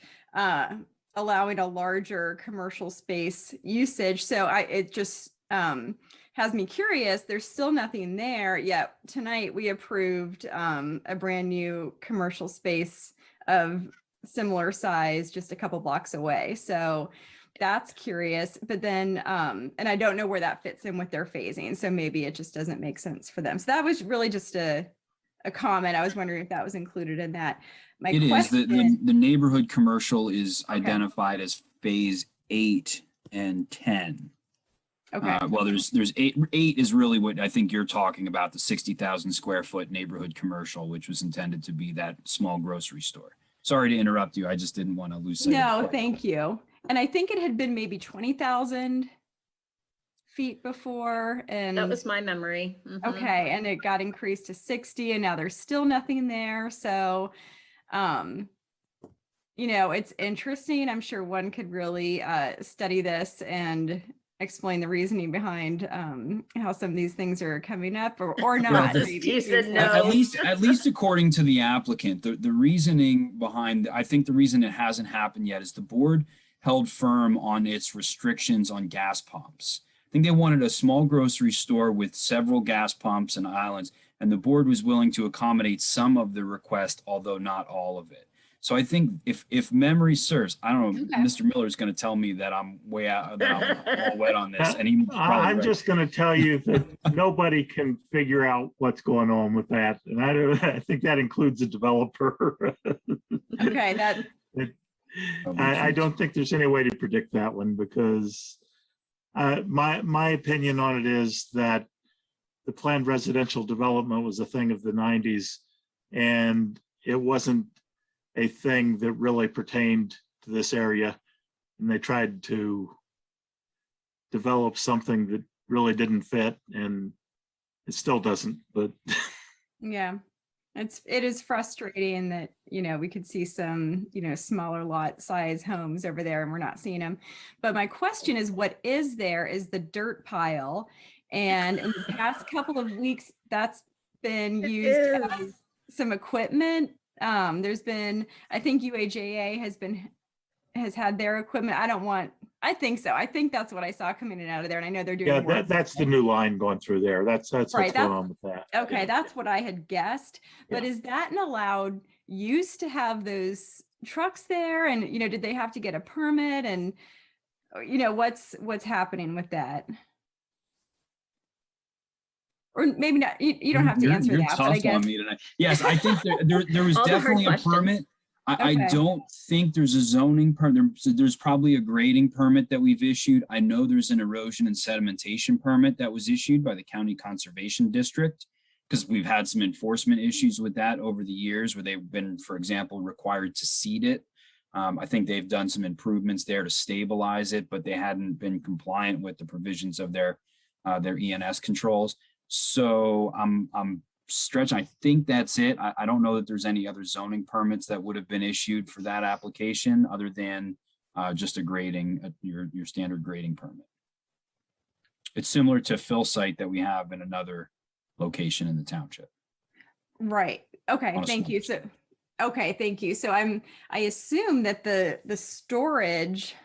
allowing a larger commercial space usage. So it just has me curious. There's still nothing there yet. Tonight we approved a brand new commercial space of similar size, just a couple blocks away. So that's curious, but then, and I don't know where that fits in with their phasing. So maybe it just doesn't make sense for them. So that was really just a comment. I was wondering if that was included in that. It is. The neighborhood commercial is identified as phase 8 and 10. Okay. Well, there's 8 is really what I think you're talking about, the 60,000 square foot neighborhood commercial, which was intended to be that small grocery store. Sorry to interrupt you. I just didn't want to lose sight. No, thank you. And I think it had been maybe 20,000 feet before. And That was my memory. Mhm. okay. And it got increased to 60 and now there's still nothing there. So, it's interesting. I'm sure one could really study this and explain the reasoning behind how some of these things are coming up or not. the- maybe. Steve said no. At least according to the applicant, the reasoning behind, I think the reason it hasn't happened yet is the board held firm on its restrictions on gas pumps. I think they wanted a small grocery store with several gas pumps and islands, and the board was willing to accommodate some of the request, although not all of it. So I think if memory serves, I don't know, Okay. Mr. Miller is going to tell me that I'm way out, that I'm all wet on this, and he's probably I'm right. just going to tell you that nobody can figure out what's going on with that. And I think that includes the developer. Okay, that I don't think there's any way to predict that one because my opinion on it is that the planned residential development was a thing of the 90s, and it wasn't a thing that really pertained to this area. And they tried to develop something that really didn't fit, and it still doesn't, but yeah. It is frustrating that, we could see some, smaller lot size homes over there and we're not seeing them. But my question is, what is there is the dirt pile. And in the past couple of weeks, that's been used as some equipment. There's been, I think UAJA has had their equipment. I think so. I think that's what I saw coming in and out of there. And I know they're doing work. that's the new line going through there. That's Right, what's going that's- on with that. Okay, that's what I had guessed. But Yeah. is that an allowed use to have those trucks there? And, did they have to get a permit? And, what's happening with that? Or maybe not, you don't have to answer You're that, but I tough on guess. me tonight. Yes, I think there was All the hard definitely a questions. permit. I Okay. don't think there's a zoning permit. There's probably a grading permit that we've issued. I know there's an erosion and sedimentation permit that was issued by the County Conservation District because we've had some enforcement issues with that over the years where they've been, for example, required to seed it. I think they've done some improvements there to stabilize it, but they hadn't been compliant with the provisions of their ENS controls. So I'm stretching. I think that's it. I don't know that there's any other zoning permits that would have been issued for that application other than just a grading, your standard grading permit. It's similar to fill site that we have in another location in the township. Right. Okay. On a Thank you. smaller So, okay. Thank you. So I assume that the storage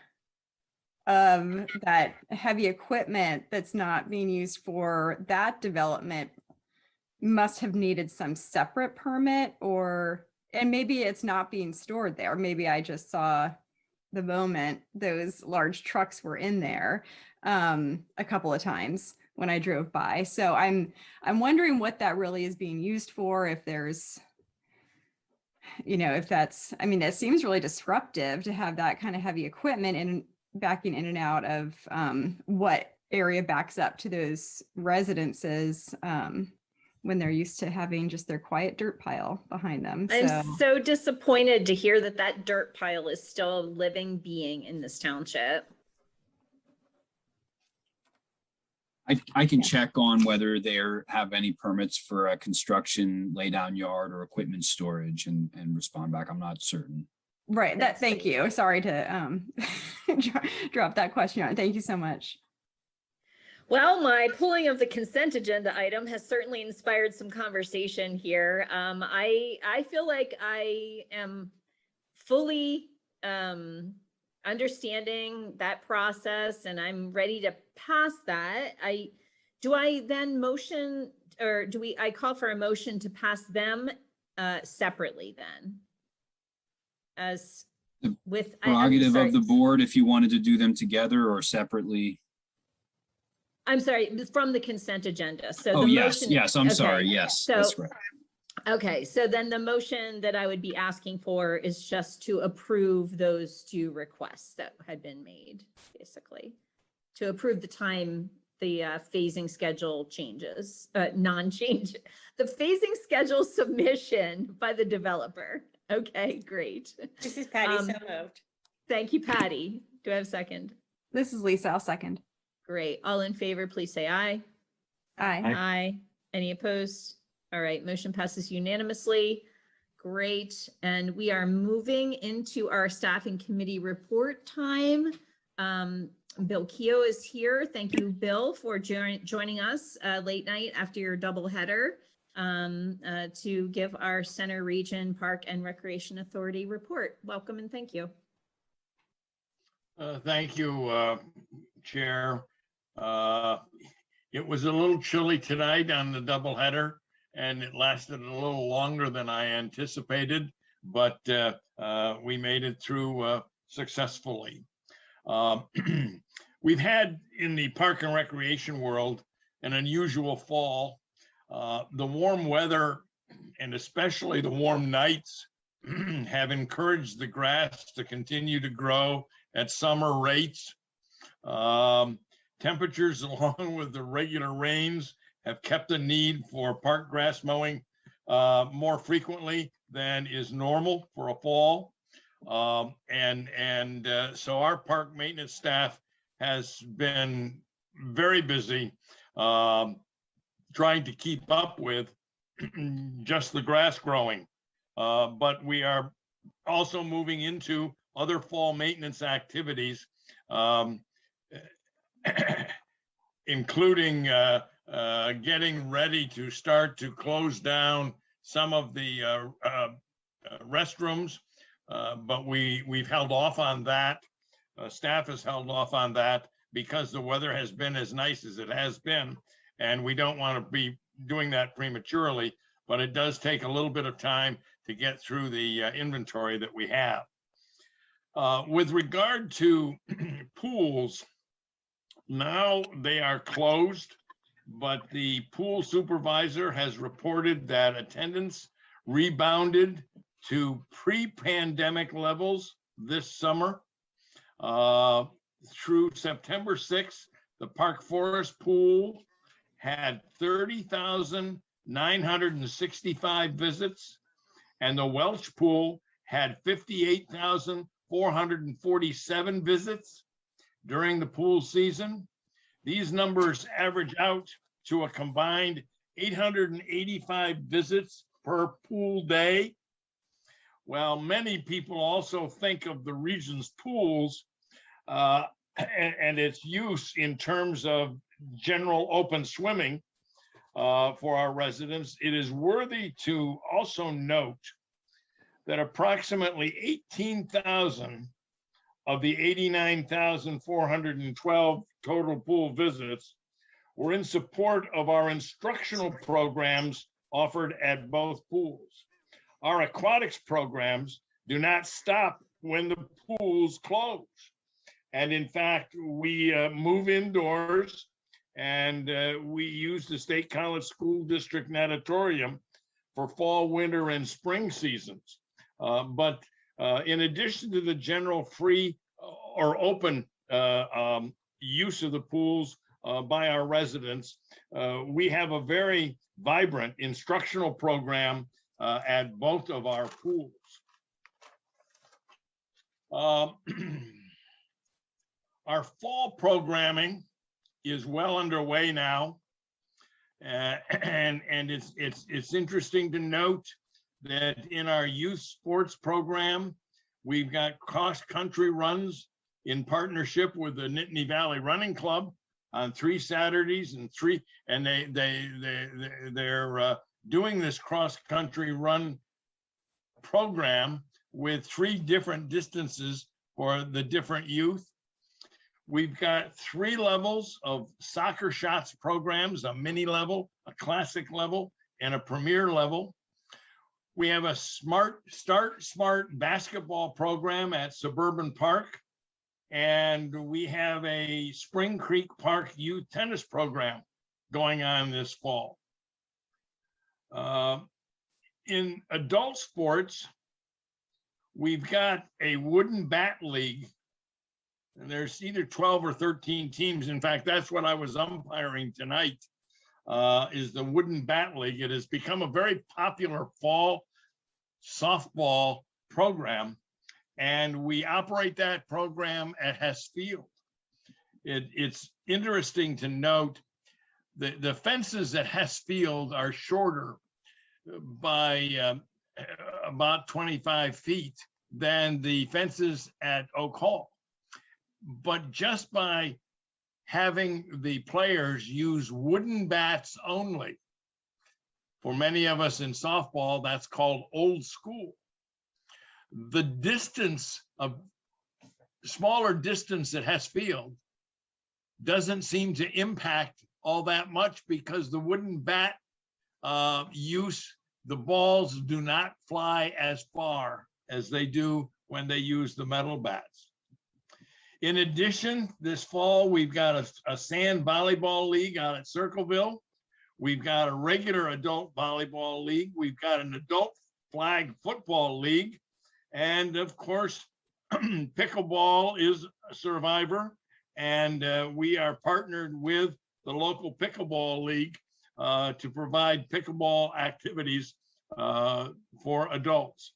of that heavy equipment that's not being used for that development must have needed some separate permit and maybe it's not being stored there. Maybe I just saw the moment those large trucks were in there a couple of times when I drove by. So I'm wondering what that really is being used for, if there's, if that's, that seems really disruptive to have that kind of heavy equipment and backing in and out of what area backs up to those residences when they're used to having just their quiet dirt pile behind them. I'm so disappointed to hear that dirt pile is still a living being in this township. I can check on whether they have any permits for a construction laydown yard or equipment storage and respond back. I'm not certain. Right. Thank you. Sorry to drop that question on. Thank you so much. Well, my pulling of the consent agenda item has certainly inspired some conversation here. I feel like I am fully understanding that process and I'm ready to pass that. Do I then motion or I call for a motion to pass them separately then? As with Prerogative of the board if you wanted to do them together or separately. I'm sorry, from the consent agenda. So Oh, the yes, motion, yes, I'm okay. sorry. Yes, So- that's right. Okay, so then the motion that I would be asking for is just to approve those two requests that had been made, basically. To approve the phasing schedule changes, non-change, the phasing schedule submission by the developer. Okay, great. This is Patty, so moved. Thank you, Patty. Do I have a second? This is Lisa. I'll second. Great. All in favor, please say aye. Aye. Aye. Any opposed? All right, motion passes unanimously. Great. And we are moving into our staff and committee report time. Bill Keogh is here. Thank you, Bill, for joining us late night after your double header to give our Center Region Park and Recreation Authority report. Welcome and thank you. Thank you, Chair. It was a little chilly tonight on the doubleheader, and it lasted a little longer than I anticipated, but we made it through successfully. We've had in the park and recreation world an unusual fall. The warm weather and especially the warm nights have encouraged the grass to continue to grow at summer rates. Temperatures along with the regular rains have kept the need for park grass mowing more frequently than is normal for a fall. So our park maintenance staff has been very busy trying to keep up with just the grass growing. But we are also moving into other fall maintenance activities, including getting ready to start to close down some of the restrooms, but we've held off on that. Staff has held off on that because the weather has been as nice as it has been, and we don't want to be doing that prematurely, but it does take a little bit of time to get through the inventory that we have. With regard to pools, now they are closed, but the pool supervisor has reported that attendance rebounded to pre-pandemic levels this summer. Through September 6th, the Park Forest pool had 30,965 visits, and the Welch pool had 58,447 visits during the pool season. These numbers average out to a combined 885 visits per pool day. Well, many people also think of the region's pools and its use in terms of general open swimming for our residents. It is worthy to also note that approximately 18,000 of the 89,412 total pool visits were in support of our instructional programs offered at both pools. Our aquatics programs do not stop when the pools close. And in fact, we move indoors, and we use the State College School District Natatorium for fall, winter, and spring seasons. But in addition to the general free or open use of the pools by our residents, we have a very vibrant instructional program at both of our pools. Our fall programming is well underway now, and it's interesting to note that in our youth sports program, we've got cross-country runs in partnership with the Nittany Valley Running Club on 3 Saturdays and they're doing this cross-country run program with 3 different distances for the different youth. We've got 3 levels of soccer shots programs, a mini level, a classic level, and a premier level. We have a Smart basketball program at Suburban Park, and we have a Spring Creek Park youth tennis program going on this fall. In adult sports, we've got a wooden bat league, and there's either 12 or 13 teams. In fact, that's what I was umpiring tonight, is the wooden bat league. It has become a very popular fall softball program, and we operate that program at Hess Field. It's interesting to note that the fences at Hess Field are shorter by about 25 feet than the fences at Oak Hall. But just by having the players use wooden bats only, for many of us in softball, that's called old school. The distance of smaller distance at Hess Field doesn't seem to impact all that much because the wooden bat use, the balls do not fly as far as they do when they use the metal bats. In addition, this fall, we've got a sand volleyball league out at Circleville. We've got a regular adult volleyball league. We've got an adult flag football league. And of course, pickleball is a survivor. And we are partnered with the local pickleball league to provide pickleball activities for adults.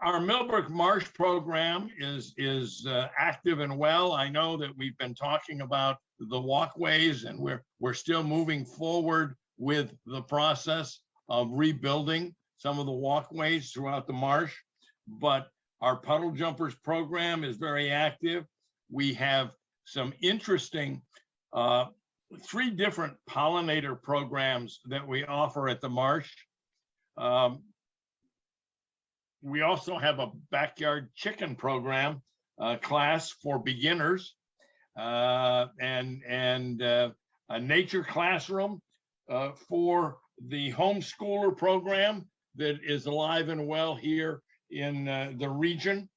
Our Millbrook Marsh program is active and well. I know that we've been talking about the walkways, and we're still moving forward with the process of rebuilding some of the walkways throughout the marsh. But our puddle jumpers program is very active. We have some interesting 3 different pollinator programs that we offer at the marsh. We also have a backyard chicken program class for beginners and a nature classroom for the homeschooler program that is alive and well here in the region.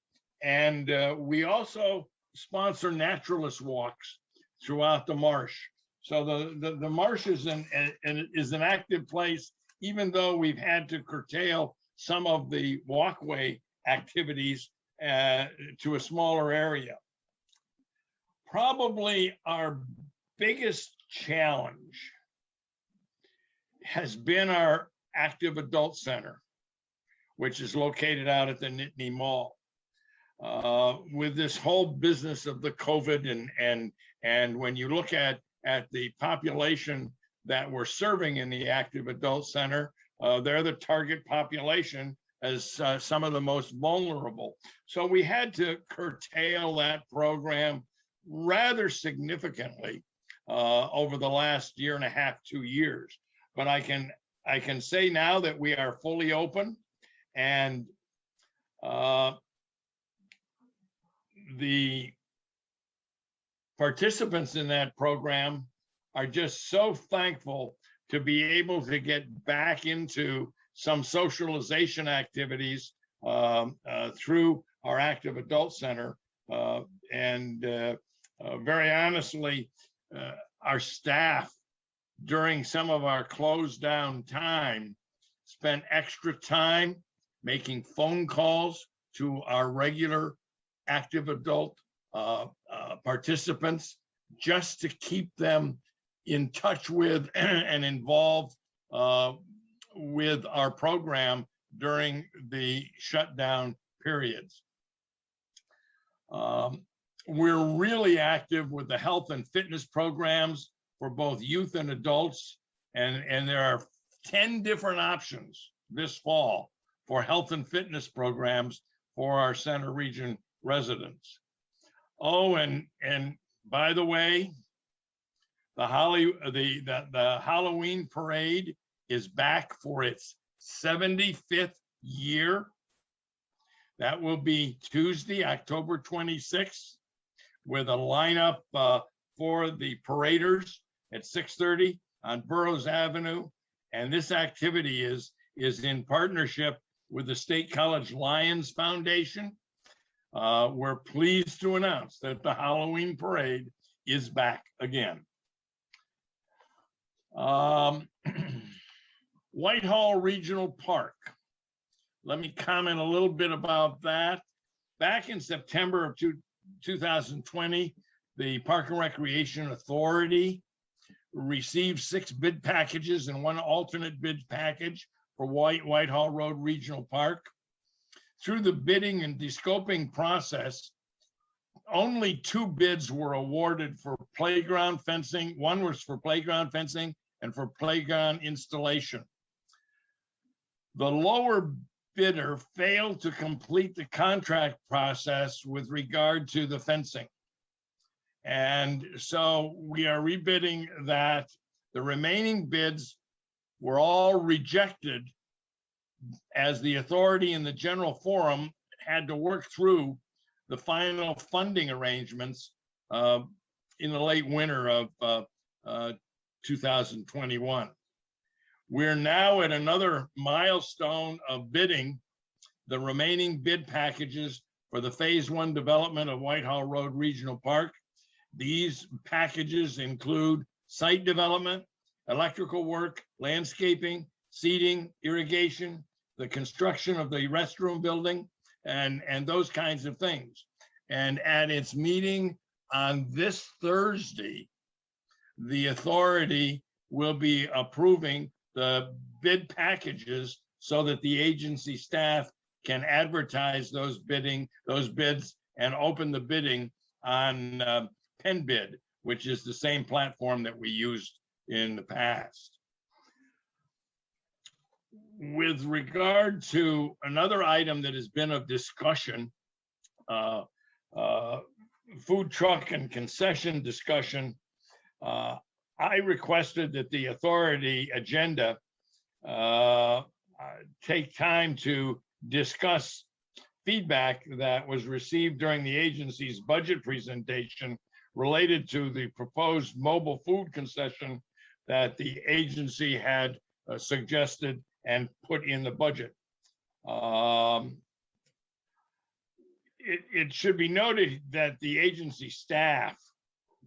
And we also sponsor naturalist walks throughout the marsh. So the marsh is an active place, even though we've had to curtail some of the walkway activities to a smaller area. Probably our biggest challenge has been our active adult center, which is located out at the Nittany Mall. With this whole business of the COVID and when you look at the population that we're serving in the active adult center, they're the target population as some of the most vulnerable. So we had to curtail that program rather significantly over the last 1.5 years, 2 years. But I can say now that we are fully open, and the participants in that program are just so thankful to be able to get back into some socialization activities through our active adult center. Very honestly, our staff during some of our closed down time spent extra time making phone calls to our regular active adult participants just to keep them in touch with and involved with our program during the shutdown periods. We're really active with the health and fitness programs for both youth and adults, and there are 10 different options this fall for health and fitness programs for our center region residents. Oh, and by the way, the Halloween parade is back for its 75th year. That will be Tuesday, October 26th, with a lineup for the paraders at 6:30 on Burroughs Avenue. And this activity is in partnership with the State College Lions Foundation. We're pleased to announce that the Halloween parade is back again. Whitehall Regional Park. Let me comment a little bit about that. Back in September of 2020, the Park and Recreation Authority received 6 bid packages and 1 alternate bid package for Whitehall Road Regional Park. Through the bidding and descoping process, only 2 bids were awarded for playground fencing. One was for playground fencing and for playground installation. The lower bidder failed to complete the contract process with regard to the fencing. And so we are rebidding that. The remaining bids were all rejected as the authority in the general forum had to work through the final funding arrangements in the late winter of 2021. We're now at another milestone of bidding the remaining bid packages for the Phase 1 development of Whitehall Road Regional Park. These packages include site development, electrical work, landscaping, seeding, irrigation, the construction of the restroom building, and those kinds of things. And at its meeting on this Thursday, the authority will be approving the bid packages so that the agency staff can advertise those bids and open the bidding on PenBid, which is the same platform that we used in the past. With regard to another item that has been of discussion, food truck and concession discussion, I requested that the authority agenda take time to discuss feedback that was received during the agency's budget presentation related to the proposed mobile food concession that the agency had suggested and put in the budget. It should be noted that the agency staff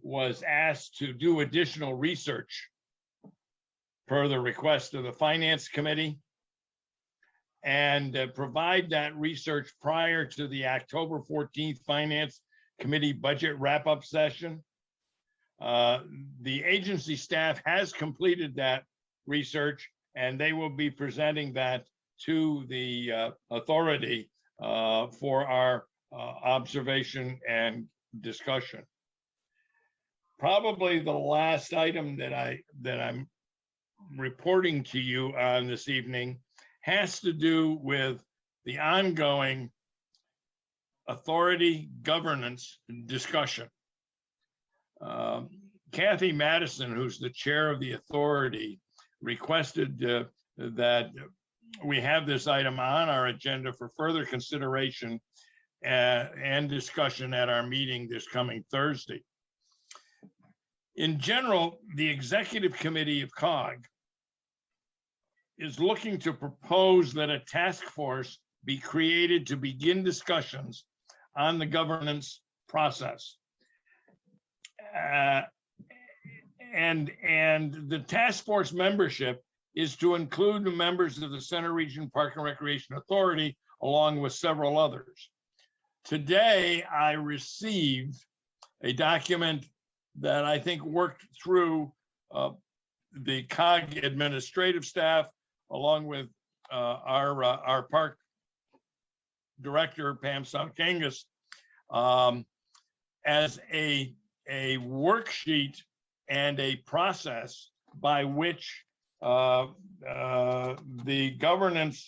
was asked to do additional research per the request of the Finance Committee and provide that research prior to the October 14th Finance Committee budget wrap-up session. The agency staff has completed that research and they will be presenting that to the authority for our observation and discussion. Probably the last item that I'm reporting to you on this evening has to do with the ongoing authority governance discussion. Kathy Madison, who's the chair of the authority, requested that we have this item on our agenda for further consideration and discussion at our meeting this coming Thursday. In general, the executive committee of COG is looking to propose that a task force be created to begin discussions on the governance process. And the task force membership is to include the members of the Center Region Park and Recreation Authority, along with several others. Today, I received a document that I think worked through the COG administrative staff, along with our park director, Pam Saukangas, as a worksheet and a process by which the governance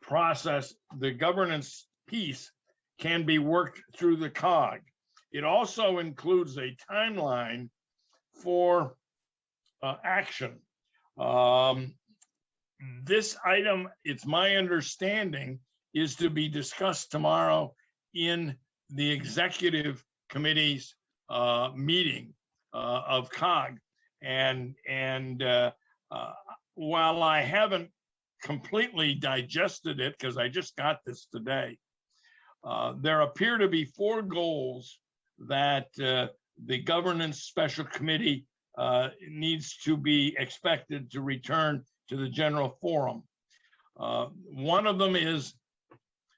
process, the governance piece can be worked through the COG. It also includes a timeline for action. This item, it's my understanding, is to be discussed tomorrow in the executive committee's meeting of COG. And while I haven't completely digested it, because I just got this today, there appear to be 4 goals that the governance special committee needs to be expected to return to the general forum. One of them is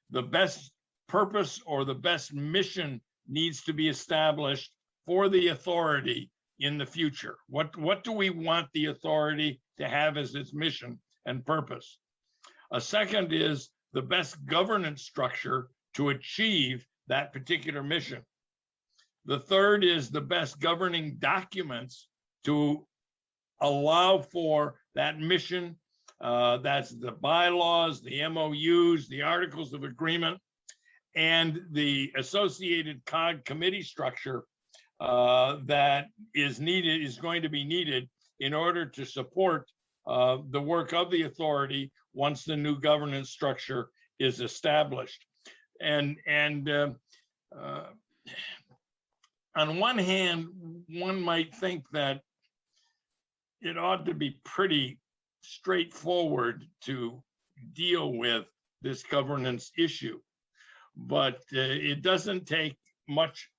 the best purpose or the best mission needs to be established for the authority in the future. What do we want the authority to have as its mission and purpose? A second is the best governance structure to achieve that particular mission. The third is the best governing documents to allow for that mission That's the bylaws, the MOUs, the articles of agreement, and the associated COG committee structure that is going to be needed in order to support the work of the authority once the new governance structure is established. And on one hand, one might think that it ought to be pretty straightforward to deal with this governance issue, but it doesn't take much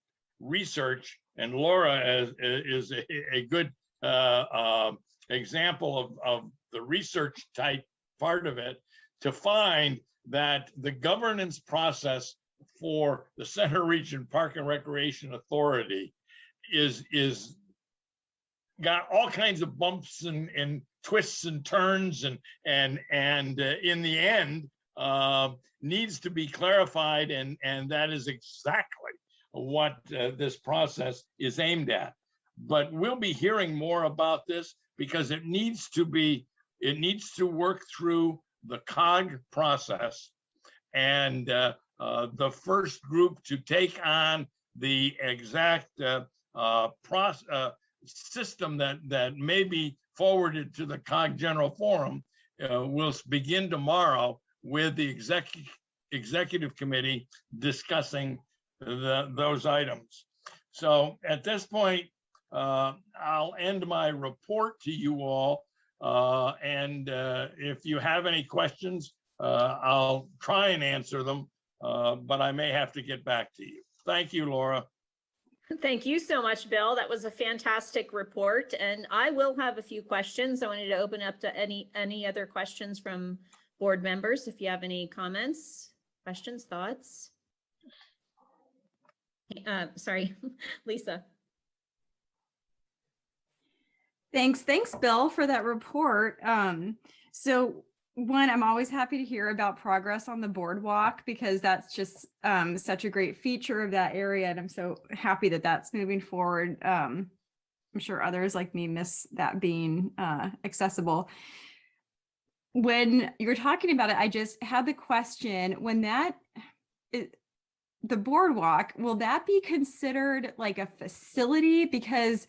research. And Laura is a good example of the research type part of it, to find that the governance process for the Center Region Park and Recreation Authority is got all kinds of bumps and twists and turns, and in the end needs to be clarified, and that is exactly what this process is aimed at. But we'll be hearing more about this because it needs to work through the COG process, and the first group to take on the exact system that may be forwarded to the COG General Forum will begin tomorrow with the executive committee discussing those items. So at this point, I'll end my report to you all. And if you have any questions, I'll try and answer them, but I may have to get back to you. Thank you, Laura. Thank you so much, Bill. That was a fantastic report, and I will have a few questions. I wanted to open up to any other questions from board members. If you have any comments, questions, thoughts. Sorry, Lisa. Thanks, Bill, for that report. So one, I'm always happy to hear about progress on the boardwalk, because that's just such a great feature of that area, and I'm so happy that that's moving forward. I'm sure others like me miss that being accessible. When you're talking about it, I just had the question, when the boardwalk, will that be considered like a facility? Because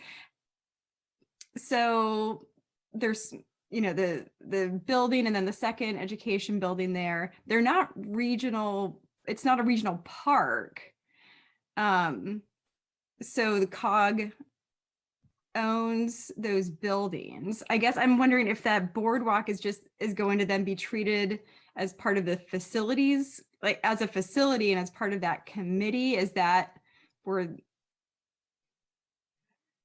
so there's, the building and then the second education building there, they're not regional. It's not a regional park. So the COG owns those buildings. I guess I'm wondering if that boardwalk is going to then be treated as part of the facilities, like as a facility and as part of that committee. Is that where?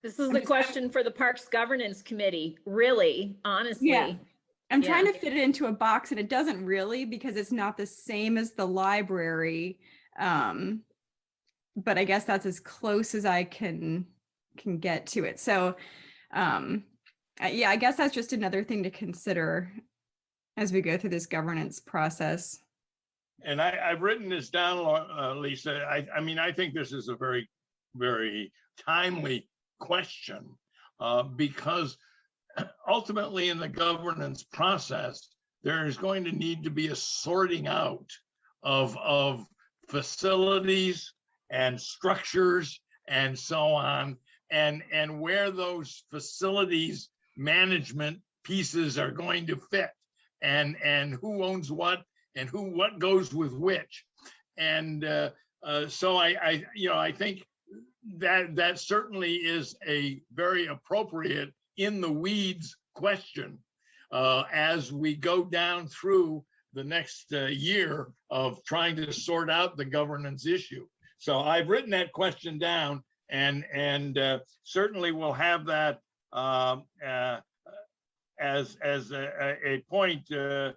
This is the question for the Parks Governance Committee, really, honestly. Yeah. I'm trying to fit it into a box, and it doesn't really, because it's not the same as the library. But I guess that's as close as I can get to it. So yeah, I guess that's just another thing to consider as we go through this governance process. And I've written this down, Lisa. I mean, I think this is a very, very timely question, because ultimately in the governance process, there is going to need to be a sorting out of facilities and structures and so on, and where those facilities management pieces are going to fit, and who owns what and what goes with which. And so I think that certainly is a very appropriate in the weeds question as we go down through the next year of trying to sort out the governance issue. So I've written that question down, and certainly we'll have that as a point to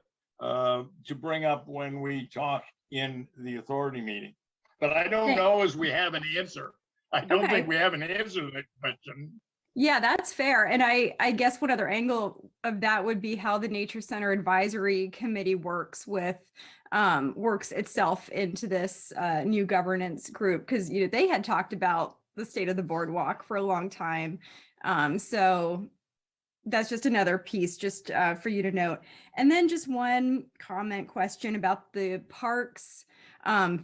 bring up when we talk in the authority meeting. But I don't know as we have an answer. I don't think we have an answer to that question. Yeah, that's fair. And I guess one other angle of that would be how the Nature Center Advisory Committee works itself into this new governance group, because they had talked about the state of the boardwalk for a long time. So that's just another piece just for you to note. And then just one comment question about the parks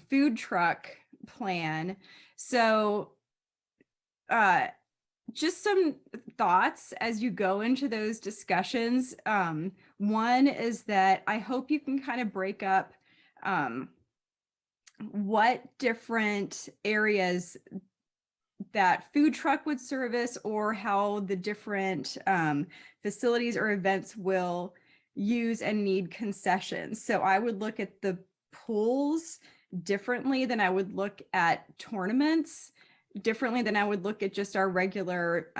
food truck plan. So just some thoughts as you go into those discussions. One is that I hope you can kind of break up what different areas that food truck would service, or how the different facilities or events will use and need concessions. So I would look at the pools differently than I would look at tournaments, differently than I would look at just our regular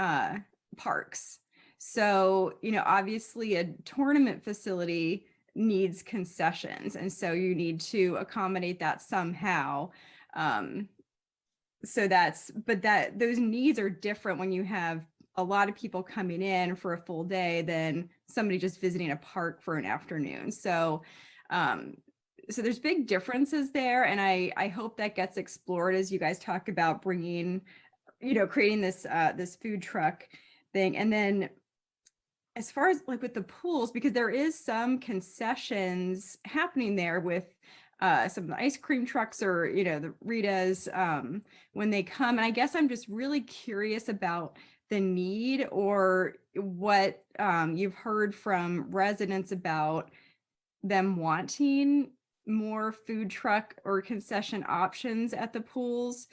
parks. So, you know, obviously a tournament facility needs concessions, and so you need to accommodate that somehow. So those needs are different when you have a lot of people coming in for a full day than somebody just visiting a park for an afternoon. So so there's big differences there, and I hope that gets explored as you guys talk about bringing, you know, creating this this food truck thing. And then as far as like with the pools, because there is some concessions happening there with some of the ice cream trucks, or, you know, the Ritas when they come. And I guess I'm just really curious about the need, or what you've heard from residents about them wanting more food truck or concession options at the pools.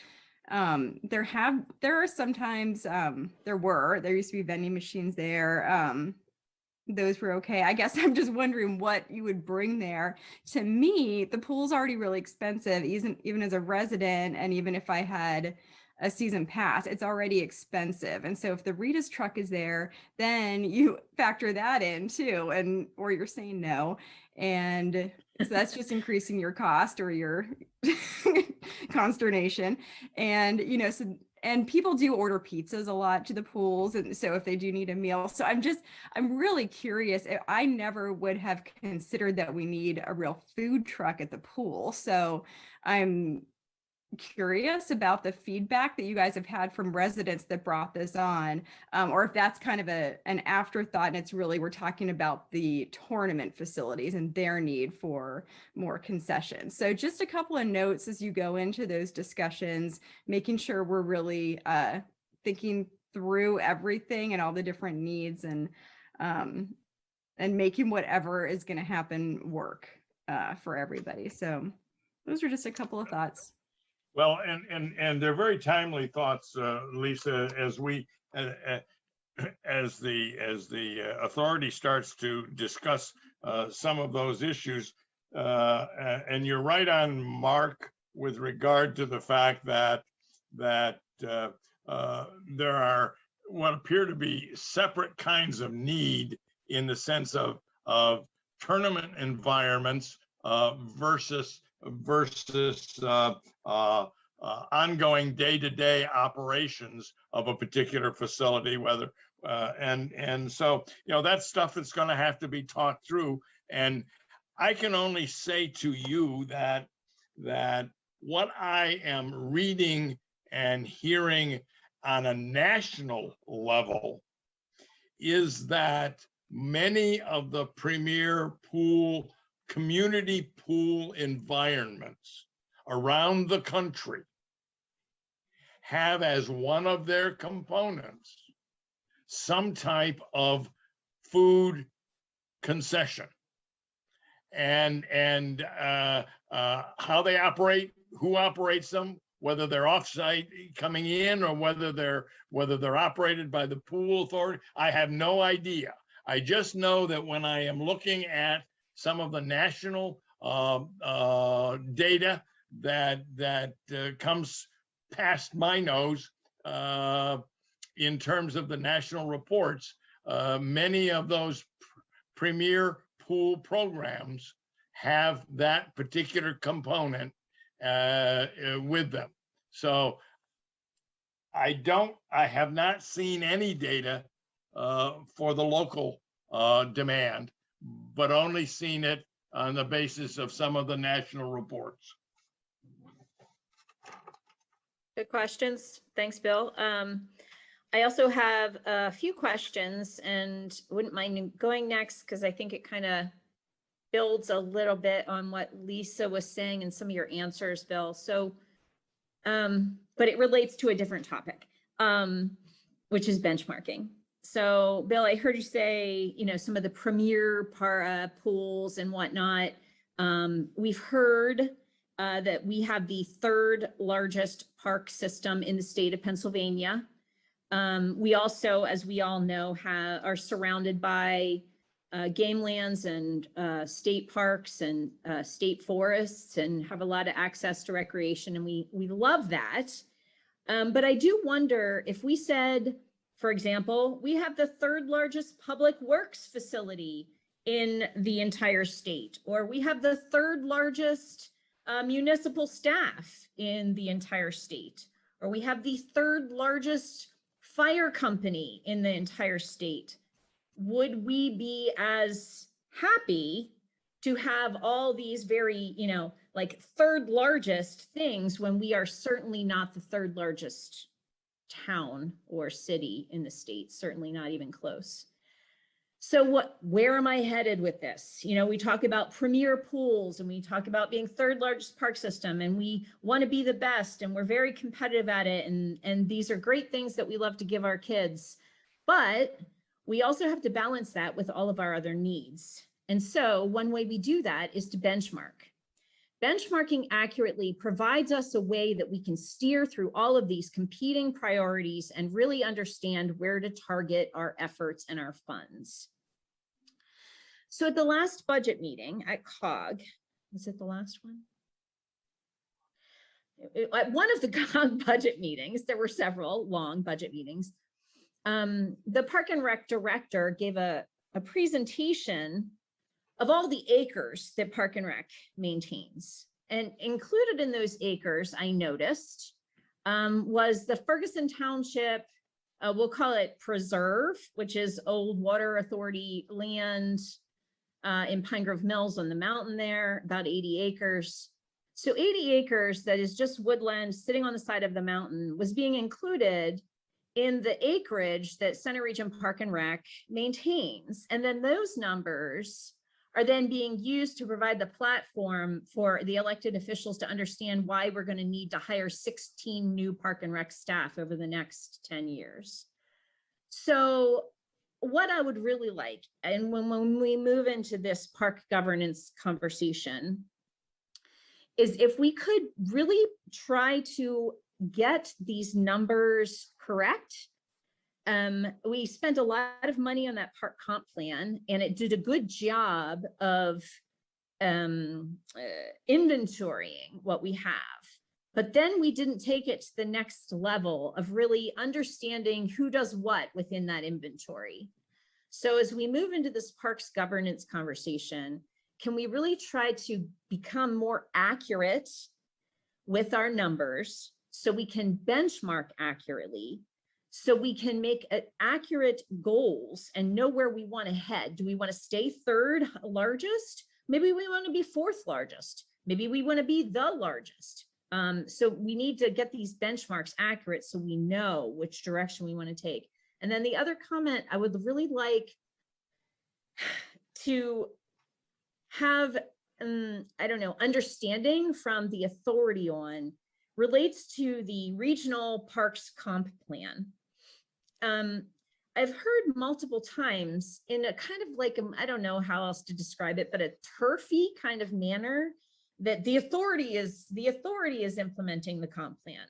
There are sometimes there used to be vending machines there. Those were okay. I guess I'm just wondering what you would bring there. To me, the pool's already really expensive, even as a resident, and even if I had a season pass, it's already expensive. And so if the Rita's truck is there, then you factor that in too, or you're saying no. And so that's just increasing your cost or your consternation. And, you know, and people do order pizzas a lot to the pools. And so if they do need a meal, so I'm really curious. I never would have considered that we need a real food truck at the pool. So I'm curious about the feedback that you guys have had from residents that brought this on, or if that's kind of an afterthought, and it's really, we're talking about the tournament facilities and their need for more concessions. So just a couple of notes as you go into those discussions, making sure we're really thinking through everything and all the different needs, and making whatever is going to happen work for everybody. So those are just a couple of thoughts. Well, and they're very timely thoughts, Lisa, as the authority starts to discuss some of those issues. And you're right on mark with regard to the fact that there are what appear to be separate kinds of need in the sense of tournament environments versus ongoing day-to-day operations of a particular facility, whether and so, you know, that's stuff that's going to have to be talked through. And I can only say to you that what I am reading and hearing on a national level is that many of the premier community pool environments around the country have as one of their components some type of food concession, and how they operate, who operates them, whether they're offsite coming in or whether they're operated by the pool authority. I have no idea. I just know that when I am looking at some of the national data that comes past my nose in terms of the national reports, many of those premier pool programs have that particular component with them. So I have not seen any data for the local demand, but only seen it on the basis of some of the national reports. Good questions. Thanks, Bill. I also have a few questions and wouldn't mind going next because I think it kind of builds a little bit on what Lisa was saying and some of your answers, Bill. So, but it relates to a different topic, which is benchmarking. So, Bill, I heard you say, you know, some of the premier pools and whatnot. We've heard that we have the third largest park system in the state of Pennsylvania. We also, as we all know, are surrounded by game lands and state parks and state forests and have a lot of access to recreation, and we love that. But I do wonder if we said, for example, we have the third largest public works facility in the entire state, or we have the third largest municipal staff in the entire state, or we have the third largest fire company in the entire state. Would we be as happy to have all these very, you know, like third largest things when we are certainly not the third largest town or city in the state, certainly not even close? So where am I headed with this? You know, we talk about premier pools and we talk about being third largest park system, and we want to be the best and we're very competitive at it. And these are great things that we love to give our kids, but we also have to balance that with all of our other needs. And so one way we do that is to benchmark. Benchmarking accurately provides us a way that we can steer through all of these competing priorities and really understand where to target our efforts and our funds. So at the last budget meeting at COG, was it the last one? At one of the COG budget meetings, there were several long budget meetings. The Park and Rec director gave a presentation of all the acres that Park and Rec maintains. And included in those acres, I noticed, was the Ferguson Township, we'll call it preserve, which is old water authority land in Pine Grove Mills on the mountain there, about 80 acres. So 80 acres that is just woodland sitting on the side of the mountain was being included in the acreage that Center Region Park and Rec maintains. And then those numbers are then being used to provide the platform for the elected officials to understand why we're going to need to hire 16 new Park and Rec staff over the next 10 years. So what I would really like, and when we move into this park governance conversation, is if we could really try to get these numbers correct. We spent a lot of money on that park comp plan, and it did a good job of inventorying what we have. But then we didn't take it to the next level of really understanding who does what within that inventory. So as we move into this parks governance conversation, can we really try to become more accurate with our numbers so we can benchmark accurately, so we can make accurate goals and know where we want to head? Do we want to stay third largest? Maybe we want to be fourth largest. Maybe we want to be the largest. So we need to get these benchmarks accurate so we know which direction we want to take. And then the other comment I would really like to have, I don't know, understanding from the authority on relates to the regional parks comp plan. I've heard multiple times in a kind of like, I don't know how else to describe it, but a turfy kind of manner that the authority is implementing the comp plan.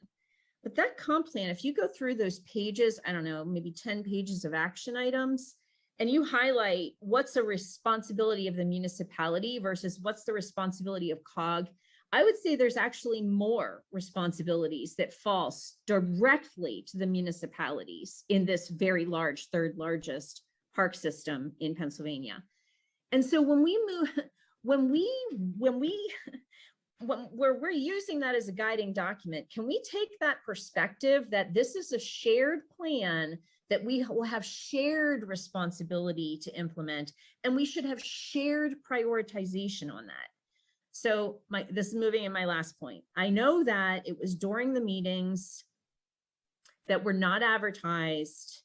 But that comp plan, if you go through those pages, I don't know, maybe 10 pages of action items, and you highlight what's a responsibility of the municipality versus what's the responsibility of COG, I would say there's actually more responsibilities that fall directly to the municipalities in this very large, third largest park system in Pennsylvania. And so when we move, when we're using that as a guiding document, can we take that perspective that this is a shared plan that we will have shared responsibility to implement, and we should have shared prioritization on that? So this is moving in my last point. I know that it was during the meetings that were not advertised,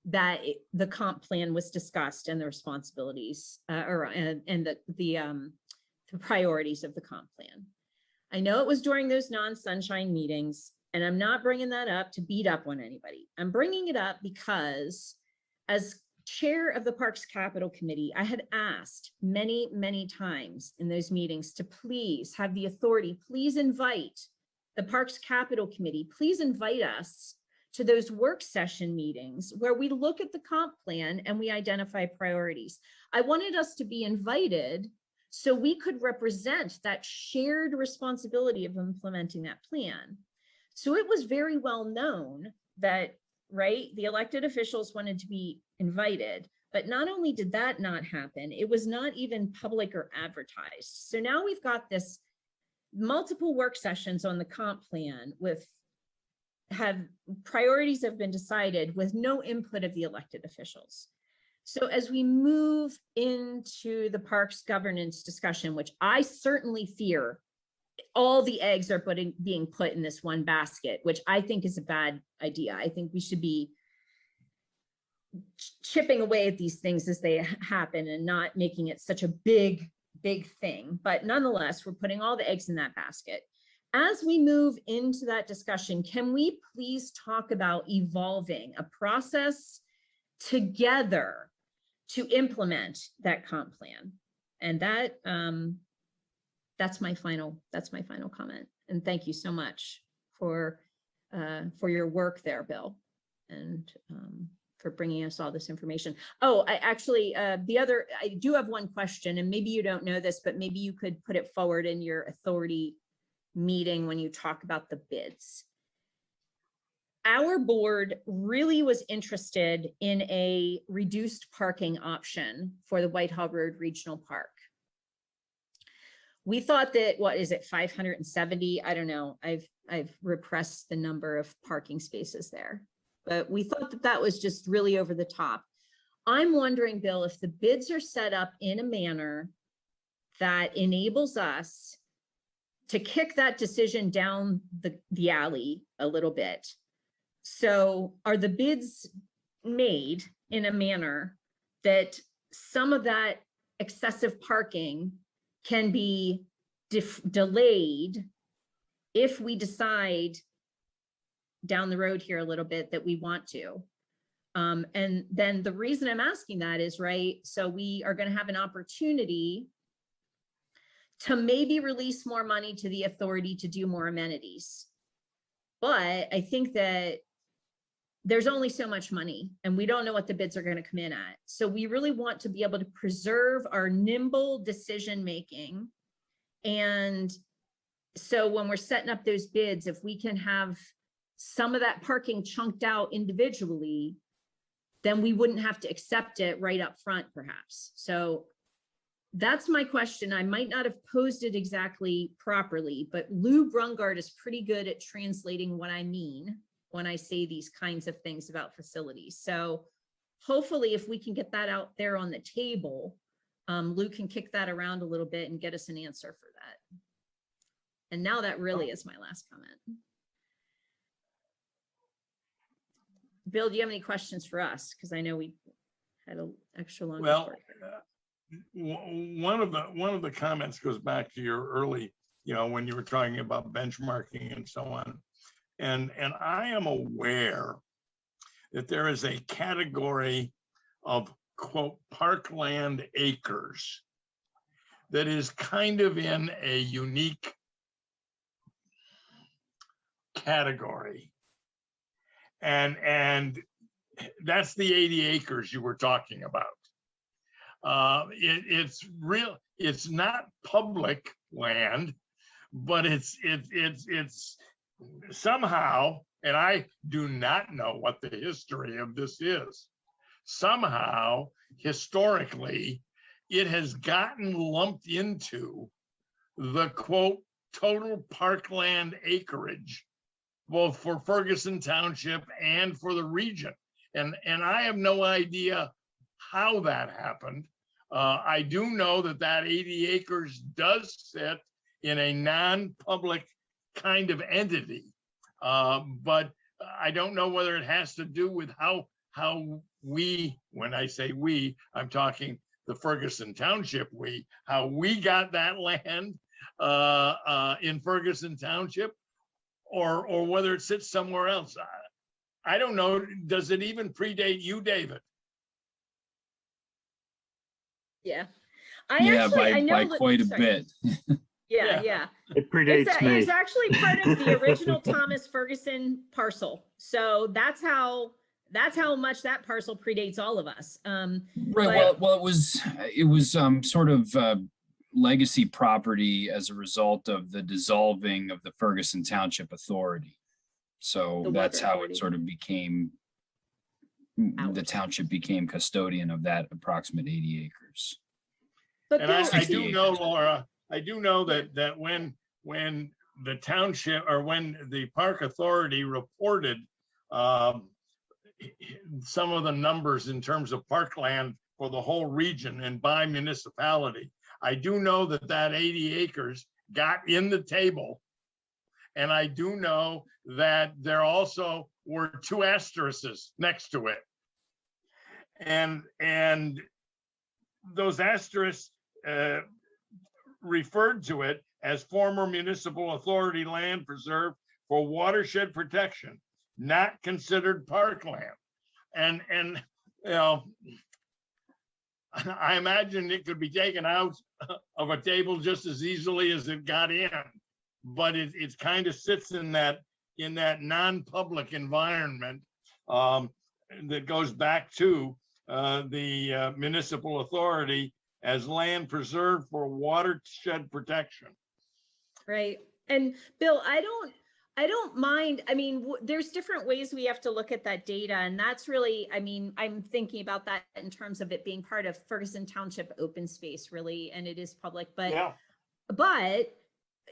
that the comp plan was discussed and the responsibilities and the priorities of the comp plan. I know it was during those non-sunshine meetings, and I'm not bringing that up to beat up on anybody. I'm bringing it up because as chair of the Parks Capital Committee, I had asked many, many times in those meetings to please have the authority, please invite the Parks Capital Committee, please invite us to those work session meetings where we look at the comp plan and we identify priorities. I wanted us to be invited so we could represent that shared responsibility of implementing that plan. So it was very well known that, right, the elected officials wanted to be invited, but not only did that not happen, it was not even public or advertised. So now we've got this multiple work sessions on the comp plan with priorities have been decided with no input of the elected officials. So as we move into the parks governance discussion, which I certainly fear all the eggs are being put in this one basket, which I think is a bad idea. I think we should be chipping away at these things as they happen and not making it such a big thing. But nonetheless, we're putting all the eggs in that basket. As we move into that discussion, can we please talk about evolving a process together to implement that comp plan? And that that's my final comment. And thank you so much for your work there, Bill, and for bringing us all this information. Oh, I do have one question, and maybe you don't know this, but maybe you could put it forward in your authority meeting when you talk about the bids. Our board really was interested in a reduced parking option for the Whitehall Road Regional Park. We thought that, what is it, 570? I don't know. I've repressed the number of parking spaces there, but we thought that that was just really over the top. I'm wondering, Bill, if the bids are set up in a manner that enables us to kick that decision down the alley a little bit. So are the bids made in a manner that some of that excessive parking can be delayed if we decide down the road here a little bit that we want to? And then the reason I'm asking that is, right, so we are going to have an opportunity to maybe release more money to the authority to do more amenities. But I think that there's only so much money and we don't know what the bids are going to come in at. So we really want to be able to preserve our nimble decision-making. And so when we're setting up those bids, if we can have some of that parking chunked out individually, then we wouldn't have to accept it right up front, perhaps. So that's my question. I might not have posed it exactly properly, but Lou Brungard is pretty good at translating what I mean when I say these kinds of things about facilities. So hopefully if we can get that out there on the table, Lou can kick that around a little bit and get us an answer for that. And now that really is my last comment. Bill, do you have any questions for us? Because I know we had an extra long. Well, one of the comments goes back to your early, when you were talking about benchmarking and so on. And I am aware that there is a category of, quote, parkland acres that is kind of in a unique category. And that's the 80 acres you were talking about. It's not public land, but it's somehow, and I do not know what the history of this is, somehow historically it has gotten lumped into the, quote, total parkland acreage, both for Ferguson Township and for the region. And I have no idea how that happened. I do know that 80 acres does sit in a non-public kind of entity. But I don't know whether it has to do with how we, when I say we, I'm talking the Ferguson Township, how we got that land in Ferguson Township, or whether it sits somewhere else. I don't know. Does it even predate you, David? Yeah. I Yeah, actually, I know by that- quite a sorry. bit. Yeah, Yeah. yeah. It predates me. It's actually part of the original Thomas Ferguson parcel. So that's how much that parcel predates all of us. Right. Well, it was sort of legacy property as a result of the dissolving of the Ferguson Township Authority. So The that's water how authority. it sort of became, the Out. township became custodian of that approximate 80 acres. But And Bill, I 60 do know, acres. Laura, I do know that when the township, or when the park authority reported some of the numbers in terms of parkland for the whole region and by municipality, I do know that 80 acres got in the table. And I do know that there also were 2 asterisks next to it. And those asterisks referred to it as former municipal authority land preserved for watershed protection, not considered parkland. And you know, I imagine it could be taken out of a table just as easily as it got in, but it kind of sits in that non-public environment that goes back to the municipal authority as land preserved for watershed protection. right. And Bill, I don't mind. I mean, there's different ways we have to look at that data. And that's really, I mean, I'm thinking about that in terms of it being part of Ferguson Township open space, really, and it is public, but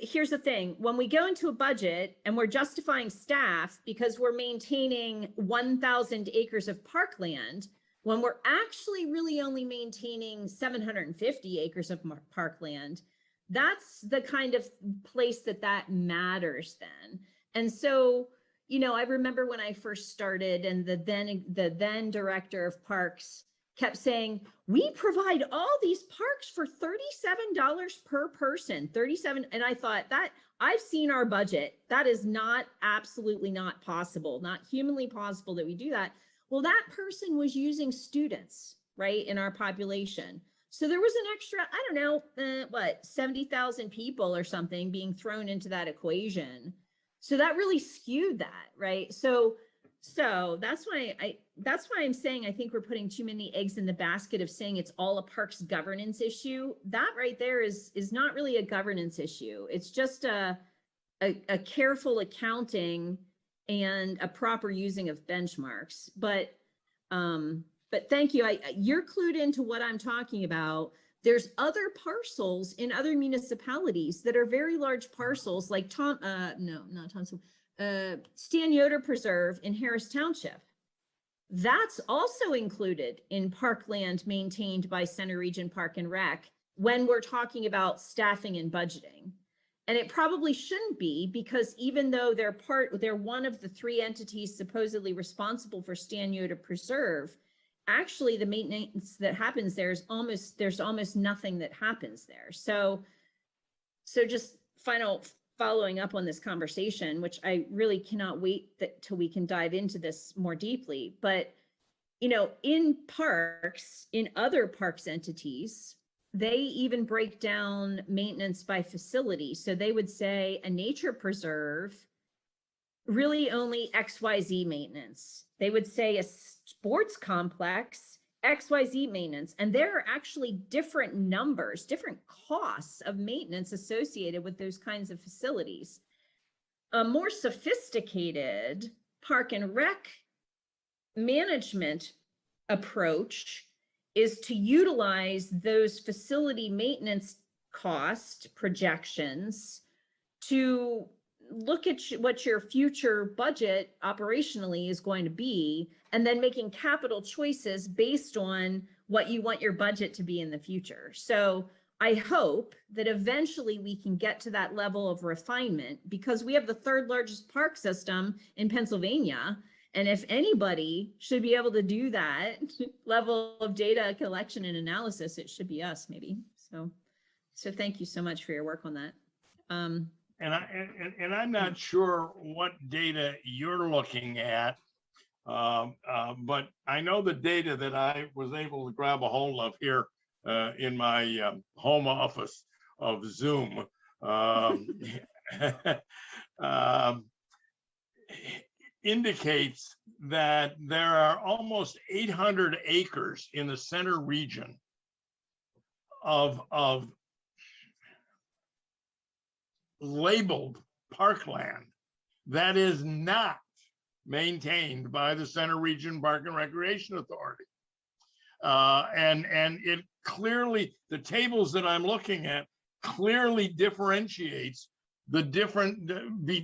here's the thing. When we go into a budget and we're justifying staff because we're maintaining 1,000 acres of parkland, when we're actually really only maintaining 750 acres of parkland, that's the kind of place that matters then. And so, you know, I remember when I first started and the then director of parks kept saying, we provide all these parks for $37 per person, 37. And I thought that I've seen our budget. That is absolutely not possible, not humanly possible that we do that. Well, that person was using students, right, in our population. So there was an extra, I don't know, 70,000 people or something being thrown into that equation. So that really skewed that, right? So that's why I'm saying I think we're putting too many eggs in the basket of saying it's all a parks governance issue. That right there is not really a governance issue. It's just a careful accounting and a proper using of benchmarks. But thank you. You're clued into what I'm talking about. There's other parcels in other municipalities that are very large parcels, like Stan Yoder Preserve in Harris Township. That's also included in parkland maintained by Center Region Park and Rec when we're talking about staffing and budgeting. And it probably shouldn't be, because even though they're one of the 3 entities supposedly responsible for Stan Yoder Preserve, actually the maintenance that happens there is there's almost nothing that happens there. So just following up on this conversation, which I really cannot wait till we can dive into this more deeply. But, you know, in other parks entities, they even break down maintenance by facility. So they would say a nature preserve, really only XYZ maintenance. They would say a sports complex, XYZ maintenance. And there are actually different numbers, different costs of maintenance associated with those kinds of facilities. A more sophisticated park and rec management approach is to utilize those facility maintenance cost projections to look at what your future budget operationally is going to be, and then making capital choices based on what you want your budget to be in the future. So I hope that eventually we can get to that level of refinement because we have the third largest park system in Pennsylvania. And if anybody should be able to do that level of data collection and analysis, it should be us maybe. So thank you so much for your work on that. And I'm not sure what data you're looking at, but I know the data that I was able to grab a hold of here in my home office of Zoom indicates that there are almost 800 acres in the center region of labeled parkland that is not maintained by the Center Region Park and Recreation Authority. And it clearly, the tables that I'm looking at clearly differentiates the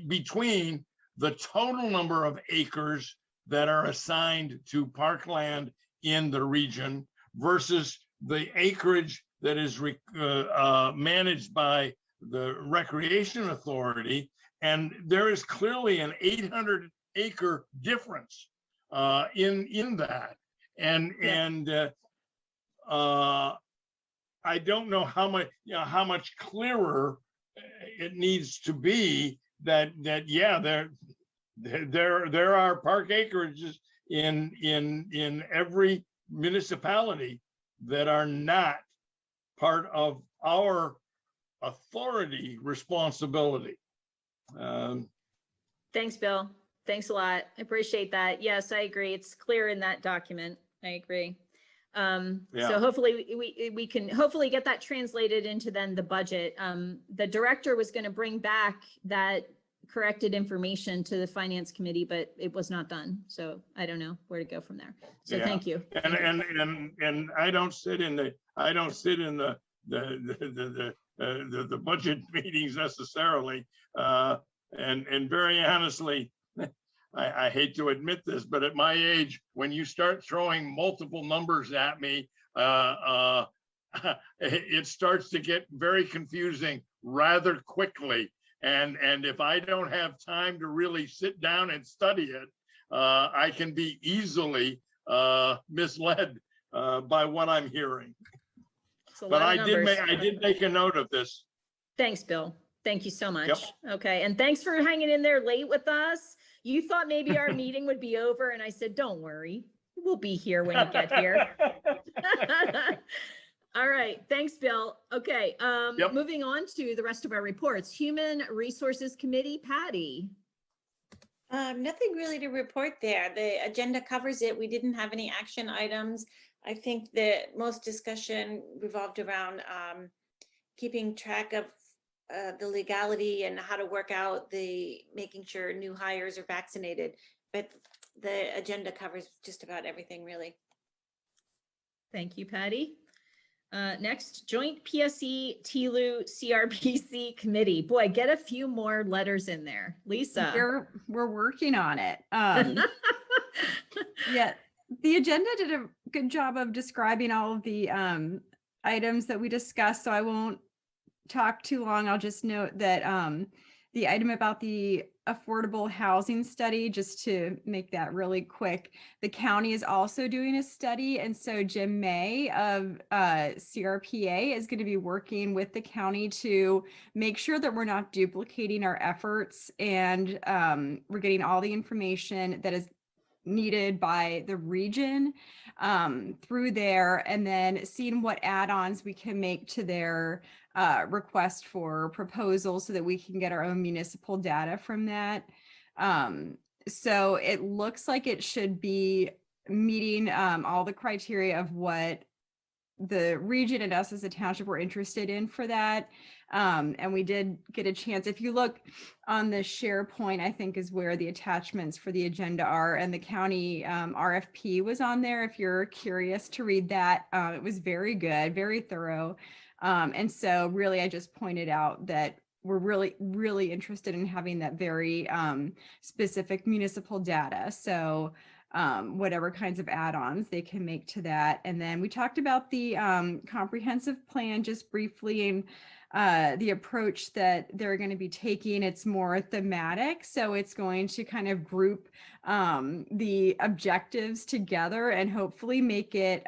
between the total number of acres that are assigned to parkland in the region versus the acreage that is managed by the Recreation Authority. And there is clearly an 800 acre difference in that. And I don't know how much clearer it needs to be that yeah, there are park acreages in every municipality that are not part of our authority responsibility. Thanks, Bill. Thanks a lot. I appreciate that. Yes, I agree. It's clear in that document. I agree. So hopefully we can hopefully get that translated into then the budget. The director was going to bring back that corrected information to the finance committee, but it was not done. So I don't know where to go from there. So thank you. And I don't sit in the the budget meetings necessarily. And very honestly, I hate to admit this, but at my age, when you start throwing multiple numbers at me, it starts to get very confusing rather quickly. And if I don't have time to really sit down and study it, I can be easily misled by what I'm hearing. But I did make a note of this. Thanks, Bill. Thank you so much. Yep. Okay. And thanks for hanging in there late with us. You thought maybe our meeting would be over, and I said, don't worry, we'll be here when you get here. All right. Thanks, Bill. Okay. Moving on to the rest of our reports. Human Resources Committee, Patty. Nothing really to report there. The agenda covers it. We didn't have any action items. I think that most discussion revolved around keeping track of the legality and how to work out the making sure new hires are vaccinated. But the agenda covers just about everything, really. Thank you, Patty. Next, Joint PSE TLU CRPC Committee. Boy, get a few more letters in there. Lisa. We're working on it. Yeah, the agenda did a good job of describing all of the items that we discussed, so I won't talk too long. I'll just note that the item about the affordable housing study, just to make that really quick, the county is also doing a study. And so Jim May of CRPA is going to be working with the county to make sure that we're not duplicating our efforts, and we're getting all the information that is needed by the region through there, and then seeing what add-ons we can make to their request for proposals so that we can get our own municipal data from that. So it looks like it should be meeting all the criteria of what the region and us as a township were interested in for that. And we did get a chance. If you look on the SharePoint, I think is where the attachments for the agenda are, and the county RFP was on there. If you're curious to read that, it was very good, very thorough. And so really, I just pointed out that we're really interested in having that very specific municipal data. So whatever kinds of add-ons they can make to that. And then we talked about the comprehensive plan just briefly, and the approach that they're going to be taking. It's more thematic, so it's going to kind of group the objectives together and hopefully make it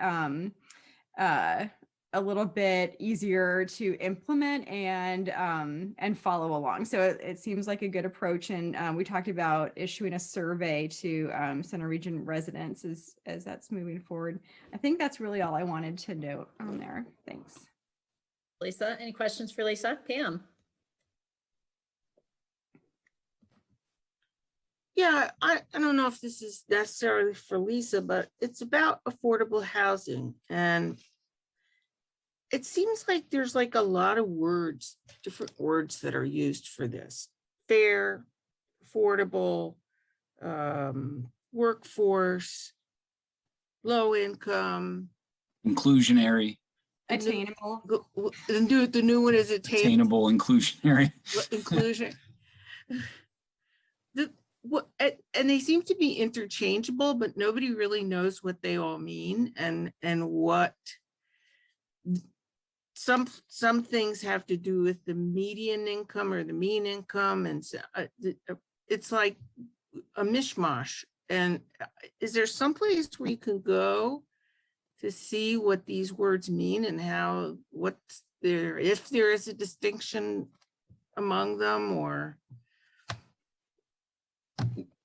a little bit easier to implement and follow along. So it seems like a good approach. And we talked about issuing a survey to Center Region residents as that's moving forward. I think that's really all I wanted to note on there. Thanks. Lisa, any questions for Lisa? Pam? Yeah, I don't know if this is necessarily for Lisa, but it's about affordable housing. And it seems like there's like a lot of words, different words that are used for this. Fair, affordable, workforce, low income. Inclusionary, Attainable. The new one is attainable, inclusionary. inclusion. And they seem to be interchangeable, but nobody really knows what they all mean and what some things have to do with the median income or the mean income, and so, it's like a mishmash. And is there some place where you can go to see what these words mean and how what's there, if there is a distinction among them, or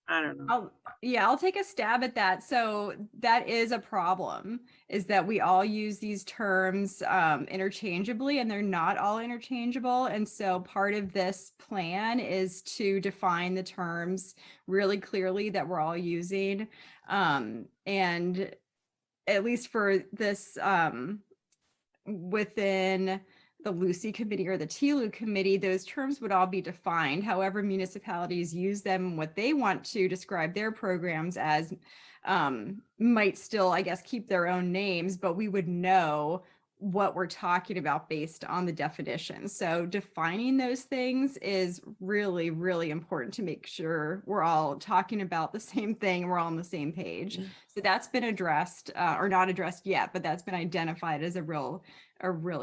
I don't know. I'll take a stab at that. So that is a problem, is that we all use these terms interchangeably, and they're not all interchangeable. And so part of this plan is to define the terms really clearly that we're all using. And at least for this, within the Lucy committee or the TLU committee, those terms would all be defined. However, municipalities use them, what they want to describe their programs as, might still, I guess, keep their own names, but we would know what we're talking about based on the definition. So defining those things is really, really important to make sure we're all talking about the same thing, we're all on the same page. So that's been addressed, or not addressed yet, but that's been identified as a real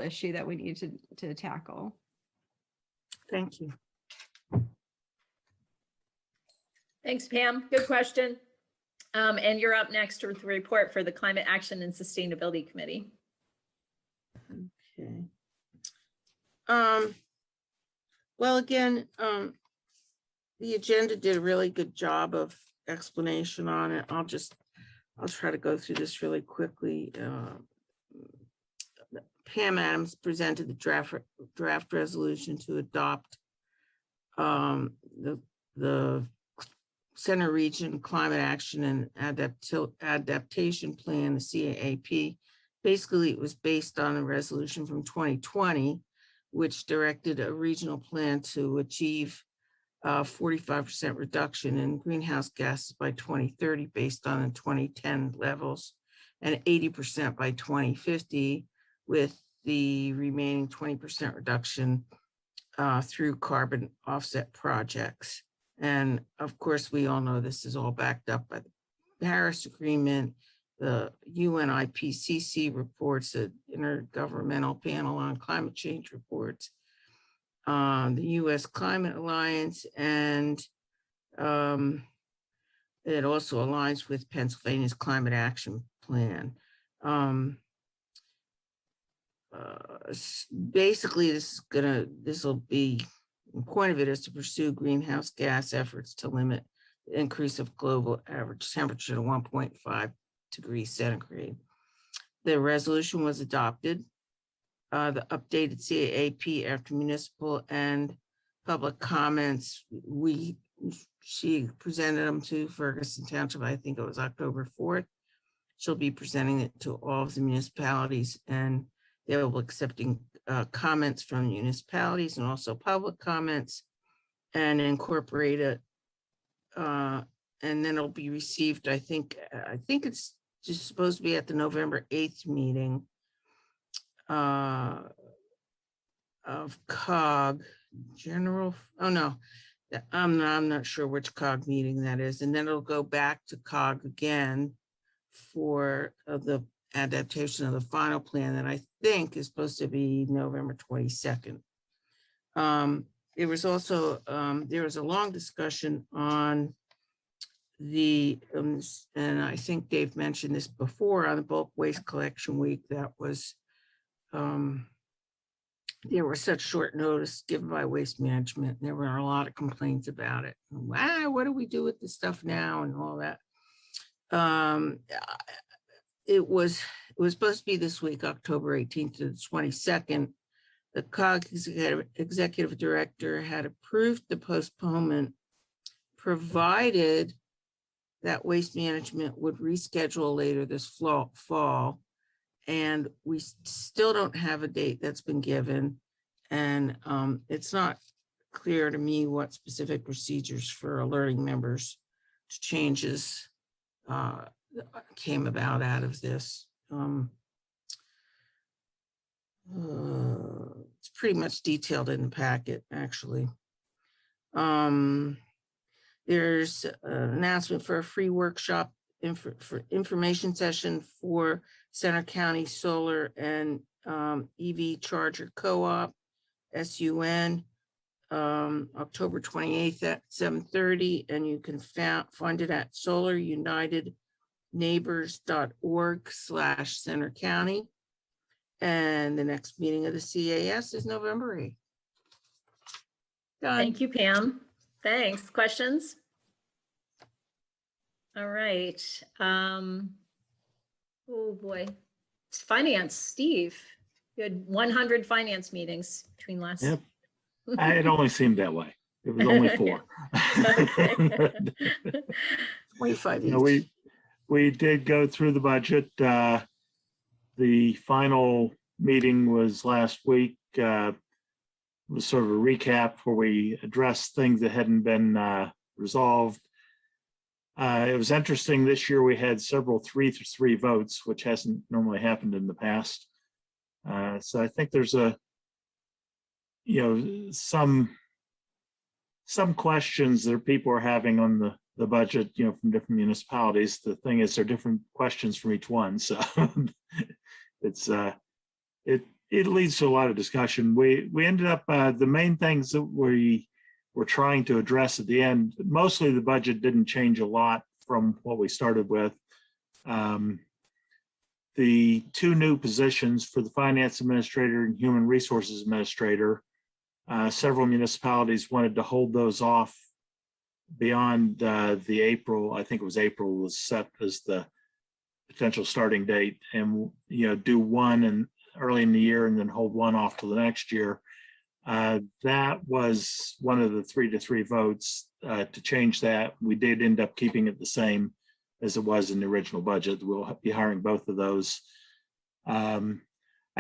issue that we need to tackle. Thank you. Thanks, Pam. Good question. And you're up next with the report for the Climate Action and Sustainability Committee. Okay. Well, again, the agenda did a really good job of explanation on it. I'll try to go through this really quickly. Pam Adams presented the draft resolution to adopt the Center Region Climate Action and Adaptation Plan, the CAAP. Basically, it was based on a resolution from 2020, which directed a regional plan to achieve 45% reduction in greenhouse gases by 2030 based on the 2010 levels, and 80% by 2050, with the remaining 20% reduction through carbon offset projects. And of course, we all know this is all backed up by the Paris Agreement, the UN IPCC reports, the Intergovernmental Panel on Climate Change reports, the US Climate Alliance, and it also aligns with Pennsylvania's Climate Action Plan. Basically, this will be, the point of it is to pursue greenhouse gas efforts to limit the increase of global average temperature to 1.5 degrees centigrade. The resolution was adopted. The updated CAAP after municipal and public comments, she presented them to Ferguson Township. I think it was October 4th. She'll be presenting it to all of the municipalities, and they will be accepting comments from municipalities and also public comments, and incorporate it. And then it'll be received, I think it's just supposed to be at the November 8th meeting of COG general. Oh no, I'm not sure which COG meeting that is, and then it'll go back to COG again for the adaptation of the final plan that I think is supposed to be November 22nd. There was also, there was a long discussion on the, and I think Dave mentioned this before, on the bulk waste collection week that was, there was such short notice given by Waste Management. And there were a lot of complaints about it. What do we do with this stuff now and all that? It was supposed to be this week, October 18th to the 22nd. The COG executive director had approved the postponement, provided that Waste Management would reschedule later this fall. And we still don't have a date that's been given. And it's not clear to me what specific procedures for alerting members to changes came about out of this. It's pretty much detailed in the packet, actually. There's an announcement for a free workshop for information session for Center County Solar and EV Charger Co-op, SUN, October 28th at 7:30, and you can find it at solarunitedneighbors.org/Center County. And the next meeting of the CAS is November 8th. Done. Thank you, Pam. Thanks. Questions? All right. Oh boy. It's finance, Steve. You had 100 finance meetings between last. Yep. It only seemed that way. It was only 4. Okay. 25 You know, each. we did go through the budget. The final meeting was last week. It was sort of a recap where we addressed things that hadn't been resolved. It was interesting. This year we had several 3-3 votes, which hasn't normally happened in the past. So I think there's some questions that people are having on the budget, from different municipalities. The thing is, there are different questions from each one. So it leads to a lot of discussion. We ended up, the main things that we were trying to address at the end, mostly the budget didn't change a lot from what we started with. The 2 new positions for the finance administrator and human resources administrator, several municipalities wanted to hold those off beyond the April, I think it was April, was set as the potential starting date, and do one early in the year and then hold one off till the next year. That was one of the 3-3 votes to change that. We did end up keeping it the same as it was in the original budget. We'll be hiring both of those. I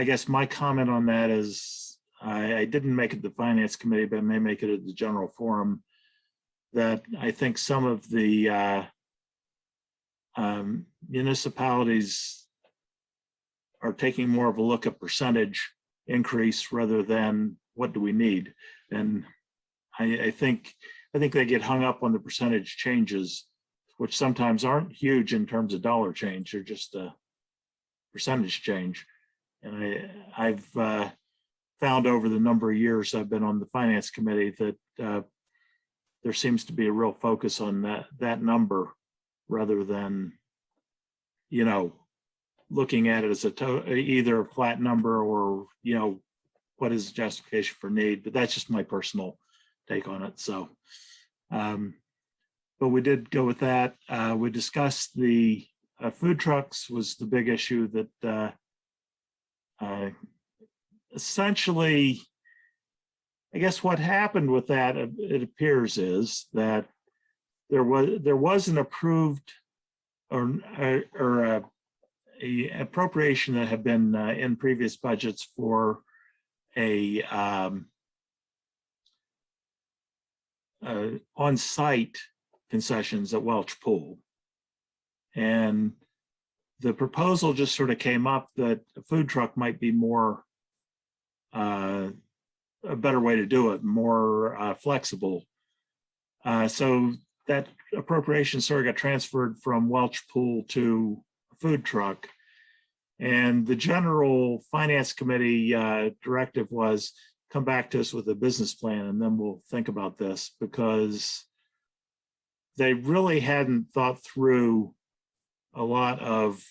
guess my comment on that is I didn't make it the finance committee, but I may make it at the general forum, that I think some of the municipalities are taking more of a look at percentage increase rather than what do we need. And I think they get hung up on the percentage changes, which sometimes aren't huge in terms of dollar change. They're just a percentage change. And I've found over the number of years I've been on the finance committee that there seems to be a real focus on that number rather than, looking at it as either a flat number or, what is the justification for need. But that's just my personal take on it. So, but we did go with that. We discussed the food trucks was the big issue that essentially, I guess what happened with that, it appears, is that there was an approved or a appropriation that had been in previous budgets for a on-site concessions at Welch Pool. And the proposal just sort of came up that a food truck might be more a better way to do it, more flexible. So that appropriation sort of got transferred from Welch Pool to food truck. And the general finance committee directive was come back to us with a business plan and then we'll think about this, because they really hadn't thought through a lot of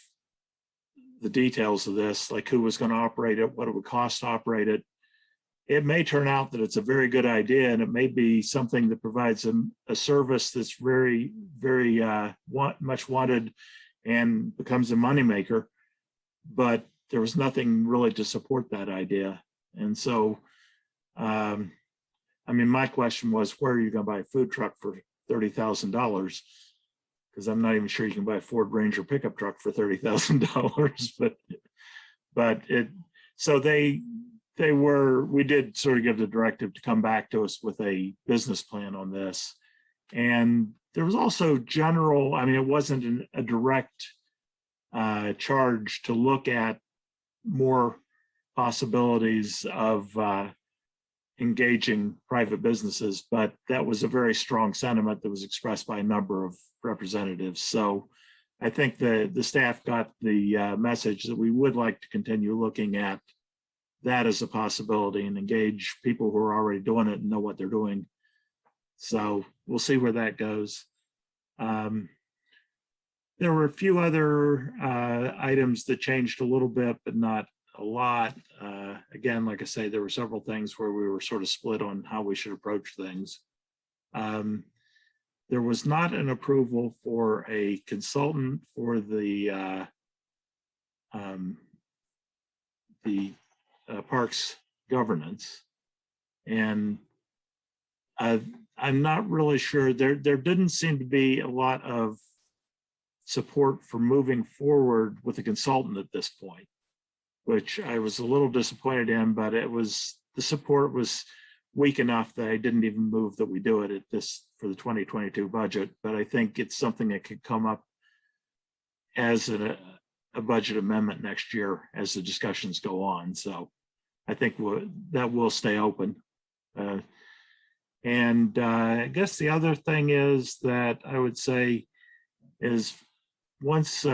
the details of this, like who was going to operate it, what it would cost to operate it. It may turn out that it's a very good idea, and it may be something that provides a service that's very, very much wanted and becomes a moneymaker. But there was nothing really to support that idea. And so, I mean, my question was, where are you going to buy a food truck for $30,000? Because I'm not even sure you can buy a Ford Ranger pickup truck for $30,000. But so we did sort of give the directive to come back to us with a business plan on this. And there was also general, I mean, it wasn't a direct charge to look at more possibilities of engaging private businesses, but that was a very strong sentiment that was expressed by a number of representatives. So I think the staff got the message that we would like to continue looking at that as a possibility and engage people who are already doing it and know what they're doing. So we'll see where that goes. There were a few other items that changed a little bit, but not a lot. Again, like I say, there were several things where we were sort of split on how we should approach things. There was not an approval for a consultant for the parks governance. And I'm not really sure, there didn't seem to be a lot of support for moving forward with a consultant at this point, which I was a little disappointed in, but the support was weak enough that I didn't even move that we do it at this for the 2022 budget. But I think it's something that could come up as a budget amendment next year as the discussions go on. So I think that will stay open. And I guess the other thing is that I would say is once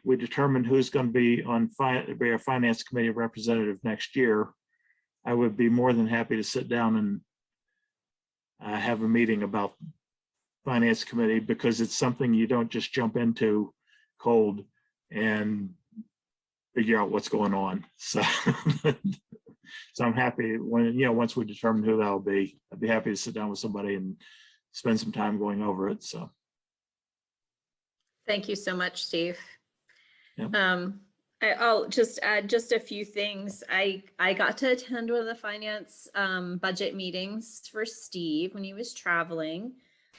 we determine who's going to be on our finance committee representative next year, I would be more than happy to sit down and have a meeting about finance committee, because it's something you don't just jump into cold and figure out what's going on. So, so I'm happy when, once we determine who that'll be, I'd be happy to sit down with somebody and spend some time going over it. So. Thank you so much, Steve. Yep. I'll just add just a few things. I got to attend one of the finance budget meetings for Steve when he was traveling.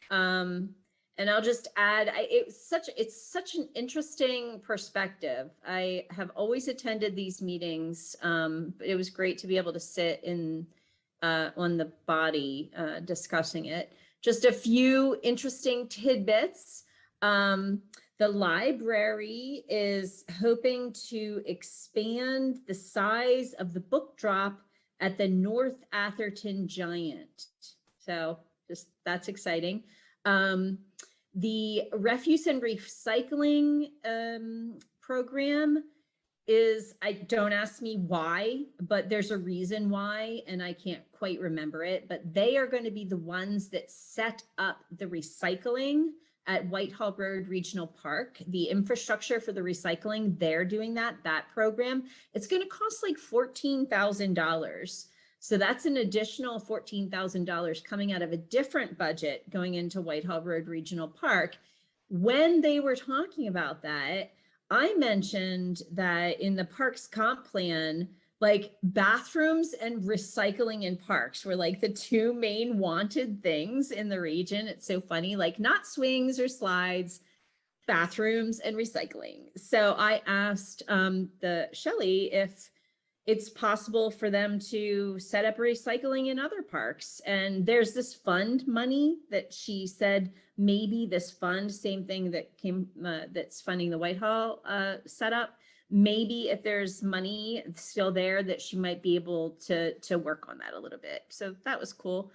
And I'll just add, it's such an interesting perspective. I have always attended these meetings. But it was great to be able to sit in on the body discussing it. Just a few interesting tidbits. The library is hoping to expand the size of the book drop at the North Atherton Giant. So that's exciting. The refuse and recycling program is, don't ask me why, but there's a reason why, and I can't quite remember it, but they are going to be the ones that set up the recycling at Whitehall Road Regional Park. The infrastructure for the recycling, they're doing that program. It's going to cost like $14,000. So that's an additional $14,000 coming out of a different budget going into Whitehall Road Regional Park. When they were talking about that, I mentioned that in the parks comp plan, like bathrooms and recycling in parks were like the two main wanted things in the region. It's so funny, like not swings or slides, bathrooms and recycling. So I asked Shelley if it's possible for them to set up recycling in other parks. And there's this fund money that she said, maybe this fund, same thing that came, that's funding the Whitehall setup. Maybe if there's money still there that she might be able to work on that a little bit. So that was cool.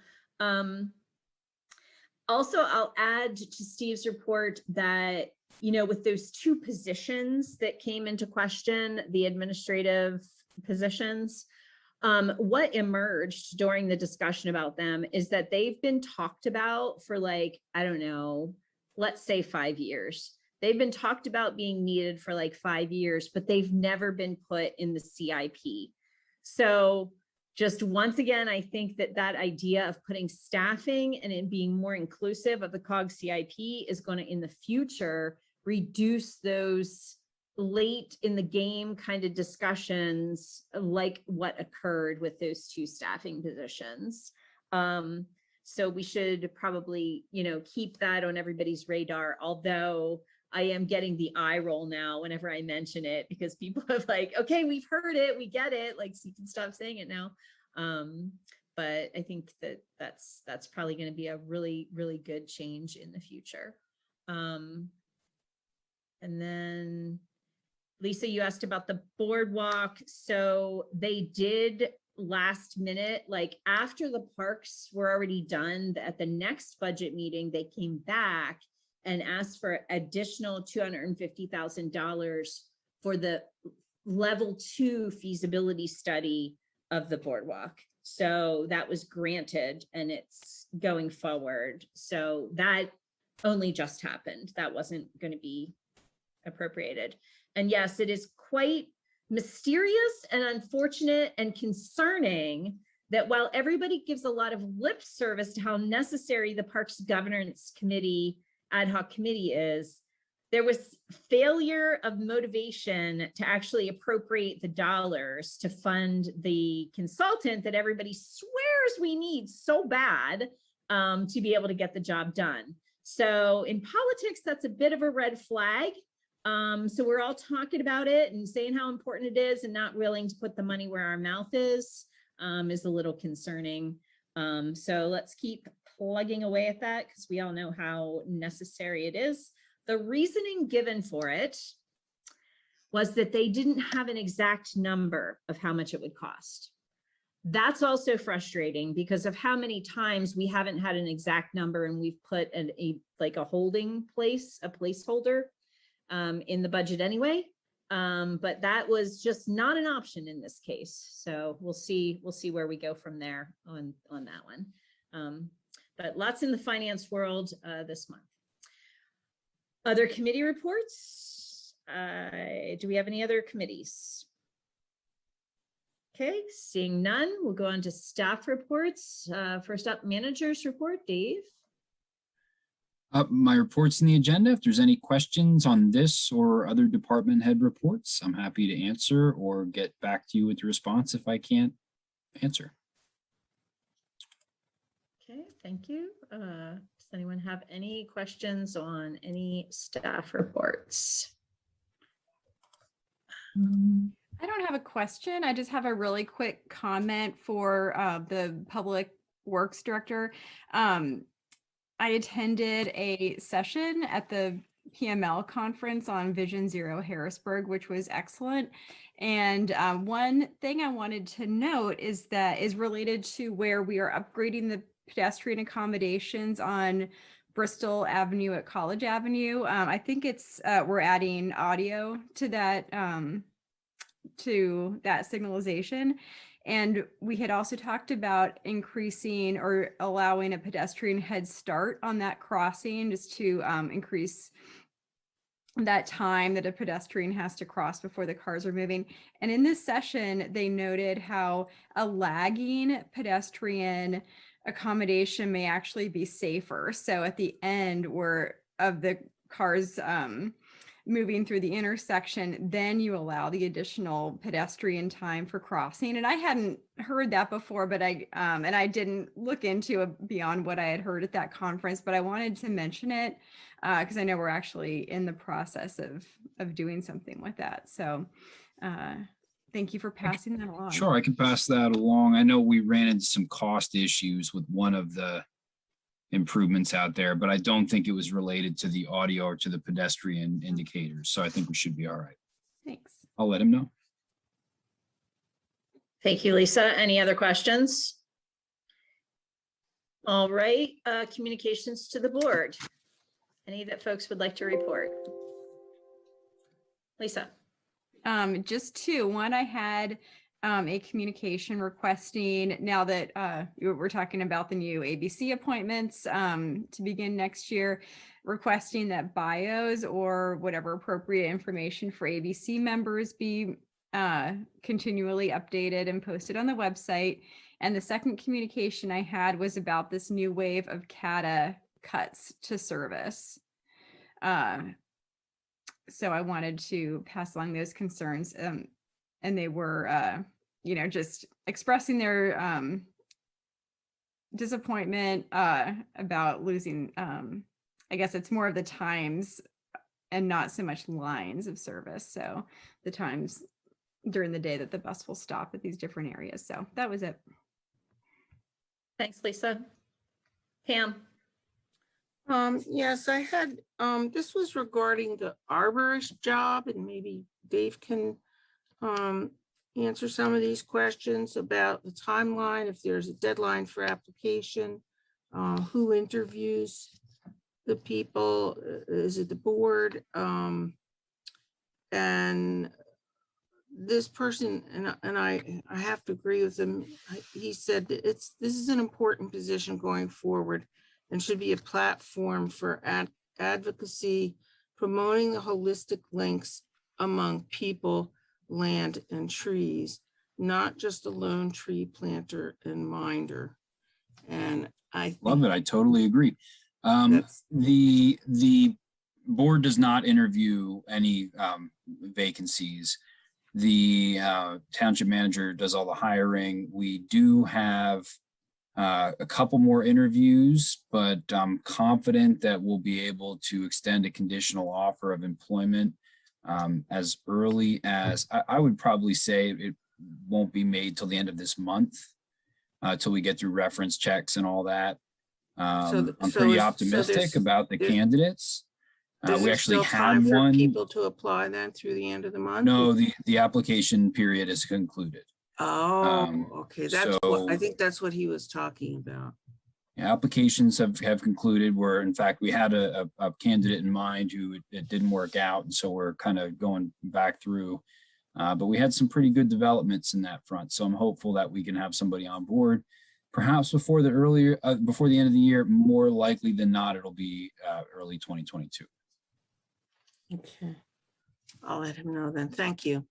Also, I'll add to Steve's report that, you know, with those two positions that came into question, the administrative positions, what emerged during the discussion about them is that they've been talked about for like, I don't know, let's say 5 years. They've been talked about being needed for like 5 years, but they've never been put in the CIP. So just once again, I think that that idea of putting staffing and it being more inclusive of the COG CIP is going to, in the future, reduce those late in the game kind of discussions like what occurred with those two staffing positions. So we should probably, you know, keep that on everybody's radar, although I am getting the eye roll now whenever I mention it, because people are like, okay, we've heard it, we get it, like, so you can stop saying it now. But I think that that's probably going to be a really, really good change in the future. And then Lisa, you asked about the boardwalk. So they did last minute, like after the parks were already done, at the next budget meeting, they came back and asked for additional $250,000 for the level 2 feasibility study of the boardwalk. So that was granted and it's going forward. So that only just happened. That wasn't going to be appropriated. And yes, it is quite mysterious and unfortunate and concerning that while everybody gives a lot of lip service to how necessary the Parks Governance Committee ad hoc committee is, there was failure of motivation to actually appropriate the dollars to fund the consultant that everybody swears we need so bad to be able to get the job done. So in politics, that's a bit of a red flag. So we're all talking about it and saying how important it is and not willing to put the money where our mouth is a little concerning. So let's keep plugging away at that because we all know how necessary it is. The reasoning given for it was that they didn't have an exact number of how much it would cost. That's also frustrating because of how many times we haven't had an exact number and we've put like a holding place, a placeholder in the budget anyway. But that was just not an option in this case. So we'll see where we go from there on that one. But lots in the finance world this month. Other committee reports? Do we have any other committees? Okay, seeing none, we'll go on to staff reports. First up, managers report, Dave. My report's in the agenda. If there's any questions on this or other department head reports, I'm happy to answer or get back to you with the response if I can't answer. Okay, thank you. Does anyone have any questions on any staff reports? I don't have a question. I just have a really quick comment for the Public Works Director. I attended a session at the PML conference on Vision Zero Harrisburg, which was excellent. And one thing I wanted to note is related to where we are upgrading the pedestrian accommodations on Bristol Avenue at College Avenue. I think it's we're adding audio to that signalization. And we had also talked about increasing or allowing a pedestrian head start on that crossing just to increase that time that a pedestrian has to cross before the cars are moving. And in this session, they noted how a lagging pedestrian accommodation may actually be safer. So at the end of the cars moving through the intersection, then you allow the additional pedestrian time for crossing. And I hadn't heard that before, but I didn't look into it beyond what I had heard at that conference, but I wanted to mention it because I know we're actually in the process of doing something with that. So thank you for passing that along. Sure, I can pass that along. I know we ran into some cost issues with one of the improvements out there, but I don't think it was related to the audio or to the pedestrian indicators. So I think we should be all right. Thanks. I'll let him know. Thank you, Lisa. Any other questions? All right, communications to the board. Any that folks would like to report? Lisa? Just two. One, I had a communication requesting, now that we're talking about the new ABC appointments to begin next year, requesting that bios or whatever appropriate information for ABC members be continually updated and posted on the website. And the second communication I had was about this new wave of CATA cuts to service. So I wanted to pass along those concerns, and they were, just expressing their disappointment about losing, I guess it's more of the times and not so much lines of service. So the times during the day that the bus will stop at these different areas. So that was it. Thanks, Lisa. Pam? Yes, I had, this was regarding the arborist job, and maybe Dave can answer some of these questions about the timeline, if there's a deadline for application, who interviews the people, is it the board? And this person, and I have to agree with him, he said that this is an important position going forward and should be a platform for advocacy, promoting the holistic links among people, land, and trees, not just a lone tree planter and minder. And I Love it. I totally agree. That's- The board does not interview any vacancies. The township manager does all the hiring. We do have a couple more interviews, but I'm confident that we'll be able to extend a conditional offer of employment as early as, I would probably say it won't be made till the end of this month, till we get through reference checks and all that. I'm pretty optimistic about the candidates. We actually had for one. people to apply then through the end of the month? No, the application period is concluded. Oh, okay, that's what, I so- think that's what he was talking about. Applications have concluded, where in fact we had a candidate in mind who it didn't work out. And so we're kind of going back through, but we had some pretty good developments in that front. So I'm hopeful that we can have somebody on board, perhaps before the end of the year. More likely than not, it'll be early 2022. Okay, I'll let him know then. Thank you.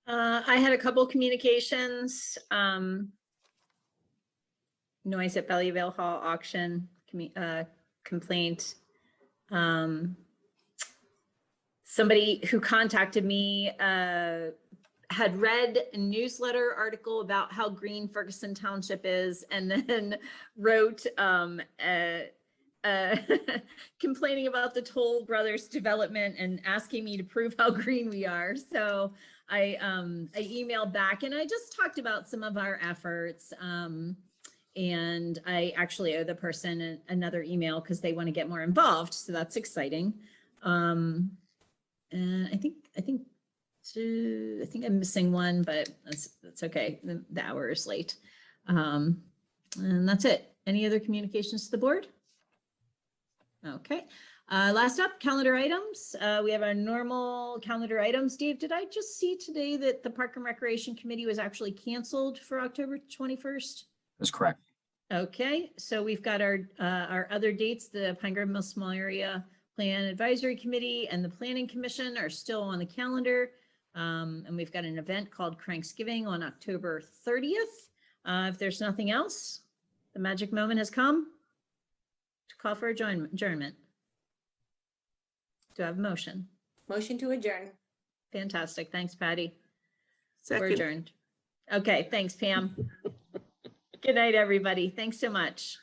I had a couple communications. Noise at Belleville Hall auction complaint. Somebody who contacted me had read a newsletter article about how green Ferguson Township is, and then wrote complaining about the Toll Brothers development and asking me to prove how green we are. So I emailed back and I just talked about some of our efforts. And I actually owe the person another email because they want to get more involved. So that's exciting. And I think I'm missing one, but that's okay. The hour is late. And that's it. Any other communications to the board? Okay. Last up, calendar items. We have our normal calendar items. Dave, did I just see today that the Park and Recreation Committee was actually canceled for October 21st? That's correct. Okay, so we've got our other dates. The Pine Grove Mill Small Area Plan Advisory Committee and the Planning Commission are still on the calendar. And we've got an event called Cranksgiving on October 30th. If there's nothing else, the magic moment has come to call for adjournment. Do I have a motion? Motion to adjourn. Fantastic. Thanks, Patty. We're Second. adjourned. Okay, thanks, Pam. Good night, everybody. Thanks so much.